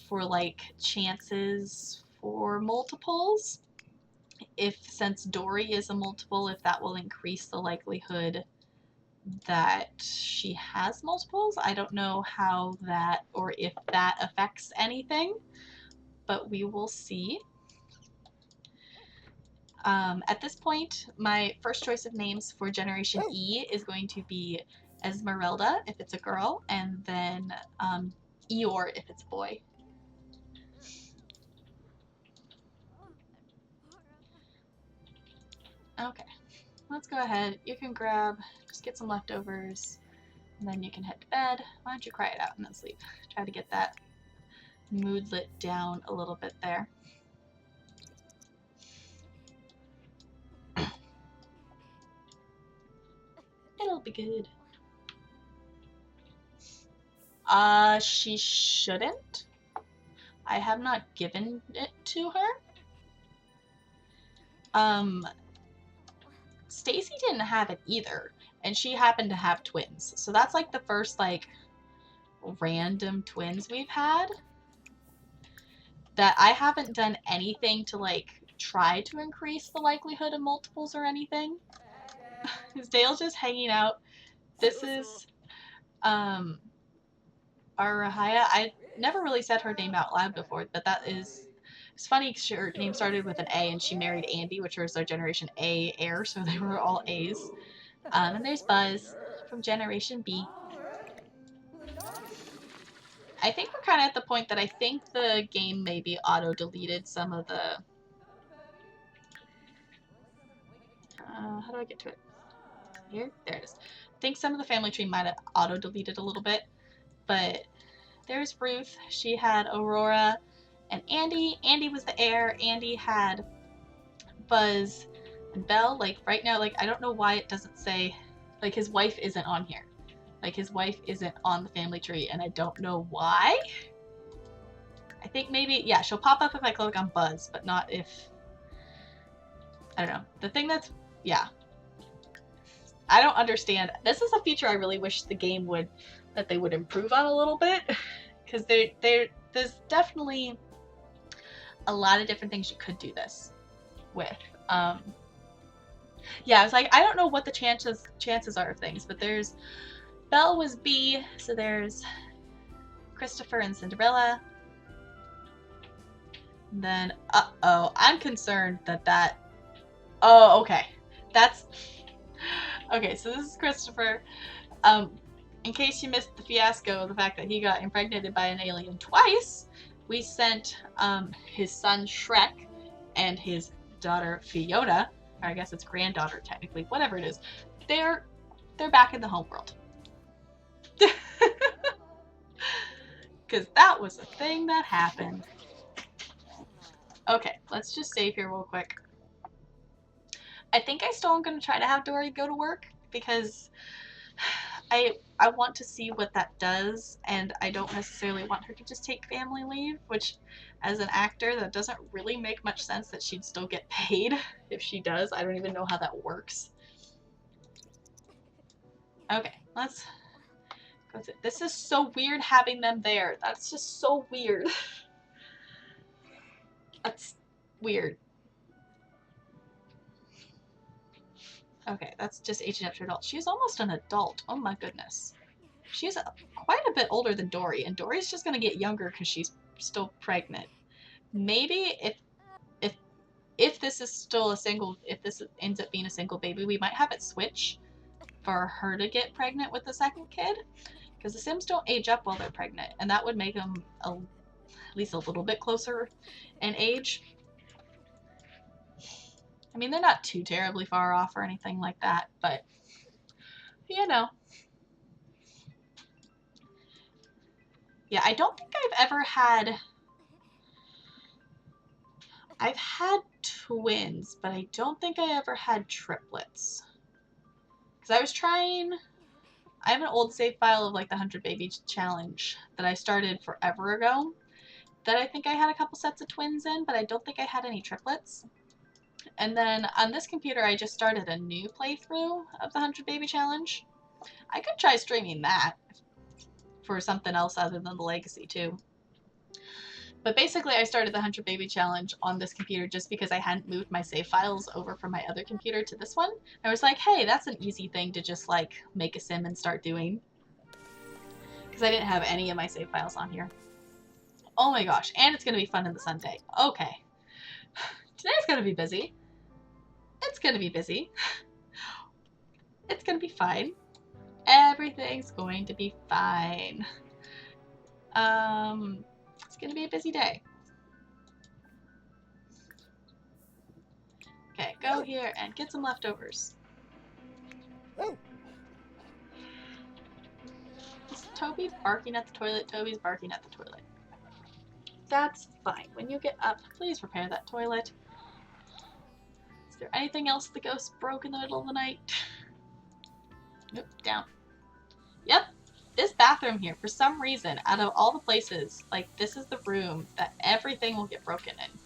for like chances for multiples. If since Dory is a multiple, if that will increase the likelihood that she has multiples. I don't know how that or if that affects anything, but we will see. At this point, my first choice of names for Generation E is going to be Esmeralda if it's a girl, and then Eeyore if it's a boy. Okay, let's go ahead. You can just get some leftovers, and then you can head to bed. Why don't you cry it out and then sleep? Try to get that mood lit down a little bit there. It'll be good. She shouldn't. I have not given it to her. Stacy didn't have it either, and she happened to have twins. So that's like the first like random twins we've had that I haven't done anything to like try to increase the likelihood of multiples or anything. Is Dale just hanging out? This is Arahaya. I never really said her name out loud before, but that is it's funny because her name started with an A and she married Andy, which was their Generation A heir, so they were all A's. And there's Buzz from Generation B. I think we're kind of at the point that I think the game maybe auto-deleted some of the... how do I get to it? Here? There it is. I think some of the family tree might have auto-deleted a little bit, but there's Ruth. She had Aurora and Andy. Andy was the heir. Andy had Buzz and Belle. Like, right now, like, I don't know why it doesn't say... Like, his wife isn't on here. Like, his wife isn't on the family tree, and I don't know why. I think maybe, yeah, she'll pop up if I click on Buzz, but not if... I don't know. The thing that's... Yeah. I don't understand. This is a feature I really wish the game would... that they would improve on a little bit. Because there's definitely a lot of different things you could do this with. Yeah, I was like, I don't know what the chances are of things, but there's... Belle was B, so there's Christopher and Cinderella. And then, uh-oh, I'm concerned that... Oh, okay. That's... Okay, so this is Christopher. In case you missed the fiasco, the fact that he got impregnated by an alien twice, we sent his son Shrek and his daughter Fiona, or I guess it's granddaughter technically, whatever it is, they're back in the homeworld. Because that was a thing that happened. Okay, let's just save here real quick. I think I still am going to try to have Dory go to work because I want to see what that does, and I don't necessarily want her to just take family leave, which as an actor that doesn't really make much sense that she'd still get paid if she does. I don't even know how that works. Okay, let's go to... This is so weird having them there. That's just so weird. That's weird. Okay, that's just aging up to adult. She's almost an adult. Oh my goodness. She's quite a bit older than Dory, and Dory's just going to get younger because she's still pregnant. Maybe if this is still a single, if this ends up being a single baby, we might have it switch for her to get pregnant with the second kid, because the Sims don't age up while they're pregnant, and that would make them at least a little bit closer in age. I mean, they're not too terribly far off or anything like that, but, you know. Yeah, I don't think I've ever had... I've had twins, but I don't think I ever had triplets. Because I was trying... I have an old save file of like the 100 Baby Challenge that I started forever ago that I think I had a couple sets of twins in, but I don't think I had any triplets. And then on this computer, I just started a new playthrough of the 100 Baby Challenge. I could try streaming that for something else other than the Legacy too. But basically, I started the 100 Baby Challenge on this computer just because I hadn't moved my save files over from my other computer to this one. I was like, hey, that's an easy thing to just like make a sim and start doing. Because I didn't have any of my save files on here. Oh my gosh, and it's going to be fun in the Sunday. Okay. Today's going to be busy. It's going to be busy. It's going to be fine. Everything's going to be fine. It's going to be a busy day. Okay, go here and get some leftovers. Is Toby barking at the toilet? Toby's barking at the toilet. That's fine. When you get up, please repair that toilet. Is there anything else the ghost broke in the middle of the night? Nope, down. Yep, this bathroom here, for some reason, out of all the places, like, this is the room that everything will get broken in.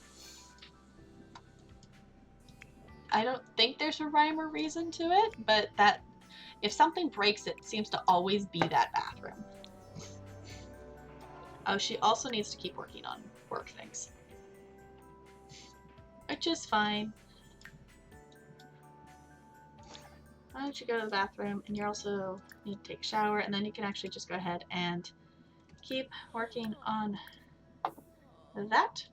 I don't think there's a rhyme or reason to it, but that if something breaks, it seems to always be that bathroom. Oh, she also needs to keep working on work things. Which is fine. Why don't you go to the bathroom, and you also need to take a shower, and then you can actually just go ahead and keep working on that.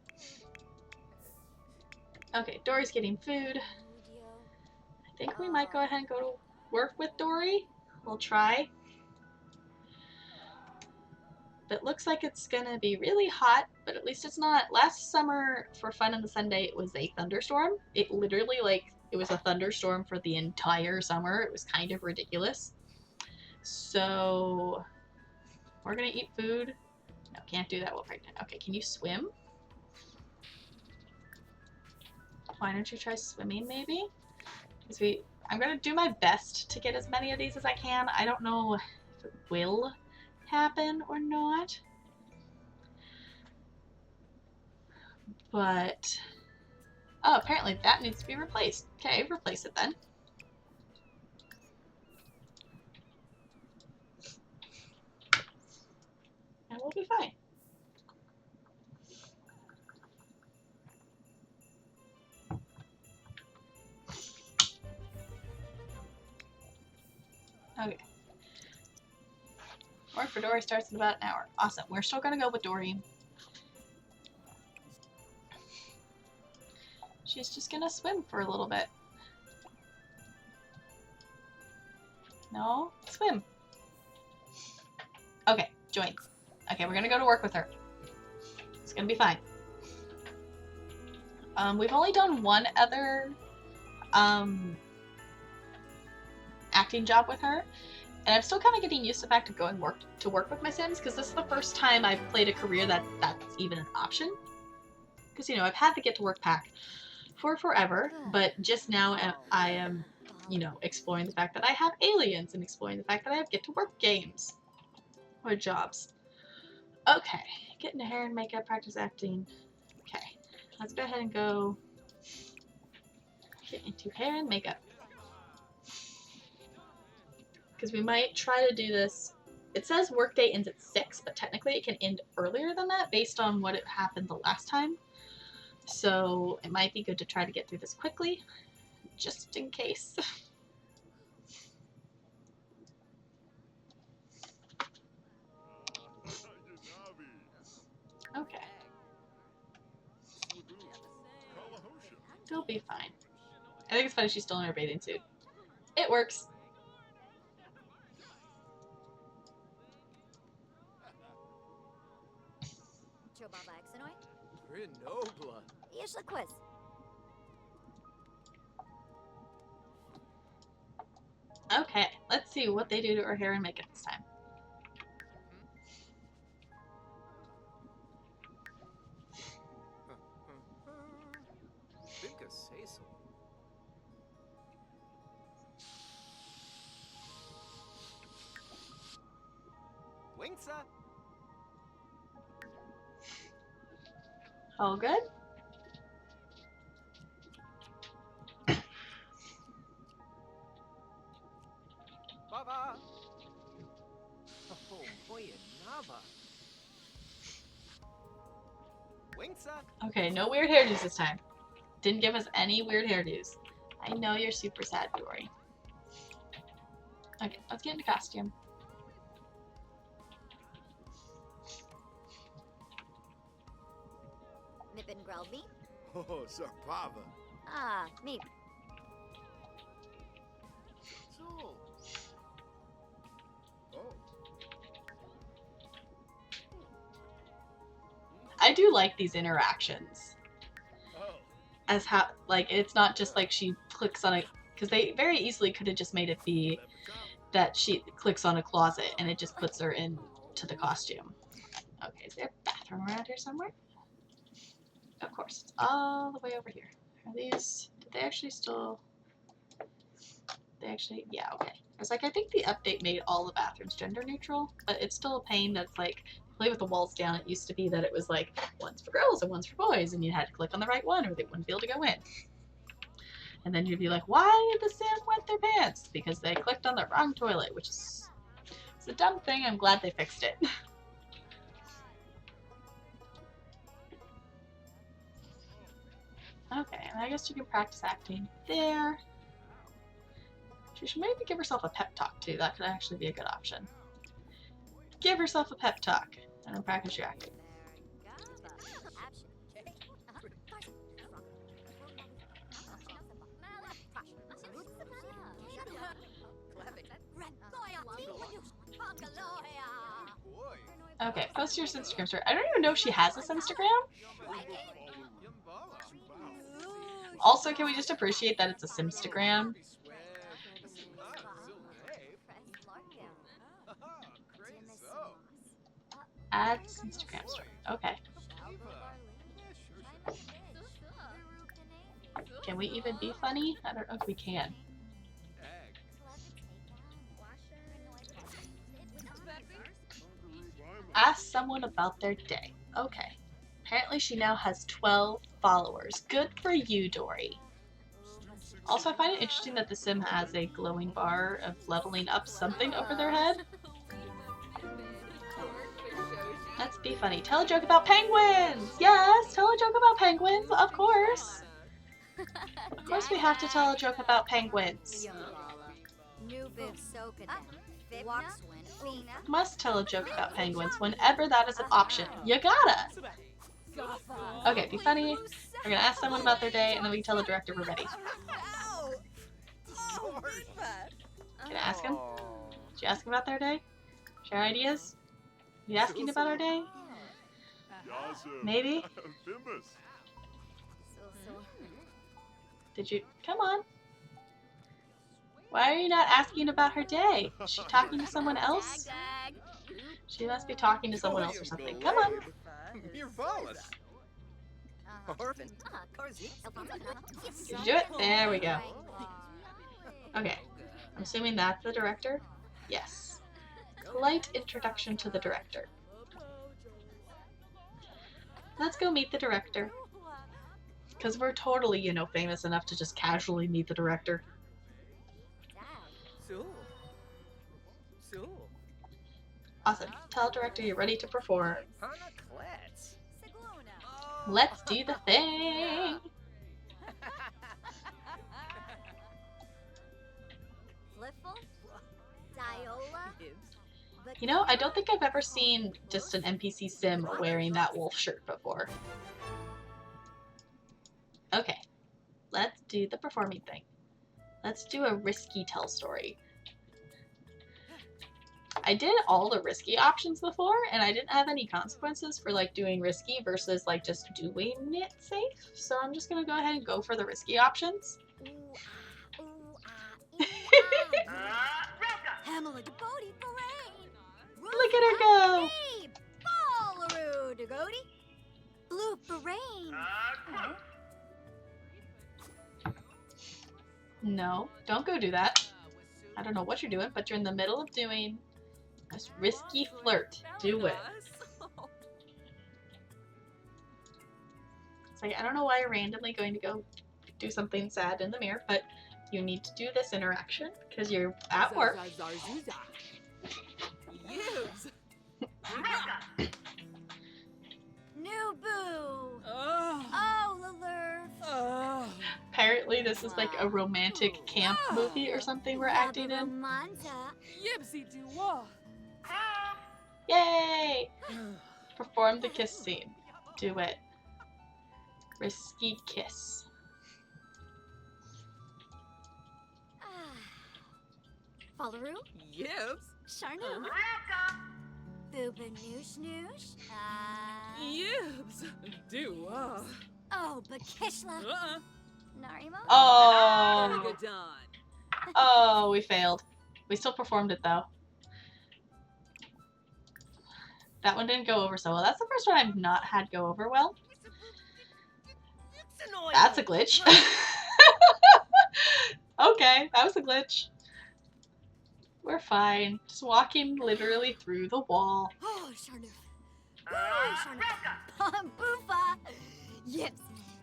Okay, Dory's getting food. I think we might go ahead and go to work with Dory. We'll try. But it looks like it's gonna be really hot, but at least it's not. Last summer for Fun on the Sunday, it was a thunderstorm. It literally, like, it was a thunderstorm for the entire summer. It was kind of ridiculous. So we're gonna eat food. No, can't do that while pregnant. Okay, can you swim? Why don't you try swimming, maybe? Because I'm gonna do my best to get as many of these as I can. I don't know if it will happen or not. But, oh, apparently that needs to be replaced. Okay, replace it then. And we'll be fine. Okay. Work for Dory starts in about an hour. Awesome. We're still gonna go with Dory. She's just gonna swim for a little bit. No? Swim. Okay, join. Okay, we're gonna go to work with her. It's gonna be fine. We've only done one other acting job with her, and I'm still kind of getting used to the fact of going to work with my Sims, because this is the first time I've played a career that's even an option. Because, you know, I've had the Get to Work pack for forever, but just now I am, you know, exploring the fact that I have aliens and exploring the fact that I have Get to Work games or jobs. Okay, get into hair and makeup, practice acting. Okay, let's go ahead and go get into hair and makeup. Because we might try to do this. It says workday ends at 6, but technically it can end earlier than that based on what happened the last time. So it might be good to try to get through this quickly, just in case. Okay. She'll be fine. I think it's funny she's still in her bathing suit. It works. Okay, let's see what they do to her hair and makeup this time. All good? Okay, no weird hairdos this time. Didn't give us any weird hairdos. I know you're super sad, Dory. Okay, let's get into costume. Nippin Grelby? Oh, Sir Pava. Ah, me. So. Oh. I do like these interactions. Oh. As how, like, it's not just like she clicks on a, because they very easily could have just made it be that she clicks on a closet and it just puts her into the costume. Okay, is there a bathroom around here somewhere? Of course, it's all the way over here. Are these, did they actually still, they actually, yeah, okay. I was like, I think the update made all the bathrooms gender neutral, but it's still a pain that's like, play with the walls down. It used to be that it was like, one's for girls and one's for boys, and you had to click on the right one or they wouldn't be able to go in. And then you'd be like, why did the sim wet their pants? Because they clicked on the wrong toilet, which is, it's a dumb thing. I'm glad they fixed it. Okay, and I guess you can practice acting there. She should maybe give herself a pep talk too. That could actually be a good option. Give herself a pep talk and then practice your acting. Okay, post your Instagram story. I don't even know if she has this Instagram. Also, can we just appreciate that it's a Simstagram? Add Instagram story. Okay. Can we even be funny? I don't know if we can. Ask someone about their day. Okay. Apparently she now has 12 followers. Good for you, Dory. Also, I find it interesting that the sim has a glowing bar of leveling up something over their head. Let's be funny. Tell a joke about penguins! Yes, tell a joke about penguins, of course. Of course we have to tell a joke about penguins. Must tell a joke about penguins whenever that is an option. You gotta! Okay, be funny. We're gonna ask someone about their day and then we can tell the director we're ready. Can I ask him? Did you ask him about their day? Share ideas? You asking about our day? Maybe? Did you? Come on. Why are you not asking about her day? Is she talking to someone else? She must be talking to someone else or something. Come on. Did you do it? There we go. Okay. I'm assuming that's the director? Yes. Polite introduction to the director. Let's go meet the director. Because we're totally, you know, famous enough to just casually meet the director. Awesome. Tell director you're ready to perform. Let's do the thing. You know, I don't think I've ever seen just an NPC sim wearing that wolf shirt before. Okay, let's do the performing thing. Let's do a risky tell story. I did all the risky options before, and I didn't have any consequences for like doing risky versus like just doing it safe. So I'm just gonna go ahead and go for the risky options. Look at her go! No, don't go do that. I don't know what you're doing, but you're in the middle of doing This risky flirt. Do it. It's like, I don't know why you're randomly going to go do something sad in the mirror, but you need to do this interaction because you're at work. New boo. Oh, Lalurf. Apparently this is like a romantic camp movie or something we're acting in. Romanta. Yay! Perform the kiss scene. Do it. Risky kiss. Follaroo. Yes. Sharnu. Booba noosh noosh. Yes. Do. Oh, Bakishla. Narimo. Oh! Gadon. Oh, we failed. We still performed it though. That one didn't go over so well. That's the first one I've not had go over well. That's a glitch. Okay, that was a glitch. We're fine. Just walking literally through the wall. Oh, Sharnu. Oh, Sharnu. Boofa. Yips.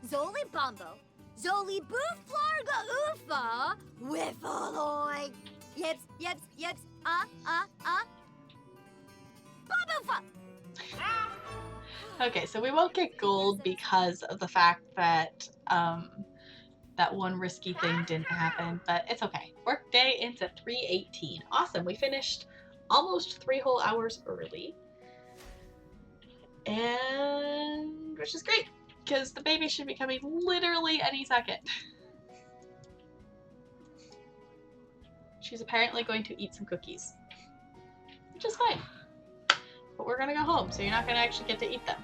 Zoli Bombo. Zoli Booflarga Oofa. Whiffaloy. Yips, yips, yips. Boboofa. Okay, so we won't get gold because of the fact that that one risky thing didn't happen, but it's okay. Work day ends at 3:18. Awesome, we finished almost 3 whole hours early. And which is great, because the baby should be coming literally any second. She's apparently going to eat some cookies, which is fine. But we're gonna go home, so you're not gonna actually get to eat them.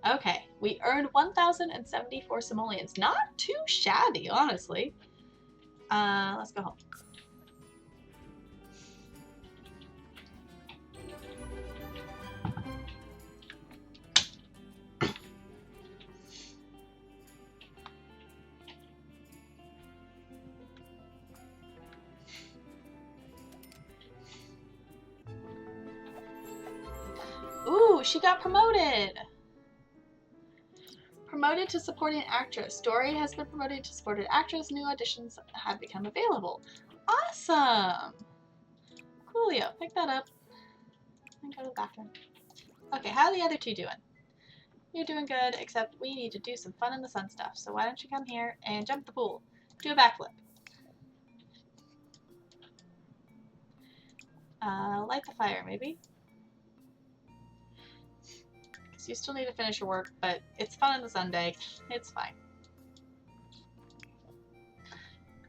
Okay, we earned 1,074 simoleons. Not too shabby, honestly. Let's go home. Ooh, she got promoted! Promoted to supporting actress. Dory has been promoted to supporting actress. New auditions have become available. Awesome! Coolio, pick that up and go to the bathroom. Okay, how are the other two doing? You're doing good, except we need to do some fun in the sun stuff. So why don't you come here and jump the pool? Do a backflip. Light the fire, maybe? You still need to finish your work, but it's fun on the Sunday. It's fine.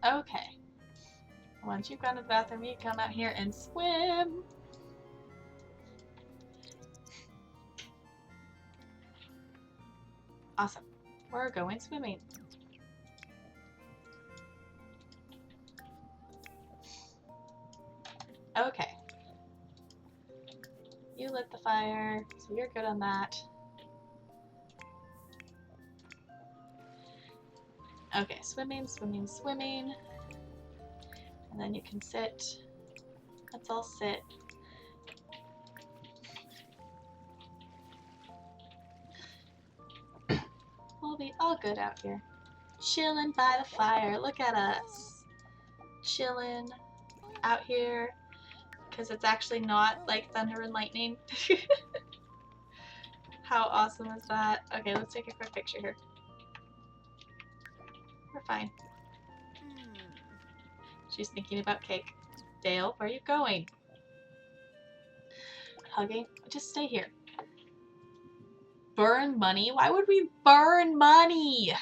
Okay. Once you've gone to the bathroom, you come out here and swim. Awesome. We're going swimming. Okay. You lit the fire, so you're good on that. Okay, swimming, swimming, swimming. And then you can sit. Let's all sit. We'll be all good out here. Chilling by the fire. Look at us. Chilling out here. Because it's actually not like thunder and lightning. How awesome is that? Okay, let's take a quick picture here. We're fine. She's thinking about cake. Dale, where are you going? Hugging? Just stay here. Burn money? Why would we burn money?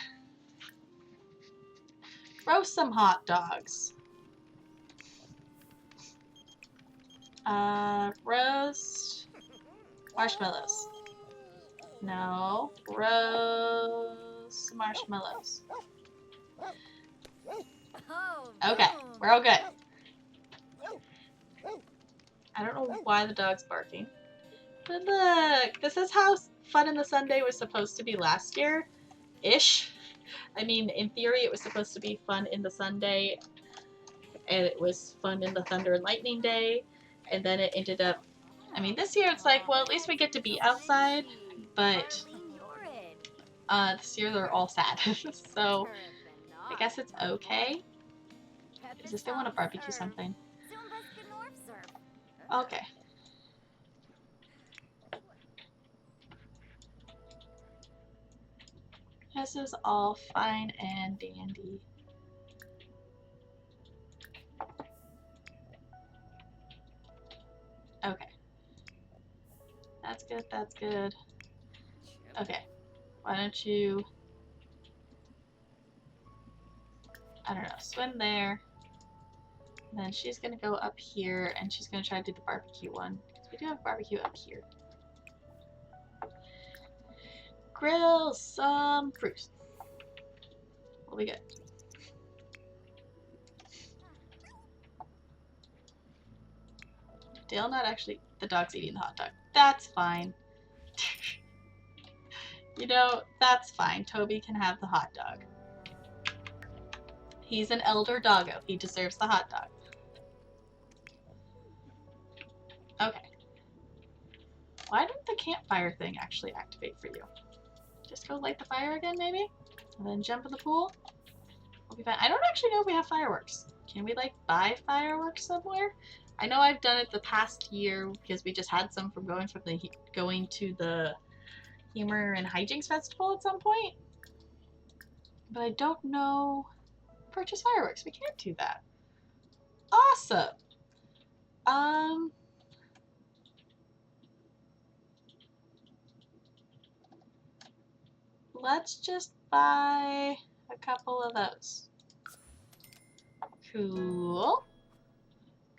Roast some hot dogs. Roast marshmallows. No, roast marshmallows. Okay, we're all good. I don't know why the dog's barking. But look, this is how Fun in the Sunday was supposed to be last year-ish. I mean, in theory, it was supposed to be Fun in the Sunday, and it was Fun in the Thunder and Lightning Day. And then it ended up, I mean, this year it's like, well, at least we get to be outside, but this year they're all sad. So I guess it's okay. Does this they want to barbecue something? Okay. This is all fine and dandy. Okay. That's good, that's good. Okay. Why don't you, I don't know, swim there. And then she's gonna go up here and she's gonna try to do the barbecue one. Because we do have barbecue up here. Grill some fruit. What we get? Dale not actually, the dog's eating the hot dog. That's fine. You know, that's fine. Toby can have the hot dog. He's an elder doggo. He deserves the hot dog. Okay. Why didn't the campfire thing actually activate for you? Just go light the fire again, maybe? And then jump in the pool? We'll be fine. I don't actually know if we have fireworks. Can we, like, buy fireworks somewhere? I know I've done it the past year because we just had some from going to the Humor and Hijinks Festival at some point. But I don't know. Purchase fireworks. We can't do that. Awesome. Let's just buy a couple of those. Cool.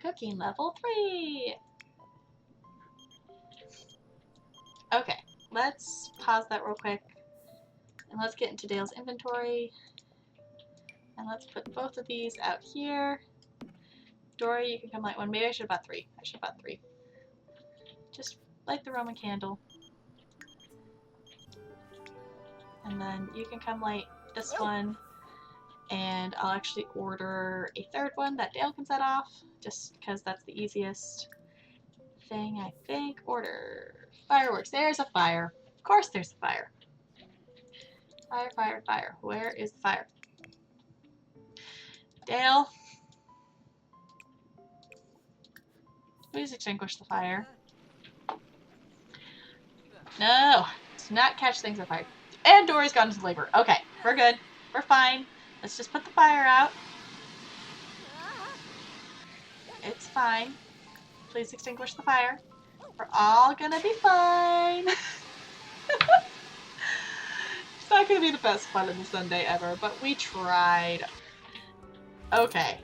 Cooking level 3. Okay, let's pause that real quick. And let's get into Dale's inventory. And let's put both of these out here. Dory, you can come light one. Maybe I should have bought 3. I should have bought 3. Just light the Roman candle. And then you can come light this one. And I'll actually order a 3rd one that Dale can set off. Just because that's the easiest thing, I think. Order. Fireworks. There's a fire. Of course there's a fire. Fire, fire, fire. Where is the fire? Dale. Please extinguish the fire. No! Do not catch things on fire. And Dory's gone into labor. Okay, we're good. We're fine. Let's just put the fire out. It's fine. Please extinguish the fire. We're all gonna be fine. It's not gonna be the best fun in the Sunday ever, but we tried. Okay.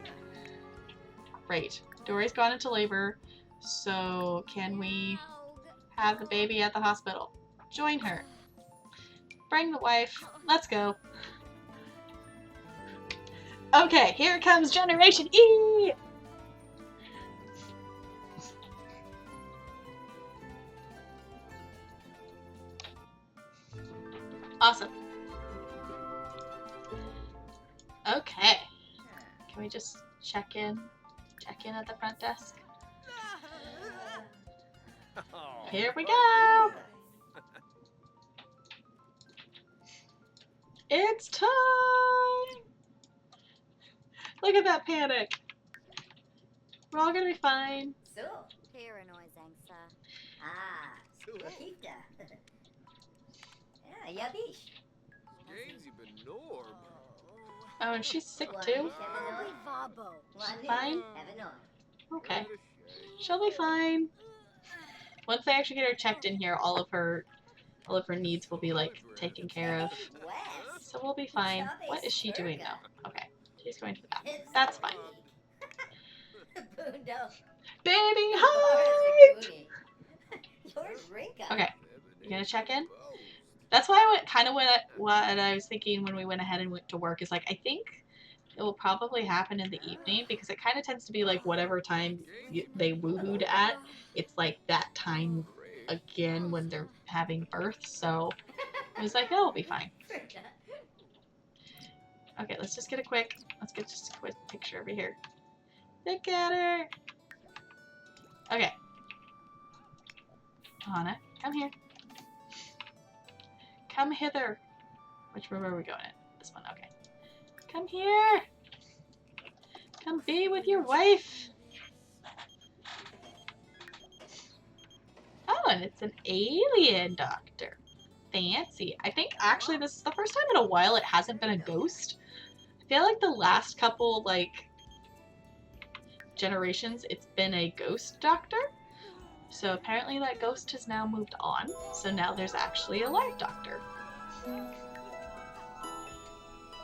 Great. Dory's gone into labor, so can we have the baby at the hospital? Join her. Bring the wife. Let's go. Okay, here comes Generation E! Awesome. Okay. Can we just check in at the front desk? Here we go! It's time! Look at that panic. We're all gonna be fine. So, paranoid angsa. Ah, Rokita. Yeah, yabish. Oh, and she's sick too? She's fine? Okay. She'll be fine. Once they actually get her checked in here, all of her needs will be like taken care of. So we'll be fine. What is she doing now? Okay. She's going to the bathroom. That's fine. Baby, hi! Okay. You gonna check in? That's why I kind of what I was thinking when we went ahead and went to work is like, I think it will probably happen in the evening because it kind of tends to be like whatever time they woo-wooed at. It's like that time again when they're having birth. So I was like, oh, it'll be fine. Okay, let's just get just a quick picture over here. Look at her. Okay. Hana, come here. Come hither. Which room are we going in? This one, okay. Come here. Come be with your wife. Oh, and it's an alien doctor. Fancy. I think actually this is the first time in a while it hasn't been a ghost. I feel like the last couple, like, generations, it's been a ghost doctor. So apparently that ghost has now moved on. So now there's actually a live doctor.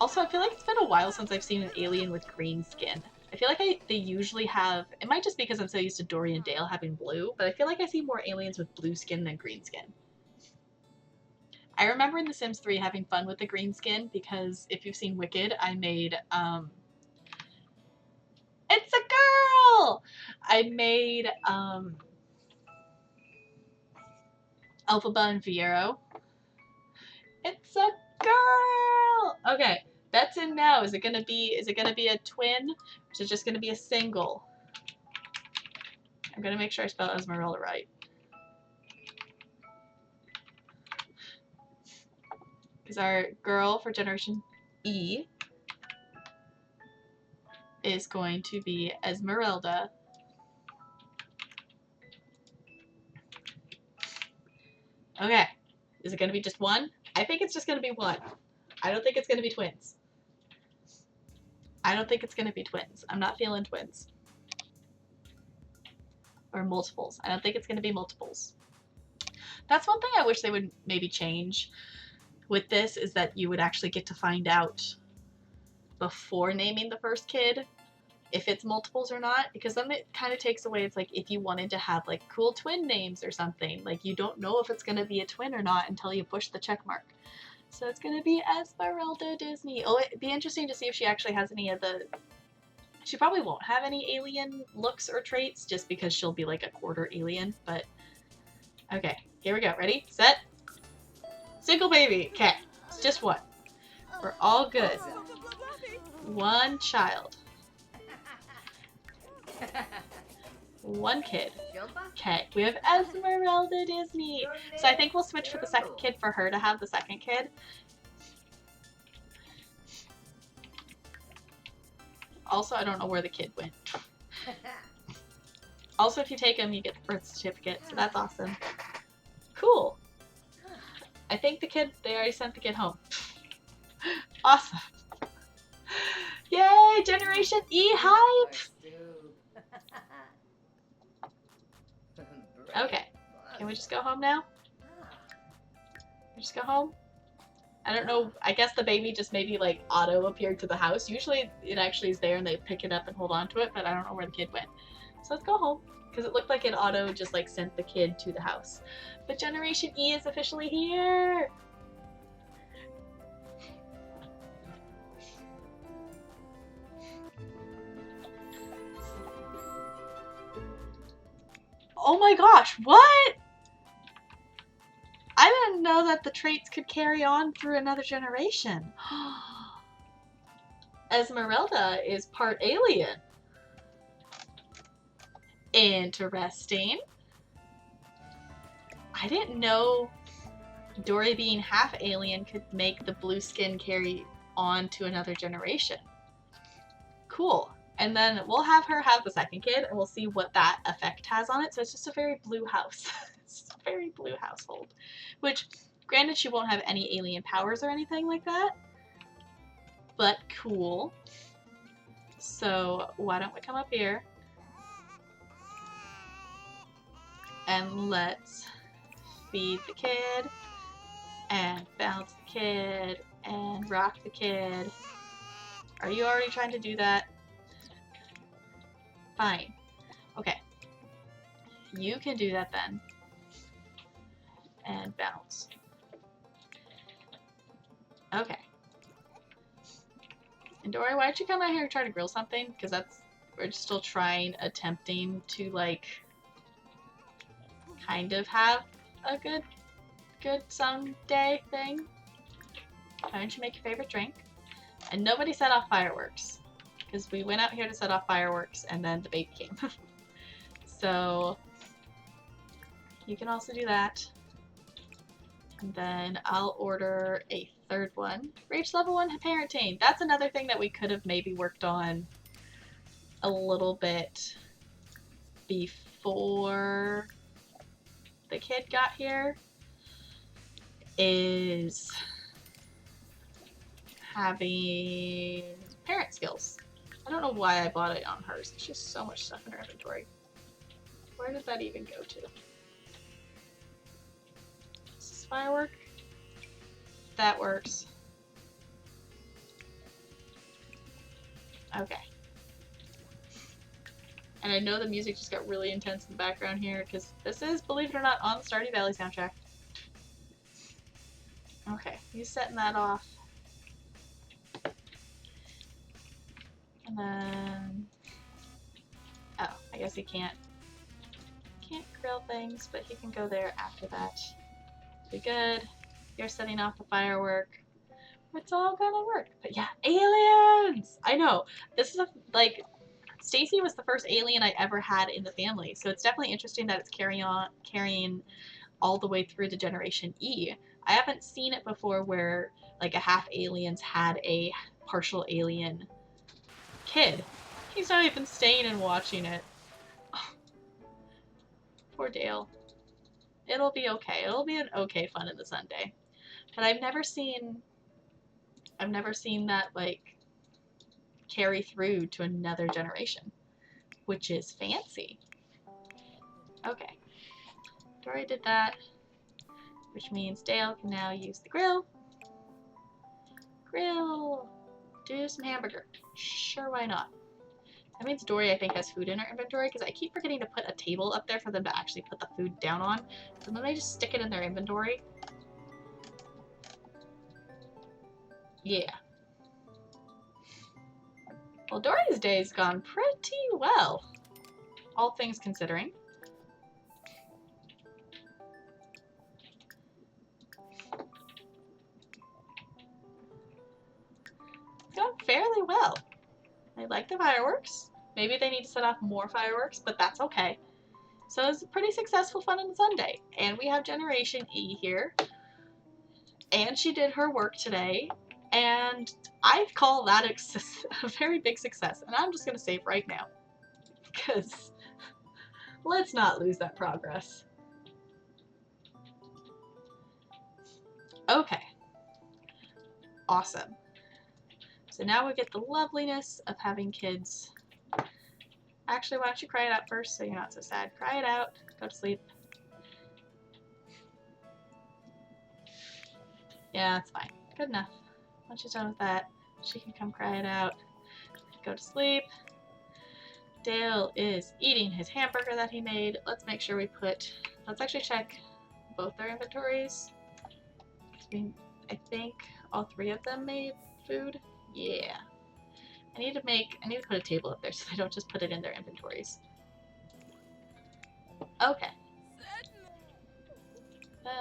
Also, I feel like it's been a while since I've seen an alien with green skin. I feel like they usually have, it might just be because I'm so used to Dory and Dale having blue, but I feel like I see more aliens with blue skin than green skin. I remember in The Sims 3 having fun with the green skin because if you've seen Wicked, I made, it's a girl! I made, Elphaba and Fiero. It's a girl! Okay, that's in now. Is it gonna be a twin? Or is it just gonna be a single? I'm gonna make sure I spell Esmeralda right. Because our girl for Generation E is going to be Esmeralda. Okay. Is it going to be just one? I think it's just going to be one. I don't think it's going to be twins. I don't think it's going to be twins. I'm not feeling twins. Or multiples. I don't think it's going to be multiples. That's one thing I wish they would maybe change with this, is that you would actually get to find out before naming the first kid if it's multiples or not, because then it kind of takes away, it's like if you wanted to have like cool twin names or something, like you don't know if it's going to be a twin or not until you push the check mark. So it's going to be Esmeralda Disney. Oh, it'd be interesting to see if she actually has any of the, she probably won't have any alien looks or traits just because she'll be like a quarter alien, but okay, here we go. Ready, set, single baby. Okay, it's just one. We're all good. One child. One kid. Okay, we have Esmeralda Disney. So I think we'll switch for the second kid for her to have the second kid. Also, I don't know where the kid went. Also, if you take him, you get the birth certificate, so that's awesome. Cool. I think the kid, they already sent the kid home. Awesome. Yay, Generation E hype! Okay, can we just go home now? Just go home? I don't know, I guess the baby just maybe like auto appeared to the house. Usually it actually is there and they pick it up and hold on to it, but I don't know where the kid went. So let's go home, because it looked like it auto just like sent the kid to the house. But Generation E is officially here! Oh my gosh, what? I didn't know that the traits could carry on through another generation. Esmeralda is part alien. Interesting. I didn't know Dory being half alien could make the blue skin carry on to another generation. Cool. And then we'll have her have the second kid, and we'll see what that effect has on it. So it's just a very blue house. It's just a very blue household. Which, granted, she won't have any alien powers or anything like that. But cool. So why don't we come up here. And let's feed the kid. And bounce the kid. And rock the kid. Are you already trying to do that? Fine. Okay. You can do that then. And bounce. Okay. And Dory, why don't you come out here and try to grill something? Because we're just still attempting to like kind of have a good someday thing. Why don't you make your favorite drink? And nobody set off fireworks. Because we went out here to set off fireworks and then the baby came. So you can also do that. And then I'll order a third one. Reach level 1 parenting. That's another thing that we could have maybe worked on a little bit before the kid got here, is having parent skills. I don't know why I bought it on hers. There's just so much stuff in her inventory. Where did that even go to? Is this firework? That works. Okay. And I know the music just got really intense in the background here because this is, believe it or not, on the Stardew Valley soundtrack. Okay, he's setting that off. And then... oh, I guess he can't grill things, but he can go there after that. Be good. You're setting off the firework. It's all gonna work. But yeah, aliens! I know. This is like, Stacy was the first alien I ever had in the family, so it's definitely interesting that it's carrying all the way through to Generation E. I haven't seen it before where like a half alien's had a partial alien kid. He's not even staying and watching it. Oh, poor Dale. It'll be okay. It'll be an okay fun in the Sunday. But I've never seen that like carry through to another generation, which is fancy. Okay. Dory did that, which means Dale can now use the grill. Grill! Do some hamburger. Sure, why not? That means Dory, I think, has food in her inventory, because I keep forgetting to put a table up there for them to actually put the food down on. So then they just stick it in their inventory. Yeah. Well, Dory's day's gone pretty well, all things considering. It's gone fairly well. I like the fireworks. Maybe they need to set off more fireworks, but that's okay. So it's a pretty successful fun on the Sunday. And we have Generation E here. And she did her work today. And I call that a very big success. And I'm just going to save right now. Because let's not lose that progress. Okay. Awesome. So now we get the loveliness of having kids. Actually, why don't you cry it out first so you're not so sad. Cry it out. Go to sleep. Yeah, that's fine. Good enough. Once she's done with that, she can come cry it out. Go to sleep. Dale is eating his hamburger that he made. Let's make sure we put... let's actually check both their inventories. I think all three of them made food. Yeah. I need to put a table up there so they don't just put it in their inventories. Okay.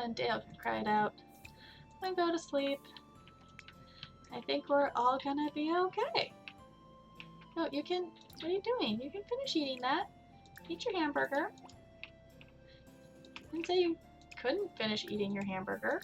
And Dale can cry it out and go to sleep. I think we're all gonna be okay. No, you can, what are you doing? You can finish eating that. Eat your hamburger. I didn't say you couldn't finish eating your hamburger.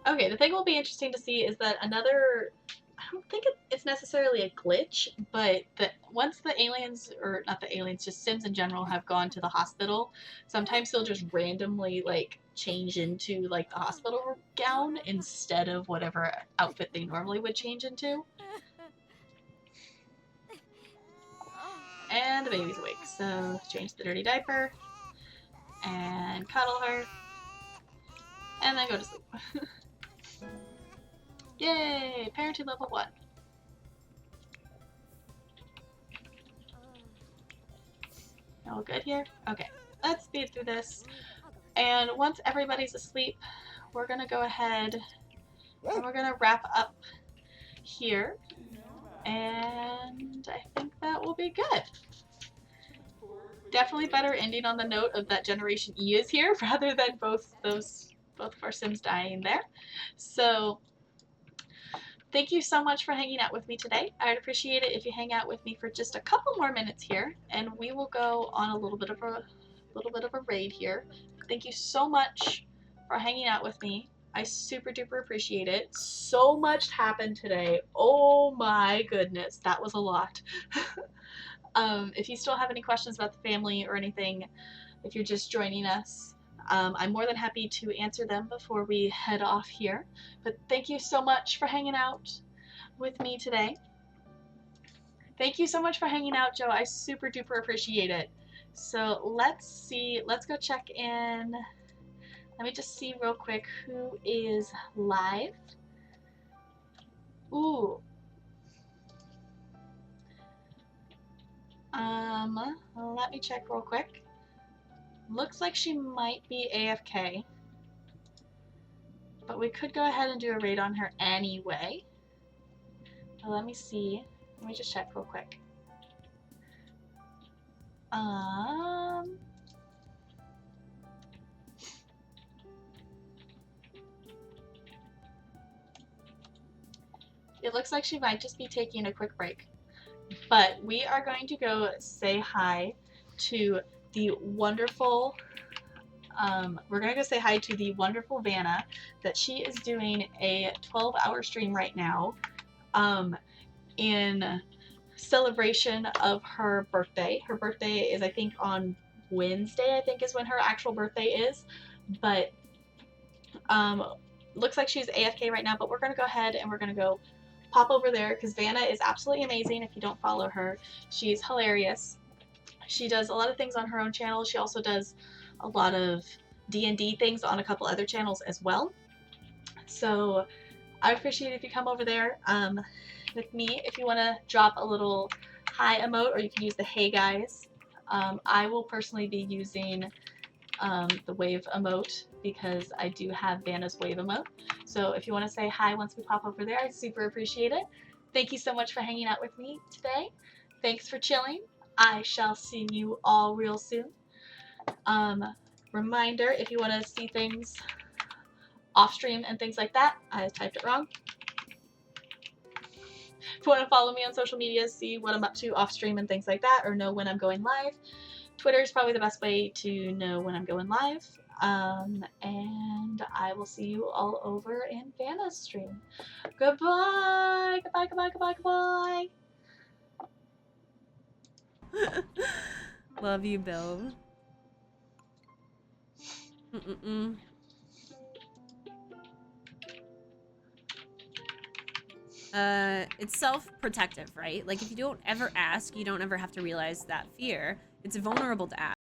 Okay, the thing will be interesting to see is that another, I don't think it's necessarily a glitch, but that once the aliens, or not the aliens, just Sims in general have gone to the hospital, sometimes they'll just randomly like change into like the hospital gown instead of whatever outfit they normally would change into. And the baby's awake, so change the dirty diaper and cuddle her and then go to sleep. Yay! Parenting level 1. All good here? Okay, let's speed through this. And once everybody's asleep, we're gonna go ahead and we're gonna wrap up here. And I think that will be good. Definitely better ending on the note of that Generation E is here rather than both of our Sims dying there. So Thank you so much for hanging out with me today. I'd appreciate it if you hang out with me for just a couple more minutes here, and we will go on a little bit of a raid here. Thank you so much for hanging out with me. I super duper appreciate it. So much happened today. Oh my goodness, that was a lot. If you still have any questions about the family or anything, if you're just joining us, I'm more than happy to answer them before we head off here. But thank you so much for hanging out with me today. Thank you so much for hanging out, Joe. I super duper appreciate it. So let's see. Let's go check in. Let me just see real quick who is live. Ooh. Let me check real quick. Looks like she might be AFK. But we could go ahead and do a raid on her anyway. But let me see. Let me just check real quick. It looks like she might just be taking a quick break. But we are going to go say hi to the wonderful, we're going to go say hi to the wonderful Vanna, that she is doing a 12-hour stream right now in celebration of her birthday. Her birthday is, I think, on Wednesday, I think is when her actual birthday is. But looks like she's AFK right now, but we're going to go ahead and we're going to go pop over there because Vanna is absolutely amazing. If you don't follow her, she's hilarious. She does a lot of things on her own channel. She also does a lot of D&D things on a couple other channels as well. So I appreciate it if you come over there with me. If you want to drop a little hi emote, or you can use the hey guys. I will personally be using the wave emote because I do have Vanna's wave emote. So if you want to say hi once we pop over there, I'd super appreciate it. Thank you so much for hanging out with me today. Thanks for chilling. I shall see you all real soon. Reminder, if you want to see things off stream and things like that, I typed it wrong. If you want to follow me on social media, see what I'm up to off stream and things like that, or know when I'm going live, Twitter is probably the best way to know when I'm going live. And I will see you all over in Vanna's stream. Goodbye! Goodbye, goodbye, goodbye, goodbye! Love you, Bill. It's self-protective, right? Like, if you don't ever ask, you don't ever have to realize that fear. It's vulnerable to ask.